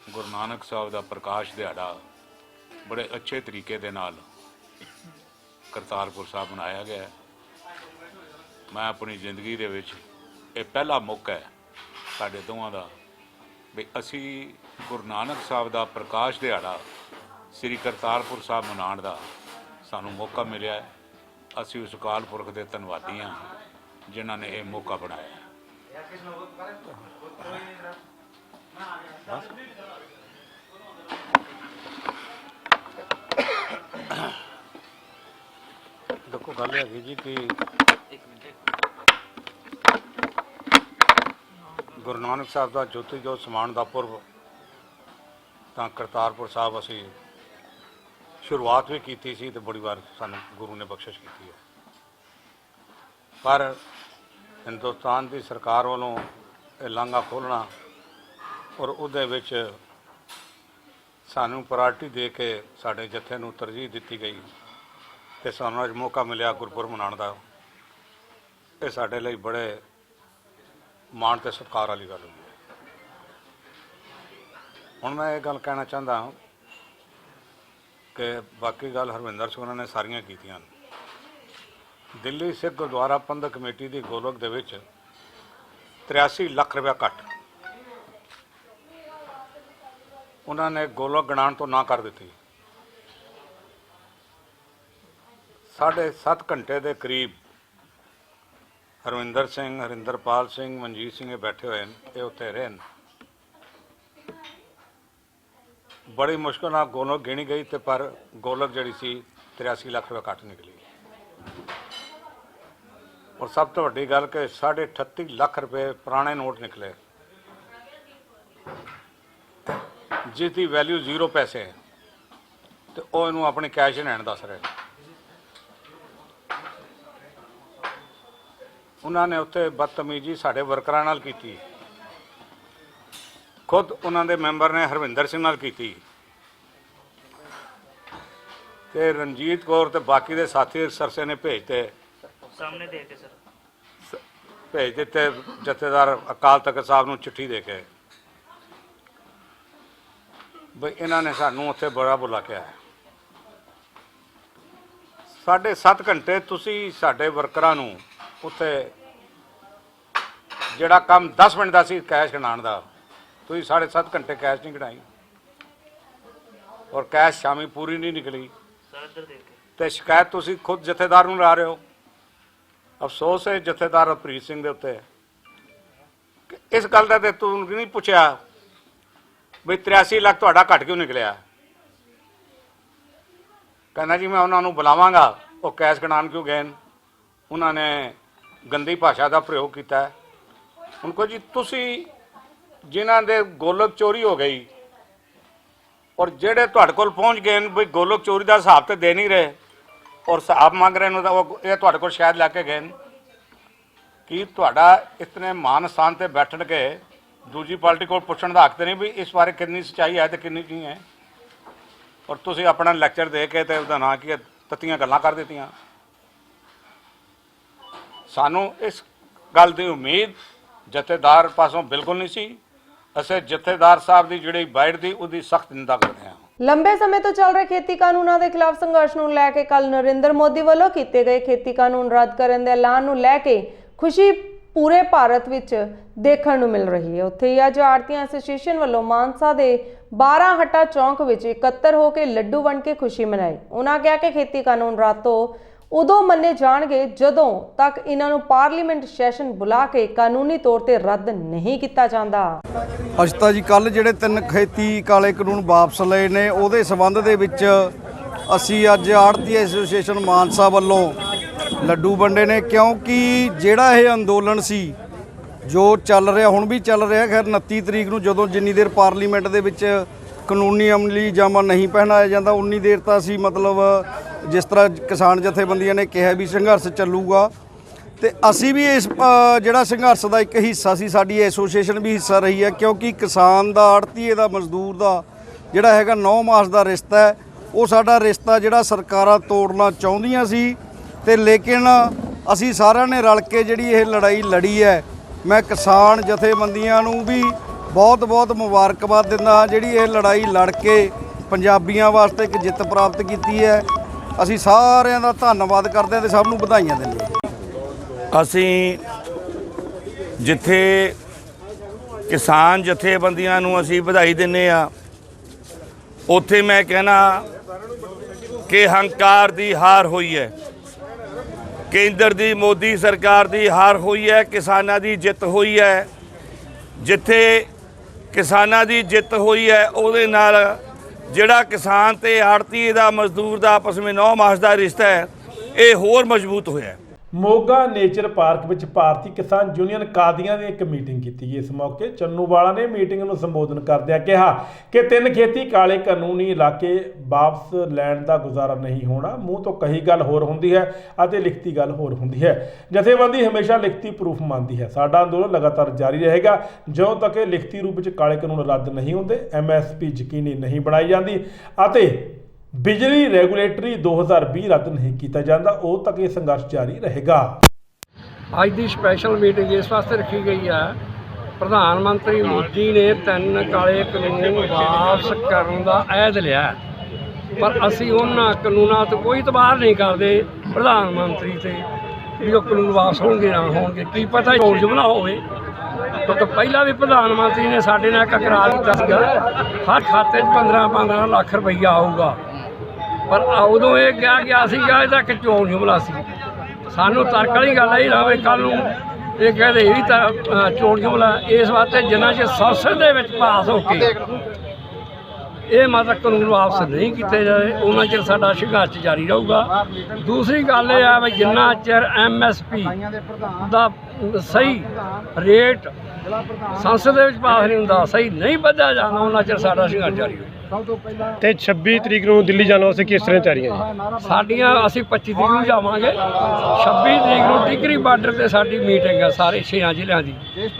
I: ਗੁਰੂ ਨਾਨਕ ਸਾਹਿਬ ਦਾ ਪ੍ਰਕਾਸ਼ ਦਿਹਾੜਾ ਬੜੇ ਅੱਛੇ ਤਰੀਕੇ ਦੇ ਨਾਲ ਕਰਤਾਰਪੁਰ ਸਾਹਿਬ ਮਨਾਇਆ ਗਿਆ ਹੈ। ਮੈਂ ਆਪਣੀ ਜ਼ਿੰਦਗੀ ਦੇ ਵਿੱਚ ਇਹ ਪਹਿਲਾ ਮੌਕਾ ਹੈ ਸਾਡੇ ਦੋਵਾਂ ਦਾ ਵੀ ਅਸੀਂ ਗੁਰੂ ਨਾਨਕ ਸਾਹਿਬ ਦਾ ਪ੍ਰਕਾਸ਼ ਦਿਹਾੜਾ ਸ੍ਰੀ ਕਰਤਾਰਪੁਰ ਸਾਹਿਬ ਮਨਾਉਣ ਦਾ ਸਾਨੂੰ ਮੌਕਾ ਮਿਲਿਆ ਹੈ। ਅਸੀਂ ਉਸ ਅਕਾਲ ਪੁਰਖ ਦੇ ਧੰਨਵਾਦੀ ਹਾਂ ਜਿਨ੍ਹਾਂ ਨੇ ਇਹ ਮੌਕਾ ਬਣਾਇਆ।
G: देखो गल हैगी जी कि गुरु नानक साहब का ज्योति जोत समान का पुरब तो करतारपुर साहब असी शुरुआत भी की सी तो बड़ी बार सानू गुरु ने बख्शिश की है, पर हिंदुस्तान की सरकार वालों ये लांघा खोलना और उहदे विच सानू प्रायोरिटी दे के साडे जत्थे नूं तरजीह दी गई तो सानू अज मौका मिलिया गुरपुरब मनाउण दा। ये साडे लई बड़े माण ते सत्कार वाली गल हुई है। हुण मैं ये गल कहना चाहता कि बाकी गल हरविंदर सिंह ने सारियां कीतियां। दिल्ली सिख गुरुद्वारा प्रबंधक कमेटी की गोलक दे विच 83 लाख रुपया कट उन्होंने गोलक गणाण तो ना कर दी। 7.5 घंटे के करीब हरविंदर सिंह, हरिंदरपाल सिंह, मनजीत सिंह बैठे हुए ये उत्ते रहे। बड़ी मुश्किल नाल गोलक गिनी गई तो पर गोलक जी सी 83 लाख रुपये कट निकली। और सब तो वड्डी गल कि 38.5 लाख रुपये पुराने नोट निकले जिसकी वैल्यू 0 पैसे है, तो वो इनू अपनी कैश लैन दस रहे। उन्होंने उत्ते बदतमीजी साढ़े वर्करां नाल कीती, खुद उन्होंने मैंबर ने हरविंदर सिंह नाल कीती ते रणजीत कौर ते बाकी दे साथी सरसे ने भेजते
E: सामने दे के सर
G: भेज दिते जथेदार अकाल तख्त साहब नूं चिट्ठी दे के बई इन्होंने सानू उत्थे बड़ा बुला के आया। 7.5 घंटे तुसी साडे वर्करां नूं उत्थे जिहड़ा काम 10 मिनट दा सी कैश गिनाण दा, तुसीं 7.5 घंटे कैश नहीं गिनाई और कैश शामी पूरी नहीं निकली ते शिकायत तुसीं खुद जथेदार नूं ला रहे हो। अफसोस है जथेदार हरप्रीत सिंह दे उत्ते कि इस गल दा ते तूं नहीं पुछया बई 83 लाख तुहाडा घट क्यों निकलिया। कहना जी मैं उन्होंने बुलावांगा वो कैश गिनाण क्यों गए। उन्होंने गंदी भाषा का प्रयोग किया है। उनको जी तुसी जिन्हां दे गोलक चोरी हो गई और जेड़े तुहाडे कोल पहुँच गए बई गोलक चोरी का हिसाब तो दे नहीं रहे और हिसाब मंग रहे ये तुहाडे कोल शायद लैके गए कि तुहाडा इतने मान स्थान पर बैठण के दूजी पार्टी को पुछण दा हक नहीं भी इस बारे कितनी सच्चाई है तो कितनी नहीं है और तुसी अपना लैक्चर दे के ते उहदा नां की तत्तियां गल्लां कर दित्तियां। सानू इस गल की उम्मीद जथेदार पासों बिल्कुल नहीं सी। असें जथेदार साहब की जिहड़ी बाइट दी उहदी सख्त निंदा करदे हां।
B: ਲੰਬੇ ਸਮੇਂ ਤੋਂ ਚੱਲ ਰਹੇ ਖੇਤੀ ਕਾਨੂੰਨਾਂ ਦੇ ਖਿਲਾਫ ਸੰਘਰਸ਼ ਨੂੰ ਲੈ ਕੇ ਕੱਲ ਨਰਿੰਦਰ ਮੋਦੀ ਵੱਲੋਂ ਕੀਤੇ ਗਏ ਖੇਤੀ ਕਾਨੂੰਨ ਰੱਦ ਕਰਨ ਦੇ ਐਲਾਨ ਨੂੰ ਲੈ ਕੇ ਖੁਸ਼ੀ ਪੂਰੇ ਭਾਰਤ ਵਿੱਚ ਦੇਖਣ ਨੂੰ ਮਿਲ ਰਹੀ ਹੈ। ਉੱਥੇ ਹੀ ਅੱਜ ਆੜਤੀਆਂ ਐਸੋਸੀਏਸ਼ਨ ਵੱਲੋਂ ਮਾਨਸਾ ਦੇ 12 ਹੱਟਾ ਚੌਂਕ ਵਿੱਚ ਇਕੱਤਰ ਹੋ ਕੇ ਲੱਡੂ ਵੰਡ ਕੇ ਖੁਸ਼ੀ ਮਨਾਈ। ਉਹਨਾਂ ਕਿਹਾ ਕਿ ਖੇਤੀ ਕਾਨੂੰਨ ਰੱਦ ਤੋਂ ਉਦੋਂ ਮੰਨੇ ਜਾਣਗੇ ਜਦੋਂ ਤੱਕ ਇਹਨਾਂ ਨੂੰ ਪਾਰਲੀਮੈਂਟ ਸੈਸ਼ਨ ਬੁਲਾ ਕੇ ਕਾਨੂੰਨੀ ਤੌਰ ਤੇ ਰੱਦ ਨਹੀਂ ਕੀਤਾ ਜਾਂਦਾ।
C: ਅੱਜ ਤਾਂ ਜੀ ਕੱਲ ਜਿਹੜੇ 3 ਖੇਤੀ ਕਾਲੇ ਕਾਨੂੰਨ ਵਾਪਸ ਲਏ ਨੇ ਉਹਦੇ ਸਬੰਧ ਦੇ ਵਿੱਚ ਅਸੀਂ ਅੱਜ ਆੜਤੀ ਐਸੋਸੀਏਸ਼ਨ ਮਾਨਸਾ ਵੱਲੋਂ ਲੱਡੂ ਵੰਡੇ ਨੇ ਕਿਉਂਕਿ ਜਿਹੜਾ ਇਹ ਅੰਦੋਲਨ ਸੀ ਜੋ ਚੱਲ ਰਿਹਾ ਹੁਣ ਵੀ ਚੱਲ ਰਿਹਾ ਖੈਰ 29 ਤਰੀਕ ਨੂੰ ਜਦੋਂ ਜਿੰਨੀ ਦੇਰ ਪਾਰਲੀਮੈਂਟ ਦੇ ਵਿੱਚ ਕਾਨੂੰਨੀ ਅਮਲੀ ਜਾਮਾ ਨਹੀਂ ਪਹਿਨਾਇਆ ਜਾਂਦਾ ਉਨੀ ਦੇਰ ਤਾਂ ਅਸੀਂ ਮਤਲਬ ਜਿਸ ਤਰ੍ਹਾਂ ਕਿਸਾਨ ਜਥੇਬੰਦੀਆਂ ਨੇ ਕਿਹਾ ਵੀ ਸੰਘਰਸ਼ ਚੱਲੂਗਾ ਤੇ ਅਸੀਂ ਵੀ ਇਸ ਜਿਹੜਾ ਸੰਘਰਸ਼ ਦਾ ਇੱਕ ਹਿੱਸਾ ਸੀ। ਸਾਡੀ ਐਸੋਸੀਏਸ਼ਨ ਵੀ ਹਿੱਸਾ ਰਹੀ ਹੈ ਕਿਉਂਕਿ ਕਿਸਾਨ ਦਾ ਆੜਤੀਏ ਦਾ ਮਜ਼ਦੂਰ ਦਾ ਜਿਹੜਾ ਹੈਗਾ 9 ਮਾਸ ਦਾ ਰਿਸ਼ਤਾ ਹੈ
H: ਉਹ ਸਾਡਾ ਰਿਸ਼ਤਾ ਜਿਹੜਾ ਸਰਕਾਰਾਂ ਤੋੜਨਾ ਚਾਹੁੰਦੀਆਂ ਸੀ ਤੇ ਲੇਕਿਨ ਅਸੀਂ ਸਾਰਿਆਂ ਨੇ ਰਲ ਕੇ ਜਿਹੜੀ ਇਹ ਲੜਾਈ ਲੜੀ ਹੈ। ਮੈਂ ਕਿਸਾਨ ਜਥੇਬੰਦੀਆਂ ਨੂੰ ਵੀ ਬਹੁਤ ਮੁਬਾਰਕਬਾਦ ਦਿੰਦਾ ਹਾਂ ਜਿਹੜੀ ਇਹ ਲੜਾਈ ਲੜ ਕੇ ਪੰਜਾਬੀਆਂ ਵਾਸਤੇ ਇੱਕ ਜਿੱਤ ਪ੍ਰਾਪਤ ਕੀਤੀ ਹੈ। ਅਸੀਂ ਸਾਰਿਆਂ ਦਾ ਧੰਨਵਾਦ ਕਰਦੇ ਹਾਂ ਤੇ ਸਭ ਨੂੰ ਵਧਾਈਆਂ ਦਿੰਦੇ ਹਾਂ।
G: ਅਸੀਂ ਜਿੱਥੇ ਕਿਸਾਨ ਜਥੇਬੰਦੀਆਂ ਨੂੰ ਅਸੀਂ ਵਧਾਈ ਦਿੰਦੇ ਆ, ਉੱਥੇ ਮੈਂ ਕਹਿਣਾ ਕਿ ਹੰਕਾਰ ਦੀ ਹਾਰ ਹੋਈ ਹੈ। ਕੇਂਦਰ ਦੀ ਮੋਦੀ ਸਰਕਾਰ ਦੀ ਹਾਰ ਹੋਈ ਹੈ, ਕਿਸਾਨਾਂ ਦੀ ਜਿੱਤ ਹੋਈ ਹੈ। ਜਿੱਥੇ ਕਿਸਾਨਾਂ ਦੀ ਜਿੱਤ ਹੋਈ ਹੈ ਉਹਦੇ ਨਾਲ ਜਿਹੜਾ ਕਿਸਾਨ ਤੇ ਆੜਤੀ ਦਾ ਮਜ਼ਦੂਰ ਦਾ ਆਪਸ ਵਿੱਚ 9 ਮਾਸ ਦਾ ਰਿਸ਼ਤਾ ਹੈ ਇਹ ਹੋਰ ਮਜ਼ਬੂਤ ਹੋਇਆ ਹੈ।
A: ਮੋਗਾ ਨੇਚਰ ਪਾਰਕ ਵਿੱਚ ਭਾਰਤੀ ਕਿਸਾਨ ਯੂਨੀਅਨ ਕਾਦੀਆਂ ਦੀ ਇੱਕ ਮੀਟਿੰਗ ਕੀਤੀ ਗਈ। ਇਸ ਮੌਕੇ ਚੰਨੂਵਾਲਾ ਨੇ ਮੀਟਿੰਗ ਨੂੰ ਸੰਬੋਧਨ ਕਰਦਿਆਂ ਕਿਹਾ ਕਿ 3 ਖੇਤੀ ਕਾਲੇ ਕਾਨੂੰਨੀ ਇਲਾਕੇ ਵਾਪਸ ਲੈਣ ਦਾ ਗੁਜ਼ਾਰਾ ਨਹੀਂ ਹੋਣਾ। ਮੂੰਹ ਤੋਂ ਕਹੀ ਗੱਲ ਹੋਰ ਹੁੰਦੀ ਹੈ ਅਤੇ ਲਿਖਤੀ ਗੱਲ ਹੋਰ ਹੁੰਦੀ ਹੈ। ਜਥੇਬੰਦੀ ਹਮੇਸ਼ਾ ਲਿਖਤੀ ਪ੍ਰੂਫ ਮੰਨਦੀ ਹੈ। ਸਾਡਾ ਅੰਦੋਲਨ ਲਗਾਤਾਰ ਜਾਰੀ ਰਹੇਗਾ ਜਦੋਂ ਤੱਕ ਇਹ ਲਿਖਤੀ ਰੂਪ ਵਿੱਚ ਕਾਲੇ ਕਾਨੂੰਨ ਰੱਦ ਨਹੀਂ ਹੁੰਦੇ, MSP ਯਕੀਨੀ ਨਹੀਂ ਬਣਾਈ ਜਾਂਦੀ ਅਤੇ ਬਿਜਲੀ ਰੈਗੂਲੇਟਰੀ 2020 ਰੱਦ ਨਹੀਂ ਕੀਤਾ ਜਾਂਦਾ, ਉਦੋਂ ਤੱਕ ਇਹ ਸੰਘਰਸ਼ ਜਾਰੀ ਰਹੇਗਾ।
J: ਅੱਜ ਦੀ ਸਪੈਸ਼ਲ ਮੀਟਿੰਗ ਇਸ ਵਾਸਤੇ ਰੱਖੀ ਗਈ ਹੈ, ਪ੍ਰਧਾਨ ਮੰਤਰੀ ਮੋਦੀ ਨੇ 3 ਕਾਲੇ ਕਾਨੂੰਨ ਵਾਪਸ ਕਰਨ ਦਾ ਅਹਿਦ ਲਿਆ, ਪਰ ਅਸੀਂ ਉਹਨਾਂ ਕਾਨੂੰਨਾਂ ਤੋਂ ਕੋਈ ਇਤਬਾਰ ਨਹੀਂ ਕਰਦੇ ਪ੍ਰਧਾਨ ਮੰਤਰੀ ਤੇ ਵੀ ਉਹ ਕਾਨੂੰਨ ਵਾਪਸ ਹੋਣਗੇ ਨਾ ਹੋਣਗੇ। ਕੀ ਪਤਾ ਚੋਣ ਜੁਮਲਾ ਹੋਵੇ, ਕਿਉਂਕਿ ਪਹਿਲਾਂ ਵੀ ਪ੍ਰਧਾਨ ਮੰਤਰੀ ਨੇ ਸਾਡੇ ਨਾਲ ਇੱਕ ਇਕਰਾਰ ਕੀਤਾ ਸੀਗਾ ਹਰ ਖਾਤੇ 'ਚ 15 ਲੱਖ ਰੁਪਈਆ ਆਊਗਾ, ਪਰ ਉਦੋਂ ਇਹ ਕਿਹਾ ਗਿਆ ਸੀਗਾ ਇਹਦਾ ਇੱਕ ਚੋਣ ਜੁਮਲਾ ਸੀ। ਸਾਨੂੰ ਤਰਕ ਵਾਲੀ ਗੱਲ ਇਹ ਨਾ ਵੀ ਕੱਲ੍ਹ ਨੂੰ ਇਹ ਕਹਿੰਦੇ ਇਹ ਵੀ ਤਾਂ ਚੋਣ ਜੁਮਲਾ। ਇਸ ਵਾਸਤੇ ਜਿੰਨਾ ਚਿਰ ਸੰਸਦ ਦੇ ਵਿੱਚ ਪਾਸ ਹੋ ਕੇ ਇਹ ਮਤਲਬ ਕਾਨੂੰਨ ਵਾਪਸ ਨਹੀਂ ਕੀਤੇ ਜਾਏ ਉਹਨਾਂ ਚਿਰ ਸਾਡਾ ਸੰਘਰਸ਼ ਜਾਰੀ ਰਹੂਗਾ। ਦੂਸਰੀ ਗੱਲ ਇਹ ਆ ਵੀ ਜਿੰਨਾ ਚਿਰ MSP ਦਾ ਸਹੀ ਰੇਟ ਸੰਸਦ ਦੇ ਵਿੱਚ ਪਾਸ ਨਹੀਂ ਹੁੰਦਾ, ਸਹੀ ਨਹੀਂ ਵਧਿਆ ਜਾਂਦਾ, ਉਹਨਾਂ ਚਿਰ ਸਾਡਾ ਸੰਘਰਸ਼ ਜਾਰੀ ਰਹੂਗਾ।
L: ਤੇ 26 ਤਰੀਕ ਨੂੰ ਦਿੱਲੀ ਜਾਣ ਵਾਸਤੇ ਕਿਸ ਤਰ੍ਹਾਂ ਤਿਆਰੀਆਂ ਜੀ?
J: ਸਾਡੀਆਂ ਅਸੀਂ 25 ਤਰੀਕ ਨੂੰ ਜਾਵਾਂਗੇ, 26 ਤਰੀਕ ਨੂੰ ਟਿਕਰੀ ਬਾਰਡਰ ਤੇ ਸਾਡੀ ਮੀਟਿੰਗ ਹੈ ਸਾਰੇ 6 ਜ਼ਿਲ੍ਹਿਆਂ ਦੀ,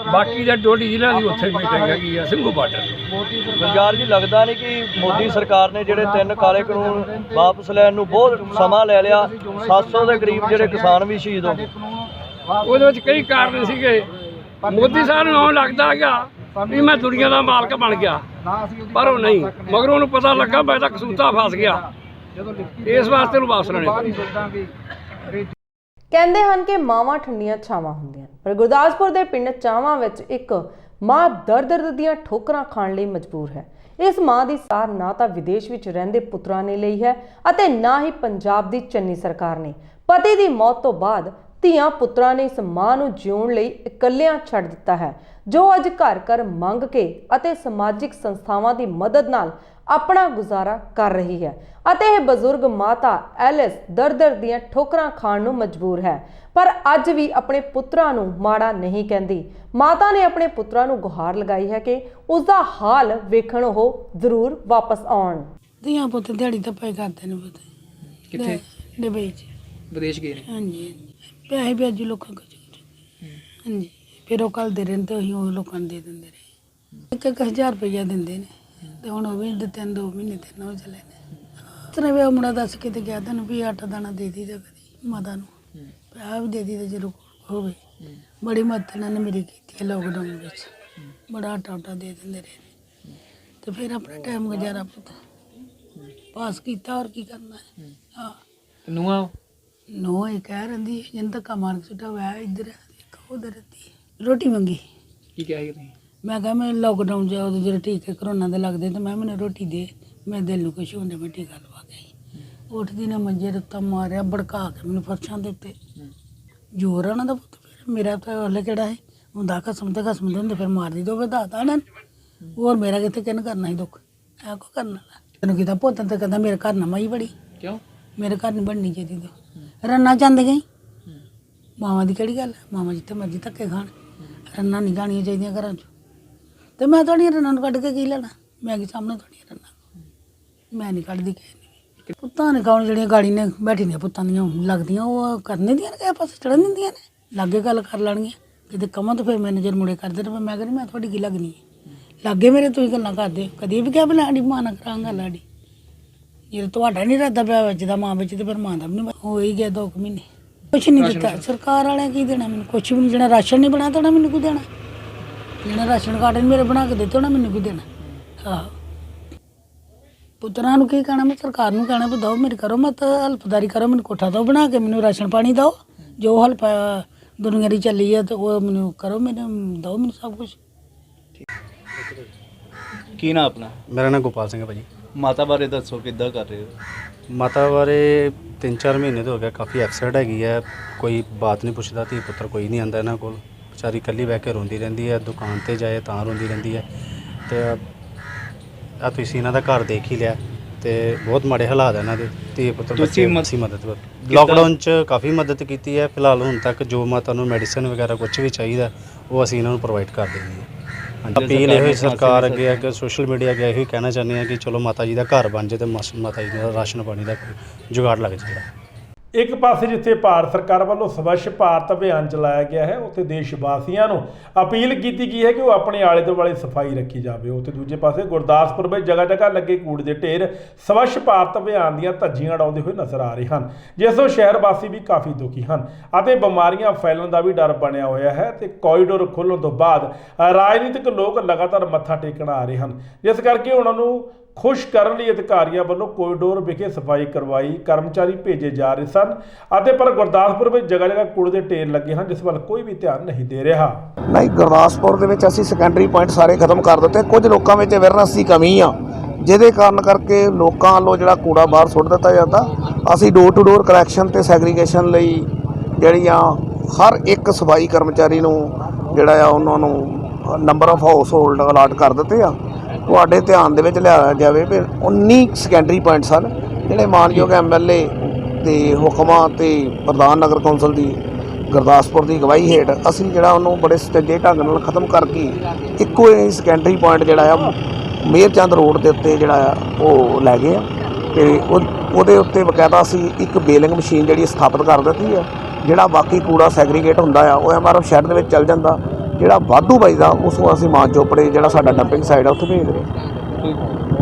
J: ਬਾਕੀ ਦੇ 2 ਜ਼ਿਲ੍ਹਿਆਂ ਦੀ ਉੱਥੇ ਮੀਟਿੰਗ ਹੈਗੀ ਹੈ ਸਿੰਘੂ ਬਾਰਡਰ ਤੇ।
X: ਗੁਲਜ਼ਾਰ ਜੀ, ਲੱਗਦਾ ਨਹੀਂ ਕਿ ਮੋਦੀ ਸਰਕਾਰ ਨੇ ਜਿਹੜੇ 3 ਕਾਲੇ ਕਾਨੂੰਨ ਵਾਪਸ ਲੈਣ ਨੂੰ ਬਹੁਤ ਸਮਾਂ ਲੈ ਲਿਆ? 700 ਦੇ ਕਰੀਬ ਜਿਹੜੇ ਕਿਸਾਨ ਵੀ ਸ਼ਹੀਦ ਹੋ ਗਏ।
J: ਉਹਦੇ ਵਿੱਚ ਕਈ ਕਾਰਨ ਸੀਗੇ। ਮੋਦੀ ਸਾਹਿਬ ਨੂੰ ਲੱਗਦਾ ਹੈਗਾ ਵੀ ਮੈਂ ਦੁਨੀਆ ਦਾ ਮਾਲਕ ਬਣ ਗਿਆ, ਪਰ ਉਹ ਨਹੀਂ, ਮਗਰ ਉਹਨੂੰ ਪਤਾ ਲੱਗਾ ਮੈਂ ਤਾਂ ਕਸੂਤਾ ਫਸ ਗਿਆ, ਇਸ ਵਾਸਤੇ ਉਹਨੂੰ ਵਾਪਸ ਲੈਣੇ ਪਏ।
B: ਕਹਿੰਦੇ ਹਨ ਕਿ ਮਾਵਾਂ ਠੰਡੀਆਂ ਛਾਵਾਂ ਹੁੰਦੀਆਂ, ਪਰ ਗੁਰਦਾਸਪੁਰ ਦੇ ਪਿੰਡ ਚਾਵਾਂ ਵਿੱਚ ਇੱਕ ਮਾਂ ਦਰ ਦੀਆਂ ਠੋਕਰਾਂ ਖਾਣ ਲਈ ਮਜਬੂਰ ਹੈ। ਇਸ ਮਾਂ ਦੀ ਸਾਰ ਨਾ ਤਾਂ ਵਿਦੇਸ਼ ਵਿੱਚ ਰਹਿੰਦੇ ਪੁੱਤਰਾਂ ਨੇ ਲਈ ਹੈ ਅਤੇ ਨਾ ਹੀ ਪੰਜਾਬ ਦੀ ਚੰਨੀ ਸਰਕਾਰ ਨੇ। ਪਤੀ ਦੀ ਮੌਤ ਤੋਂ ਬਾਅਦ ਧੀਆਂ ਪੁੱਤਰਾਂ ਨੇ ਇਸ ਮਾਂ ਨੂੰ ਜਿਉਣ ਲਈ ਇਕੱਲਿਆਂ ਛੱਡ ਦਿੱਤਾ ਹੈ, ਜੋ ਅੱਜ ਘਰ ਮੰਗ ਕੇ ਅਤੇ ਸਮਾਜਿਕ ਸੰਸਥਾਵਾਂ ਦੀ ਮਦਦ ਨਾਲ ਆਪਣਾ ਗੁਜ਼ਾਰਾ ਕਰ ਰਹੀ ਹੈ ਅਤੇ ਇਹ ਬਜ਼ੁਰਗ ਮਾਤਾ ਐਲਿਸ ਦਰ ਦੀਆਂ ਠੋਕਰਾਂ ਖਾਣ ਨੂੰ ਮਜਬੂਰ ਹੈ, ਪਰ ਅੱਜ ਵੀ ਆਪਣੇ ਪੁੱਤਰਾਂ ਨੂੰ ਮਾੜਾ ਨਹੀਂ ਕਹਿੰਦੀ। ਮਾਤਾ ਨੇ ਆਪਣੇ ਪੁੱਤਰਾਂ ਨੂੰ ਗੁਹਾਰ ਲਗਾਈ ਹੈ ਕਿ ਉਸ ਦਾ ਹਾਲ ਵੇਖਣ ਉਹ ਜ਼ਰੂਰ ਵਾਪਸ ਆਉਣ।
Y: ਧੀਆਂ ਪੁੱਤ ਦਿਹਾੜੀ ਤਾਂ ਪਏ ਕਰਦੇ ਨੇ ਪੁੱਤ।
P: ਕਿੱਥੇ?
Y: ਦੁਬਈ 'ਚ
P: ਵਿਦੇਸ਼ ਗਏ ਨੇ?
Y: ਹਾਂਜੀ, ਪੈਸੇ ਭੇਜੂ ਲੋਕਾਂ ਕੋਲ। ਹਾਂਜੀ, ਫਿਰ ਉਹ ਘੱਲਦੇ ਰਹਿੰਦੇ ਤੇ ਅਸੀਂ ਉਹ ਲੋਕਾਂ ਨੂੰ ਦੇ ਦਿੰਦੇ ਰਹੇ। 1,000 ਰੁਪਈਆ ਦਿੰਦੇ ਨੇ ਤੇ ਹੁਣ ਉਹ ਵੀ ਦਿੱਤੇ 2 ਮਹੀਨੇ 3 ਹੋ ਚਲੇ ਨੇ। ਤਨੇ ਵੇ ਮੁੰਡਾ ਦੱਸ ਕੇ ਤੇ ਗਿਆ ਤੈਨੂੰ ਵੀ ਆਟਾ ਦਾਣਾ ਦੇ ਦੀ ਤੇ ਕਦੀ ਮਾਤਾ ਨੂੰ ਪਿਆ ਵੀ ਦੇ ਦੀ ਤੇ ਜਦੋਂ ਹੋਵੇ। ਬੜੀ ਮਦਦ ਇਹਨਾਂ ਨੇ ਮੇਰੀ ਕੀਤੀ ਹੈ ਲੋਕਡਾਊਨ ਵਿੱਚ, ਬੜਾ ਆਟਾ ਦੇ ਦਿੰਦੇ ਰਹੇ ਤੇ ਫਿਰ ਆਪਣਾ ਟਾਈਮ ਗੁਜ਼ਾਰਾ ਪੁੱਤ ਪਾਸ ਕੀਤਾ। ਹੋਰ ਕੀ ਕਰਨਾ ਹੈ? ਹਾਂ, ਨੂੰਹ ਇਹ ਕਹਿ ਰਹਿੰਦੀ ਜਿੰਨ ਤੱਕ ਮਾਰ ਸੁਟਾ ਹੋਇਆ ਇੱਧਰ ਉਧਰ ਰੋਟੀ ਮੰਗੀ।
P: ਕੀ ਕਿਹਾ ਤੁਸੀਂ?
Y: ਮੈਂ ਕਿਹਾ ਮੈਂ ਲੋਕਡਾਊਨ 'ਚ ਉਦੋਂ ਜਿਹੜੇ ਟੀਕੇ ਕਰੋਨਾ ਦੇ ਲੱਗਦੇ ਤੇ ਮੈਂ ਮੈਨੂੰ ਰੋਟੀ ਦੇ, ਮੇਰੇ ਦਿਲ ਨੂੰ ਕੁਛ ਹੁੰਦੇ, ਮੈਂ ਟੀਕਾ ਲਵਾ ਗਈ। ਉੱਠਦੀ ਨੇ ਮੰਜੇ ਰੱਤਾ ਮਾਰਿਆ ਭੜਕਾ ਕੇ ਮੈਨੂੰ ਫਰਸ਼ਾਂ ਦੇ ਉੱਤੇ। ਜ਼ੋਰ ਉਹਨਾਂ ਦਾ ਪੁੱਤ, ਫਿਰ ਮੇਰਾ ਤਾਂ ਹਲੇ ਕਿਹੜਾ ਹੈ ਹੁੰਦਾ, ਖਸਮ ਤੇ ਖਸਮ ਦੇ ਹੁੰਦੇ ਫਿਰ ਮਾਰਦੀ ਦੋ ਵਧਾਤਾ ਇਹਨਾਂ ਨੇ। ਹੋਰ ਮੇਰਾ ਕਿੱਥੇ ਕਿਹਨ ਕਰਨਾ ਸੀ ਦੁੱਖ, ਐ ਕੋ ਕਰਨਾ ਤੈਨੂੰ ਕੀਤਾ ਪੁੱਤ ਤੇ ਕਹਿੰਦਾ ਮੇਰੇ ਘਰ ਨਾ ਮਾਈ ਬੜੀ।
P: ਕਿਉਂ?
Y: ਮੇਰੇ ਘਰ ਨਹੀਂ ਬਣਨੀ ਚਾਹੀਦੀ ਤੂੰ ਰੰਨਾ ਚੰਦ ਗਈ। ਮਾਵਾਂ ਦੀ ਕਿਹੜੀ ਗੱਲ ਹੈ? ਮਾਵਾਂ ਜਿੱਥੇ ਮਰਜ਼ੀ ਧੱਕੇ ਖਾਣ, ਰੰਨਾਂ ਨਹੀਂ ਗਾਣੀਆਂ ਚਾਹੀਦੀਆਂ ਘਰਾਂ 'ਚ। ਤੇ ਮੈਂ ਤੁਹਾਡੀਆਂ ਰੰਨਾਂ ਨੂੰ ਕੱਢ ਕੇ ਕੀ ਲੈਣਾ? ਮੈਂ ਕੀ ਸਾਹਮਣੇ ਤੁਹਾਡੀਆਂ ਰੰਨਾਂ ਮੈਂ ਨਹੀਂ ਕੱਢਦੀ ਕਿਸੇ ਨੇ। ਪੁੱਤਾਂ ਨੇ ਕੌਣ ਜਿਹੜੀਆਂ ਗਾੜੀ ਨੇ ਬੈਠੀ ਨੇ ਪੁੱਤਾਂ ਦੀਆਂ ਲੱਗਦੀਆਂ ਉਹ ਕਰਨੇ ਦੀਆਂ ਨੇ, ਕਿਸੇ ਪਾਸੇ ਚੜਨ ਦਿੰਦੀਆਂ ਨੇ, ਲਾਗੇ ਗੱਲ ਕਰ ਲੈਣਗੀਆਂ। ਕਿਤੇ ਕਮਾਂ ਤਾਂ ਫਿਰ ਮੈਨੇਜਰ ਮੁੜੇ ਕਰਦੇ ਨੇ, ਮੈਂ ਕਹਿੰਦੀ ਮੈਂ ਤੁਹਾਡੀ ਕੀ ਲੱਗਣੀ ਹੈ? ਲਾਗੇ ਮੇਰੇ ਤੁਸੀਂ ਗੱਲਾਂ ਕਰਦੇ ਕਦੀ ਵੀ ਕਿਹਾ ਵੀ ਲਾਡੀ ਮਾਂ ਨਾ ਕਰਾਂਗਾ ਲਾਡੀ। ਜੇ ਤੁਹਾਡਾ ਨਹੀਂ ਇਰਾਦਾ ਪਿਆ ਵਿੱਚ ਦਾ ਮਾਂ ਵਿੱਚ ਤੇ ਫਿਰ ਮਾਂ ਦਾ ਵੀ ਨਹੀਂ ਹੋ ਹੀ ਗਿਆ 2 ਮਹੀਨੇ ਕੁਛ ਨਹੀਂ ਦਿੱਤਾ ਸਰਕਾਰ ਵਾਲਿਆਂ ਕੀ ਦੇਣਾ ਮੈਨੂੰ ਕੁਛ ਵੀ ਨਹੀਂ ਜਿਹੜਾ ਰਾਸ਼ਨ ਨਹੀਂ ਬਣਾ ਤਾਂ ਮੈਨੂੰ ਕੀ ਦੇਣਾ ਜਿਹੜਾ ਰਾਸ਼ਨ ਕਾਰਡ ਮੇਰੇ ਬਣਾ ਕੇ ਦਿੱਤੇ ਉਹਨਾਂ ਮੈਨੂੰ ਕੀ ਦੇਣਾ ਆਹੋ ਪੁੱਤਰਾਂ ਨੂੰ ਕੀ ਕਹਿਣਾ ਮੈਂ ਸਰਕਾਰ ਨੂੰ ਕਹਿਣਾ ਵੀ ਦਿਓ ਮੇਰੀ ਕਰੋ ਮਤ ਹਲਪਦਾਰੀ ਕਰੋ ਮੈਨੂੰ ਕੋਠਾ ਦਿਓ ਬਣਾ ਕੇ ਮੈਨੂੰ ਰਾਸ਼ਨ ਪਾਣੀ ਦਿਓ ਜੋ ਹਲਪ ਦੁਨੀਆ ਦੀ ਚੱਲੀ ਹੈ ਤੇ ਉਹ ਮੈਨੂੰ ਕਰੋ ਮੈਨੂੰ ਦਿਓ ਮੈਨੂੰ ਸਭ ਕੁਝ
F: ਕੀ ਨਾ ਆਪਣਾ
M: ਮੇਰਾ ਨਾਮ ਗੋਪਾਲ ਸਿੰਘ ਹੈ ਭਾਜੀ।
F: ਮਾਤਾ ਬਾਰੇ ਦੱਸੋ ਕਿੱਦਾਂ ਕਰ ਰਹੇ ਹੋ।
M: ਮਾਤਾ ਬਾਰੇ 3-4 ਮਹੀਨੇ ਤੋਂ ਹੋ ਗਿਆ ਕਾਫੀ ਐਕਸਾਈਡ ਹੈਗੀ ਹੈ ਕੋਈ ਬਾਤ ਨਹੀਂ ਪੁੱਛਦਾ ਧੀ ਪੁੱਤਰ ਕੋਈ ਨਹੀਂ ਆਉਂਦਾ ਇਹਨਾਂ ਕੋਲ ਵਿਚਾਰੀ ਇਕੱਲੀ ਬਹਿ ਕੇ ਰੋਂਦੀ ਰਹਿੰਦੀ ਹੈ ਦੁਕਾਨ ਤੇ ਜਾਏ ਤਾਂ ਰੋਂਦੀ ਰਹਿੰਦੀ ਹੈ ਤੇ ਆ ਤੁਸੀਂ ਇਹਨਾਂ ਦਾ ਘਰ ਦੇਖ ਹੀ ਲਿਆ ਤੇ ਬਹੁਤ ਮਾੜੇ ਹਾਲਾਤ ਹੈ ਇਹਨਾਂ ਦੇ ਧੀ ਪੁੱਤਰ ਬੱਚੇ ਅਸੀਂ ਮਦਦ ਲਾਕਡਾਊਨ 'ਚ ਕਾਫੀ ਮਦਦ ਕੀਤੀ ਹੈ ਫਿਲਹਾਲ ਹੁਣ ਤੱਕ ਜੋ ਮਾਤਾ ਨੂੰ ਮੈਡੀਸਨ ਵਗੈਰਾ ਕੁਝ ਵੀ ਚਾਹੀਦਾ ਉਹ ਅਸੀਂ ਇਹਨਾਂ ਨੂੰ ਪ੍ਰੋਵਾਈਡ ਕਰ ਦਿੰਦੇ ਹਾਂ। ਅਪੀਲ ਇਹ ਹੋਈ ਸਰਕਾਰ ਅੱਗੇ ਸੋਸ਼ਲ ਮੀਡੀਆ ਅੱਗੇ ਇਹੋ ਕਹਿਣਾ ਚਾਹੁੰਦੇ ਹਾਂ ਕਿ ਚਲੋ ਮਾਤਾ ਜੀ ਦਾ ਘਰ ਬਣ ਜਾਏ ਤੇ ਮਾਤਾ ਜੀ ਦਾ ਰਾਸ਼ਨ ਪਾਣੀ ਦਾ ਜੁਗਾੜ ਲੱਗ ਜਾਏਗਾ।
A: ਇੱਕ ਪਾਸੇ ਜਿੱਥੇ ਭਾਰਤ ਸਰਕਾਰ ਵੱਲੋਂ ਸਵੱਛ ਭਾਰਤ ਅਭਿਆਨ ਚਲਾਇਆ ਗਿਆ ਹੈ ਉੱਥੇ ਦੇਸ਼ ਵਾਸੀਆਂ ਨੂੰ ਅਪੀਲ ਕੀਤੀ ਗਈ ਹੈ ਕਿ ਉਹ ਆਪਣੇ ਆਲੇ ਦੁਆਲੇ ਸਫਾਈ ਰੱਖੀ ਜਾਵੇ। ਉੱਥੇ ਦੂਜੇ ਪਾਸੇ ਗੁਰਦਾਸਪੁਰ ਵਿੱਚ ਜਗ੍ਹਾ ਜਗ੍ਹਾ ਲੱਗੇ ਕੂੜੇ ਦੇ ਢੇਰ ਸਵੱਛ ਭਾਰਤ ਅਭਿਆਨ ਦੀਆਂ ਧੱਜੀਆਂ ਉਡਾਉਂਦੇ ਹੋਏ ਨਜ਼ਰ ਆ ਰਹੇ ਹਨ ਜਿਸ ਤੋਂ ਸ਼ਹਿਰ ਵਾਸੀ ਵੀ ਕਾਫੀ ਦੁਖੀ ਹਨ ਅਤੇ ਬਿਮਾਰੀਆਂ ਫੈਲਣ ਦਾ ਵੀ ਡਰ ਬਣਿਆ ਹੋਇਆ ਹੈ ਤੇ ਕੋਰੀਡੋਰ ਖੋਲ੍ਹਣ ਤੋਂ ਬਾਅਦ ਰਾਜਨੀਤਿਕ ਲੋਕ ਲਗਾਤਾਰ ਮੱਥਾ ਟੇਕਣ ਆ ਰਹੇ ਹਨ ਜਿਸ ਕਰਕੇ ਉਹਨਾਂ ਨੂੰ ਖੁਸ਼ ਕਰਨ ਲਈ ਅਧਿਕਾਰੀਆਂ ਵੱਲੋਂ ਕੋਰੀਡੋਰ ਵਿਖੇ ਸਫਾਈ ਕਰਵਾਈ ਕਰਮਚਾਰੀ ਭੇਜੇ ਜਾ ਰਹੇ ਸਨ ਅਤੇ ਪਰ ਗੁਰਦਾਸਪੁਰ ਵਿੱਚ ਜਗ੍ਹਾ ਜਗ੍ਹਾ ਕੂੜੇ ਦੇ ਢੇਰ ਲੱਗੇ ਹਨ ਜਿਸ ਵੱਲ ਕੋਈ ਵੀ ਧਿਆਨ ਨਹੀਂ ਦੇ ਰਿਹਾ।
N: ਨਹੀਂ ਗੁਰਦਾਸਪੁਰ ਦੇ ਵਿੱਚ ਅਸੀਂ ਸੈਕੰਡਰੀ ਪੁਆਇੰਟ ਸਾਰੇ ਖਤਮ ਕਰ ਦਿੱਤੇ ਕੁਝ ਲੋਕਾਂ ਵਿੱਚ ਅਵੇਅਰਨੈਸ ਦੀ ਕਮੀ ਆ ਜਿਹਦੇ ਕਾਰਨ ਕਰਕੇ ਲੋਕਾਂ ਵੱਲੋਂ ਜਿਹੜਾ ਕੂੜਾ ਬਾਹਰ ਸੁੱਟ ਦਿੱਤਾ ਜਾਂਦਾ। ਅਸੀਂ ਡੋਰ ਟੂ ਡੋਰ ਕਲੈਕਸ਼ਨ ਤੇ ਸੈਗਰੀਗੇਸ਼ਨ ਲਈ ਜਿਹੜੀਆਂ ਹਰ ਇੱਕ ਸਫਾਈ ਕਰਮਚਾਰੀ ਨੂੰ ਜਿਹੜਾ ਆ ਉਹਨਾਂ ਨੂੰ number of house hold allot ਕਰ ਦਿੱਤੇ ਆ। ਤੁਹਾਡੇ ਧਿਆਨ ਦੇ ਵਿੱਚ ਲਿਆਇਆ ਜਾਵੇ ਵੀ 19 ਸੈਕੰਡਰੀ ਪੁਆਇੰਟਸ ਹਨ ਜਿਹੜੇ ਮਾਨਯੋਗ ਐਮਐਲਏ ਦੇ ਹੁਕਮਾਂ ਤੇ ਪ੍ਰਧਾਨ ਨਗਰ ਕੌਂਸਲ ਦੀ ਗੁਰਦਾਸਪੁਰ ਦੀ ਅਗਵਾਈ ਹੇਠ ਅਸੀਂ ਜਿਹੜਾ ਉਹਨੂੰ ਬੜੇ ਸੁਚੱਜੇ ਢੰਗ ਨਾਲ ਖਤਮ ਕਰਕੇ ਇੱਕੋ ਹੀ ਸੈਕੰਡਰੀ ਪੁਆਇੰਟ ਜਿਹੜਾ ਆ ਮੇਹਰਚੰਦ ਰੋਡ ਦੇ ਉੱਤੇ ਜਿਹੜਾ ਆ ਉਹ ਲੈ ਗਏ ਆ ਤੇ ਉਹਦੇ ਉੱਤੇ ਬਕਾਇਦਾ ਅਸੀਂ ਇੱਕ ਬੇਲਿੰਗ ਮਸ਼ੀਨ ਜਿਹੜੀ ਸਥਾਪਿਤ ਕਰ ਦਿੱਤੀ ਆ। ਜਿਹੜਾ ਬਾਕੀ ਕੂੜਾ ਸੈਗਰੀਗੇਟ ਹੁੰਦਾ ਆ ਉਹ ਐਮਆਰਐਫ ਸ਼ੈੱਡ ਦੇ ਵਿੱਚ ਚੱਲ ਜਾਂਦਾ ਜਿਹੜਾ ਵਾਧੂ ਬਚਦਾ ਉਸ ਨੂੰ ਅਸੀਂ ਮਾਨ ਚੋਪੜੇ ਜਿਹੜਾ ਸਾਡਾ ਡੰਪਿੰਗ ਸਾਈਡ ਆ ਉੱਥੇ ਭੇਜ ਰਹੇ।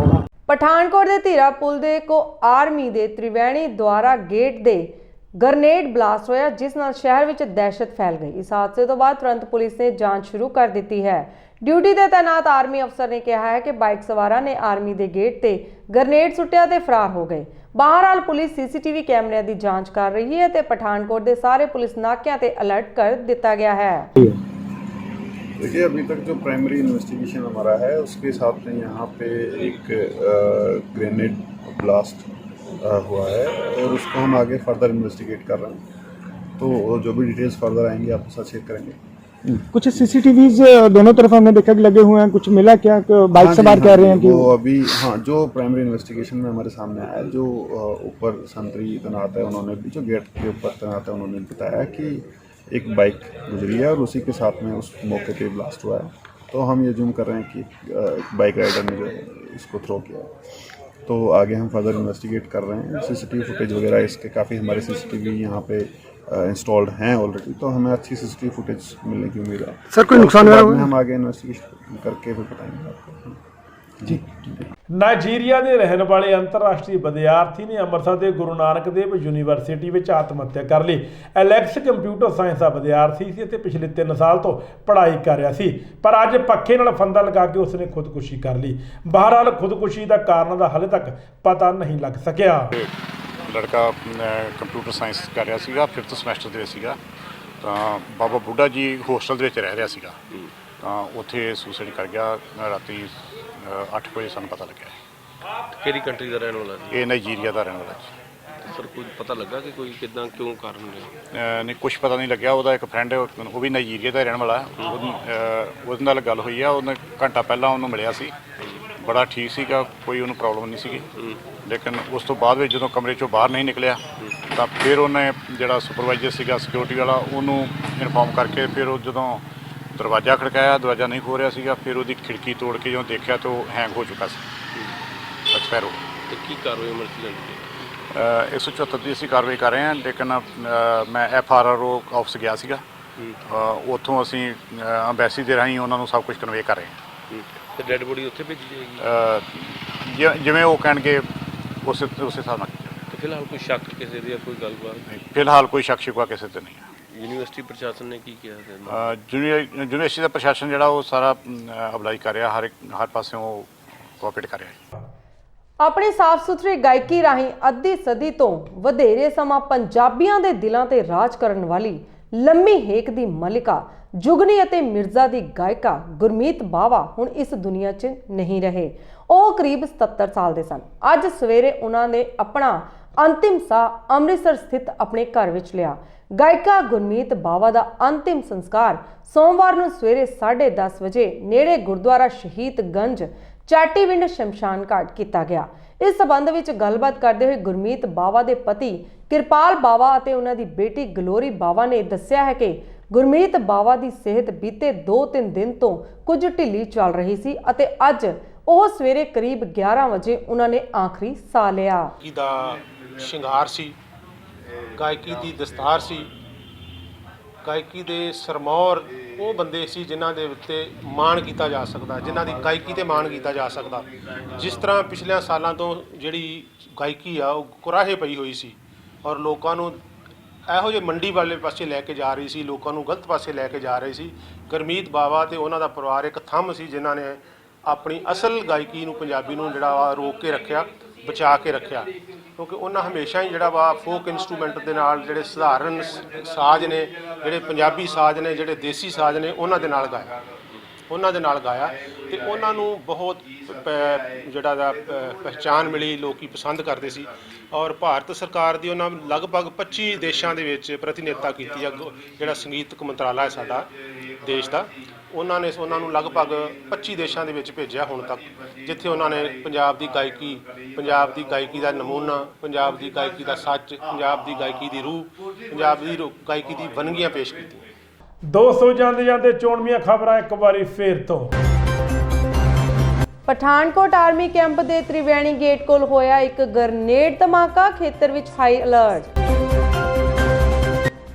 B: ਪਠਾਨਕੋਟ ਦੇ ਧੀਰਾ ਪੁਲ ਦੇ ਕੋ ਆਰਮੀ ਦੇ ਤ੍ਰਿਵੇਣੀ ਦੁਆਰਾ ਗੇਟ ਦੇ ਗ੍ਰਨੇਡ ਬਲਾਸਟ ਹੋਇਆ ਜਿਸ ਨਾਲ ਸ਼ਹਿਰ ਵਿੱਚ ਦਹਿਸ਼ਤ ਫੈਲ ਗਈ। ਇਸ ਹਾਦਸੇ ਤੋਂ ਬਾਅਦ ਤੁਰੰਤ ਪੁਲਿਸ ਨੇ ਜਾਂਚ ਸ਼ੁਰੂ ਕਰ ਦਿੱਤੀ ਹੈ। ਡਿਊਟੀ ਤੇ ਤਾਇਨਾਤ ਆਰਮੀ ਅਫਸਰ ਨੇ ਕਿਹਾ ਹੈ ਕਿ ਬਾਈਕ ਸਵਾਰਾਂ ਨੇ ਆਰਮੀ ਦੇ ਗੇਟ ਤੇ ਗ੍ਰਨੇਡ ਸੁੱਟਿਆ ਤੇ ਫਰਾਰ ਹੋ ਗਏ। बहरहाल पुलिस सीसीटीवी कैमरे की जांच कर रही है तो पठानकोट के सारे पुलिस नाकियां ते अलर्ट कर दिया गया है।
O: देखिए अभी तक जो प्राइमरी इन्वेस्टिगेशन हमारा है उसके हिसाब से यहाँ पे एक ग्रेनेड ब्लास्ट हुआ है और उसको हम आगे फर्दर इन्वेस्टिगेट कर रहे हैं तो जो भी डिटेल्स फर्दर आएंगी आपके साथ शेयर करेंगे।
C: कुछ सीसीटीवीज दोनों तरफ हमने देखा कि लगे हुए हैं कुछ मिला क्या बाइक सवार कह रहे हैं कि
O: वो अभी हाँ जो प्राइमरी इन्वेस्टिगेशन में हमारे सामने आया जो ऊपर संतरी तैनात है उन्होंने भी जो गेट के ऊपर तैनात है उन्होंने बताया कि एक बाइक गुजरी है और उसी के साथ में उस मौके पे ब्लास्ट हुआ है तो हम ये जूम कर रहे हैं कि बाइक राइडर ने जो इसको थ्रो किया तो आगे हम फर्दर इन्वेस्टिगेट कर रहे हैं। सीसीटीवी फुटेज वगैरह इसके काफ़ी हमारे सीसीटीवी यहाँ पे इंस्टॉल्ड हैं ऑलरेडी तो हमें अच्छी सीसीटीवी फुटेज मिलने की उम्मीद है।
C: सर कोई नुकसान हुआ है?
O: हम आगे इन्वेस्टिगेशन करके फिर बताएंगे आपको जी।
A: ਨਾਈਜੀਰੀਆ ਦੇ ਰਹਿਣ ਵਾਲੇ ਅੰਤਰਰਾਸ਼ਟਰੀ ਵਿਦਿਆਰਥੀ ਨੇ ਅੰਮ੍ਰਿਤਸਰ ਦੇ ਗੁਰੂ ਨਾਨਕ ਦੇਵ ਯੂਨੀਵਰਸਿਟੀ ਵਿੱਚ ਆਤਮ ਹੱਤਿਆ ਕਰ ਲਈ। ਐਲੈਕਸ ਕੰਪਿਊਟਰ ਸਾਇੰਸ ਦਾ ਵਿਦਿਆਰਥੀ ਸੀ ਅਤੇ ਪਿਛਲੇ 3 ਸਾਲ ਤੋਂ ਪੜ੍ਹਾਈ ਕਰ ਰਿਹਾ ਸੀ ਪਰ ਅੱਜ ਪੱਖੇ ਨਾਲ ਫੰਦਾ ਲਗਾ ਕੇ ਉਸਨੇ ਖੁਦਕੁਸ਼ੀ ਕਰ ਲਈ। ਬਹਰਹਾਲ ਖੁਦਕੁਸ਼ੀ ਦਾ ਕਾਰਨ ਦਾ ਹਾਲੇ ਤੱਕ ਪਤਾ ਨਹੀਂ ਲੱਗ ਸਕਿਆ।
G: ਲੜਕਾ ਕੰਪਿਊਟਰ ਸਾਇੰਸ ਕਰ ਰਿਹਾ ਸੀਗਾ 5th ਸਮੈਸਟਰ ਦੇ ਵਿੱਚ ਸੀਗਾ ਤਾਂ ਬਾਬਾ ਬੁੱਢਾ ਜੀ ਹੋਸਟਲ ਦੇ ਵਿੱਚ ਰਹਿ ਰਿਹਾ ਸੀਗਾ ਤਾਂ ਉੱਥੇ ਸੁਸਾਈਡ ਕਰ ਗਿਆ ਰਾਤੀ 8 ਵਜੇ ਸਾਨੂੰ ਪਤਾ ਲੱਗਿਆ।
Q: ਕਿਹੜੀ ਕੰਟਰੀ ਦਾ ਰਹਿਣ ਵਾਲਾ ਸੀ?
G: ਇਹ ਨਾਈਜੀਰੀਆ ਦਾ ਰਹਿਣ ਵਾਲਾ ਸੀ।
Q: ਸਰ ਕੁਝ ਪਤਾ ਲੱਗਾ ਕਿ ਕੋਈ ਕਿੱਦਾਂ ਕਿਉਂ ਕਾਰਨ ਰਿਹਾ?
G: ਨਹੀਂ ਕੁਝ ਪਤਾ ਨਹੀਂ ਲੱਗਿਆ। ਉਹਦਾ ਇੱਕ ਫਰੈਂਡ ਉਹ ਵੀ ਨਾਈਜੀਰੀਆ ਦਾ ਰਹਿਣ ਵਾਲਾ ਉਹਦੇ ਨਾਲ ਗੱਲ ਹੋਈ ਆ ਉਹਨੇ ਘੰਟਾ ਪਹਿਲਾਂ ਉਹਨੂੰ ਮਿਲਿਆ ਸੀ ਬੜਾ ਠੀਕ ਸੀਗਾ ਕੋਈ ਉਹਨੂੰ ਪ੍ਰੋਬਲਮ ਨਹੀਂ ਸੀਗੀ ਲੇਕਿਨ ਉਸ ਤੋਂ ਬਾਅਦ ਵਿੱਚ ਜਦੋਂ ਕਮਰੇ ਚੋਂ ਬਾਹਰ ਨਹੀਂ ਨਿਕਲਿਆ ਤਾਂ ਫਿਰ ਉਹਨੇ ਜਿਹੜਾ ਸੁਪਰਵਾਈਜ਼ਰ ਸੀਗਾ ਸਿਕਿਉਰਿਟੀ ਵਾਲਾ ਉਹਨੂੰ ਇਨਫੋਰਮ ਕਰਕੇ ਫਿਰ ਉਹ ਜਦੋਂ ਦਰਵਾਜ਼ਾ ਖੜਕਾਇਆ ਦਰਵਾਜ਼ਾ ਨਹੀਂ ਖੋਲ ਰਿਹਾ ਸੀਗਾ ਫਿਰ ਉਹਦੀ ਖਿੜਕੀ ਤੋੜ ਕੇ ਜਦੋਂ ਦੇਖਿਆ ਤਾਂ ਉਹ ਹੈਂਗ ਹੋ ਚੁੱਕਾ ਸੀ ਐਕਸਪਾਇਰ ਹੋ
Q: ਤੇ ਕੀ ਕਾਰਵਾਈ ਅਮਰ
G: 174 ਦੀ ਅਸੀਂ ਕਾਰਵਾਈ ਕਰ ਰਹੇ ਹਾਂ ਲੇਕਿਨ ਮੈਂ FRRO ਆਫਿਸ ਗਿਆ ਸੀਗਾ ਉੱਥੋਂ ਅਸੀਂ ਅੰਬੈਸੀ ਦੇ ਰਾਹੀਂ ਉਹਨਾਂ ਨੂੰ ਸਭ ਕੁਝ ਕਨਵੇ ਕਰ ਰਹੇ ਹਾਂ।
Q: ਤੇ ਡੈਡ ਬੋਡੀ ਉੱਥੇ ਭੇਜੀ ਜਾਏਗੀ
G: ਜਿਵੇਂ ਉਹ ਕਹਿਣਗੇ
I: ਉਸੇ ਹਿਸਾਬ ਨਾਲ ਕੀਤਾ
Q: ਤੇ ਫਿਲਹਾਲ ਕੋਈ ਸ਼ੱਕ ਕਿਸੇ ਦੀ ਕੋਈ ਗੱਲਬਾਤ?
I: ਫਿਲਹਾਲ ਕੋਈ ਸ਼ੱਕ ਸ਼ਿਕਵਾ ਕਿਸੇ ਤੇ ਨਹੀਂ ਹੈ।
Q: ਯੂਨੀਵਰਸਿਟੀ ਪ੍ਰਸ਼ਾਸਨ ਨੇ ਕੀ ਕਿਹਾ?
I: ਯੂਨੀਵਰਸਿਟੀ ਦਾ ਪ੍ਰਸ਼ਾਸਨ ਜਿਹੜਾ ਉਹ ਸਾਰਾ ਅਪਲਾਈ ਕਰ ਰਿਹਾ, ਹਰ ਪਾਸਿਓਂ ਕੋਆਪਰੇਟ ਕਰ ਰਿਹਾ।
B: ਆਪਣੀ ਸਾਫ਼ ਸੁਥਰੀ ਗਾਇਕੀ ਰਾਹੀਂ ਅੱਧੀ ਸਦੀ ਤੋਂ ਵਧੇਰੇ ਸਮਾਂ ਪੰਜਾਬੀਆਂ ਦੇ ਦਿਲਾਂ ਤੇ ਰਾਜ ਕਰਨ ਵਾਲੀ ਲੰਮੀ ਹੇਕ ਦੀ ਮਲਿਕਾ, ਜੁਗਨੀ ਅਤੇ ਮਿਰਜ਼ਾ ਦੀ ਗਾਇਕਾ ਗੁਰਮੀਤ ਬਾਵਾ ਹੁਣ ਇਸ ਦੁਨੀਆ 'ਚ ਨਹੀਂ ਰਹੇ। ਉਹ ਕਰੀਬ 77 ਸਾਲ ਦੇ ਸਨ। ਅੱਜ ਸਵੇਰੇ ਉਹਨਾਂ ਨੇ ਆਪਣਾ ਅੰਤਿਮ ਸਾਹ ਅੰਮ੍ਰਿਤਸਰ ਸਥਿਤ ਆਪਣੇ ਘਰ ਵਿੱਚ ਲਿਆ। ਗਾਇਕਾ ਗੁਰਮੀਤ ਬਾਵਾ ਦਾ ਅੰਤਿਮ ਸੰਸਕਾਰ ਸੋਮਵਾਰ ਨੂੰ ਸਵੇਰੇ 10:30 ਵਜੇ ਨੇੜੇ ਗੁਰਦੁਆਰਾ ਸ਼ਹੀਦਗੰਜ ਚਾਟੀਵਿੰਡ ਸ਼ਮਸ਼ਾਨ ਘਾਟ ਕੀਤਾ ਗਿਆ। ਇਸ ਸਬੰਧ ਵਿੱਚ ਗੱਲਬਾਤ ਕਰਦੇ ਹੋਏ ਗੁਰਮੀਤ ਬਾਵਾ ਦੇ ਪਤੀ ਕਿਰਪਾਲ ਬਾਵਾ ਅਤੇ ਉਹਨਾਂ ਦੀ ਬੇਟੀ ਗਲੋਰੀ ਬਾਵਾ ਨੇ ਦੱਸਿਆ ਹੈ ਕਿ ਗੁਰਮੀਤ ਬਾਵਾ ਦੀ ਸਿਹਤ ਬੀਤੇ 2-3 ਦਿਨ ਤੋਂ ਕੁਝ ਢਿੱਲੀ ਚੱਲ ਰਹੀ ਸੀ ਅਤੇ ਅੱਜ ਉਹ ਸਵੇਰੇ ਕਰੀਬ 11 ਵਜੇ ਉਹਨਾਂ ਨੇ ਆਖਰੀ ਸਾਹ ਲਿਆ।
K: ਦਾ ਸ਼ਿੰਗਾਰ ਸੀ, ਗਾਇਕੀ ਦੀ ਦਸਤਾਰ ਸੀ, ਗਾਇਕੀ ਦੇ ਸਰਮੌਰ ਉਹ ਬੰਦੇ ਸੀ ਜਿਨ੍ਹਾਂ ਦੇ ਉੱਤੇ ਮਾਣ ਕੀਤਾ ਜਾ ਸਕਦਾ, ਜਿਨ੍ਹਾਂ ਦੀ ਗਾਇਕੀ ਤੇ ਮਾਣ ਕੀਤਾ ਜਾ ਸਕਦਾ। ਜਿਸ ਤਰ੍ਹਾਂ ਪਿਛਲੇ ਸਾਲਾਂ ਤੋਂ ਜਿਹੜੀ ਗਾਇਕੀ ਆ ਉਹ ਕੁਰਾਹੇ ਪਈ ਹੋਈ ਸੀ ਔਰ ਲੋਕਾਂ ਨੂੰ ਇਹੋ ਜਿਹੇ ਮੰਡੀ ਵਾਲੇ ਪਾਸੇ ਲੈ ਕੇ ਜਾ ਰਹੀ ਸੀ, ਲੋਕਾਂ ਨੂੰ ਗਲਤ ਪਾਸੇ ਲੈ ਕੇ ਜਾ ਰਹੀ ਸੀ। ਗੁਰਮੀਤ ਬਾਵਾ ਤੇ ਉਹਨਾਂ ਦਾ ਪਰਿਵਾਰ ਇੱਕ ਥੰਮ ਸੀ ਜਿਨ੍ਹਾਂ ਨੇ ਆਪਣੀ ਅਸਲ ਗਾਇਕੀ ਨੂੰ, ਪੰਜਾਬੀ ਨੂੰ ਜਿਹੜਾ ਵਾ ਰੋਕ ਕੇ ਰੱਖਿਆ, ਬਚਾ ਕੇ ਰੱਖਿਆ, ਕਿਉਂਕਿ ਉਹਨਾਂ ਹਮੇਸ਼ਾ ਹੀ ਜਿਹੜਾ ਵਾ ਫੋਕ ਇਨਸਟਰੂਮੈਂਟ ਦੇ ਨਾਲ ਜਿਹੜੇ ਸਧਾਰਨ ਸਾਜ਼ ਨੇ, ਜਿਹੜੇ ਪੰਜਾਬੀ ਸਾਜ਼ ਨੇ, ਜਿਹੜੇ ਦੇਸੀ ਸਾਜ਼ ਨੇ, ਉਹਨਾਂ ਦੇ ਨਾਲ ਗਾਇਆ ਤੇ ਉਹਨਾਂ ਨੂੰ ਬਹੁਤ ਜਿਹੜਾ ਦਾ ਪਹਿਚਾਣ ਮਿਲੀ, ਲੋਕੀ ਪਸੰਦ ਕਰਦੇ ਸੀ। ਔਰ ਭਾਰਤ ਸਰਕਾਰ ਦੀ ਉਹਨਾਂ ਲਗਭਗ 25 ਦੇਸ਼ਾਂ ਦੇ ਵਿੱਚ ਪ੍ਰਤੀਨਿਧਤਾ ਕੀਤੀ ਆ। ਜਿਹੜਾ ਸੰਗੀਤਕ ਮੰਤਰਾਲਾ ਹੈ ਸਾਡਾ ਦੇਸ਼ ਦਾ, ਉਹਨਾਂ ਨੇ ਉਹਨਾਂ ਨੂੰ ਲਗਭਗ 25 ਦੇਸ਼ਾਂ ਦੇ ਵਿੱਚ ਭੇਜਿਆ ਹੁਣ ਤੱਕ, ਜਿੱਥੇ ਉਹਨਾਂ ਨੇ ਪੰਜਾਬ ਦੀ ਗਾਇਕੀ, ਪੰਜਾਬ ਦੀ ਗਾਇਕੀ ਦਾ ਨਮੂਨਾ, ਪੰਜਾਬ ਦੀ ਗਾਇਕੀ ਦਾ ਸੱਚ, ਪੰਜਾਬ ਦੀ ਗਾਇਕੀ ਦੀ ਰੂਹ, ਪੰਜਾਬ ਦੀ ਗਾਇਕੀ ਦੀ ਵੰਨਗੀਆਂ ਪੇਸ਼ ਕੀਤੀਆਂ।
A: ਦੋਸਤੋ ਜਾਂਦੇ ਜਾਂਦੇ ਚੋਣਵੀਆਂ ਖਬਰਾਂ ਇੱਕ ਵਾਰੀ ਫੇਰ ਤੋਂ।
B: ਪਠਾਨਕੋਟ ਆਰਮੀ ਕੈਂਪ ਦੇ ਤ੍ਰਿਵੇਣੀ ਗੇਟ ਕੋਲ ਹੋਇਆ ਇੱਕ ਗ੍ਰਨੇਡ ਧਮਾਕਾ, ਖੇਤਰ ਵਿੱਚ ਹਾਈ ਅਲਰਟ।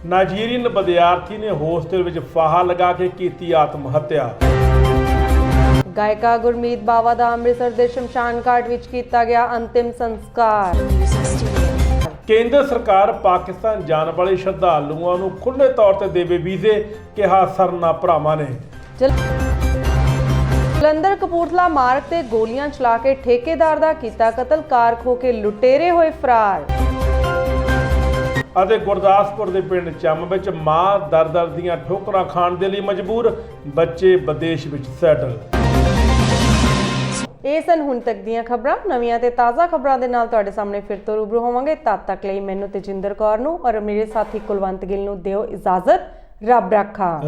A: ਨਾਈਜੀਰੀਅਨ ਵਿਦਿਆਰਥੀ ਨੇ ਹੋਸਟਲ ਵਿੱਚ ਫਾਹਾ ਲਗਾ ਕੇ ਕੀਤੀ ਆਤਮ ਹੱਤਿਆ।
B: ਗਾਇਕਾ ਗੁਰਮੀਤ ਬਾਵਾ ਦਾ ਅੰਮ੍ਰਿਤਸਰ ਦੇ ਸ਼ਮਸ਼ਾਨ ਘਾਟ ਵਿੱਚ ਕੀਤਾ ਗਿਆ ਅੰਤਿਮ ਸੰਸਕਾਰ।
A: ਕੇਂਦਰ ਸਰਕਾਰ ਪਾਕਿਸਤਾਨ ਜਾਣ ਵਾਲੇ ਸ਼ਰਧਾਲੂਆਂ ਨੂੰ ਖੁੱਲ੍ਹੇ ਤੌਰ ਤੇ ਦੇਵੇ ਵੀਜ਼ੇ, ਕਿਹਾ ਸਰਨਾ ਭਰਾਵਾਂ ਨੇ। ਜਲੰਧਰ ਕਪੂਰਥਲਾ ਮਾਰਗ ਤੇ ਗੋਲੀਆਂ ਚਲਾ ਕੇ ਠੇਕੇਦਾਰ ਦਾ ਕੀਤਾ ਕਤਲ, ਕਾਰ ਖੋਹ ਕੇ ਲੁਟੇਰੇ ਹੋਏ ਫਰਾਰ। ਅਤੇ ਗੁਰਦਾਸਪੁਰ ਦੇ ਪਿੰਡ ਚੰਮ ਵਿੱਚ ਮਾਂ ਦਰ ਦੀਆਂ ਠੋਕਰਾਂ ਖਾਣ ਦੇ ਲਈ ਮਜਬੂਰ, ਬੱਚੇ ਵਿਦੇਸ਼ ਵਿੱਚ ਸੈਟਲ। ਇਹ ਸਨ ਹੁਣ ਤੱਕ ਦੀਆਂ ਖਬਰਾਂ। ਨਵੀਆਂ ਤੇ ਤਾਜ਼ਾ ਖਬਰਾਂ ਦੇ ਨਾਲ ਤੁਹਾਡੇ ਸਾਹਮਣੇ ਫਿਰ ਤੋਂ ਰੂਬਰੂ ਹੋਵਾਂਗੇ। ਤਦ ਤੱਕ ਲਈ ਮੈਨੂੰ ਤੇਜਿੰਦਰ ਕੌਰ ਨੂੰ ਔਰ ਮੇਰੇ ਸਾਥੀ ਕੁਲਵੰਤ ਗਿੱਲ ਨੂੰ ਦਿਓ ਇਜਾਜ਼ਤ। ਰੱਬ ਰਾਖਾ।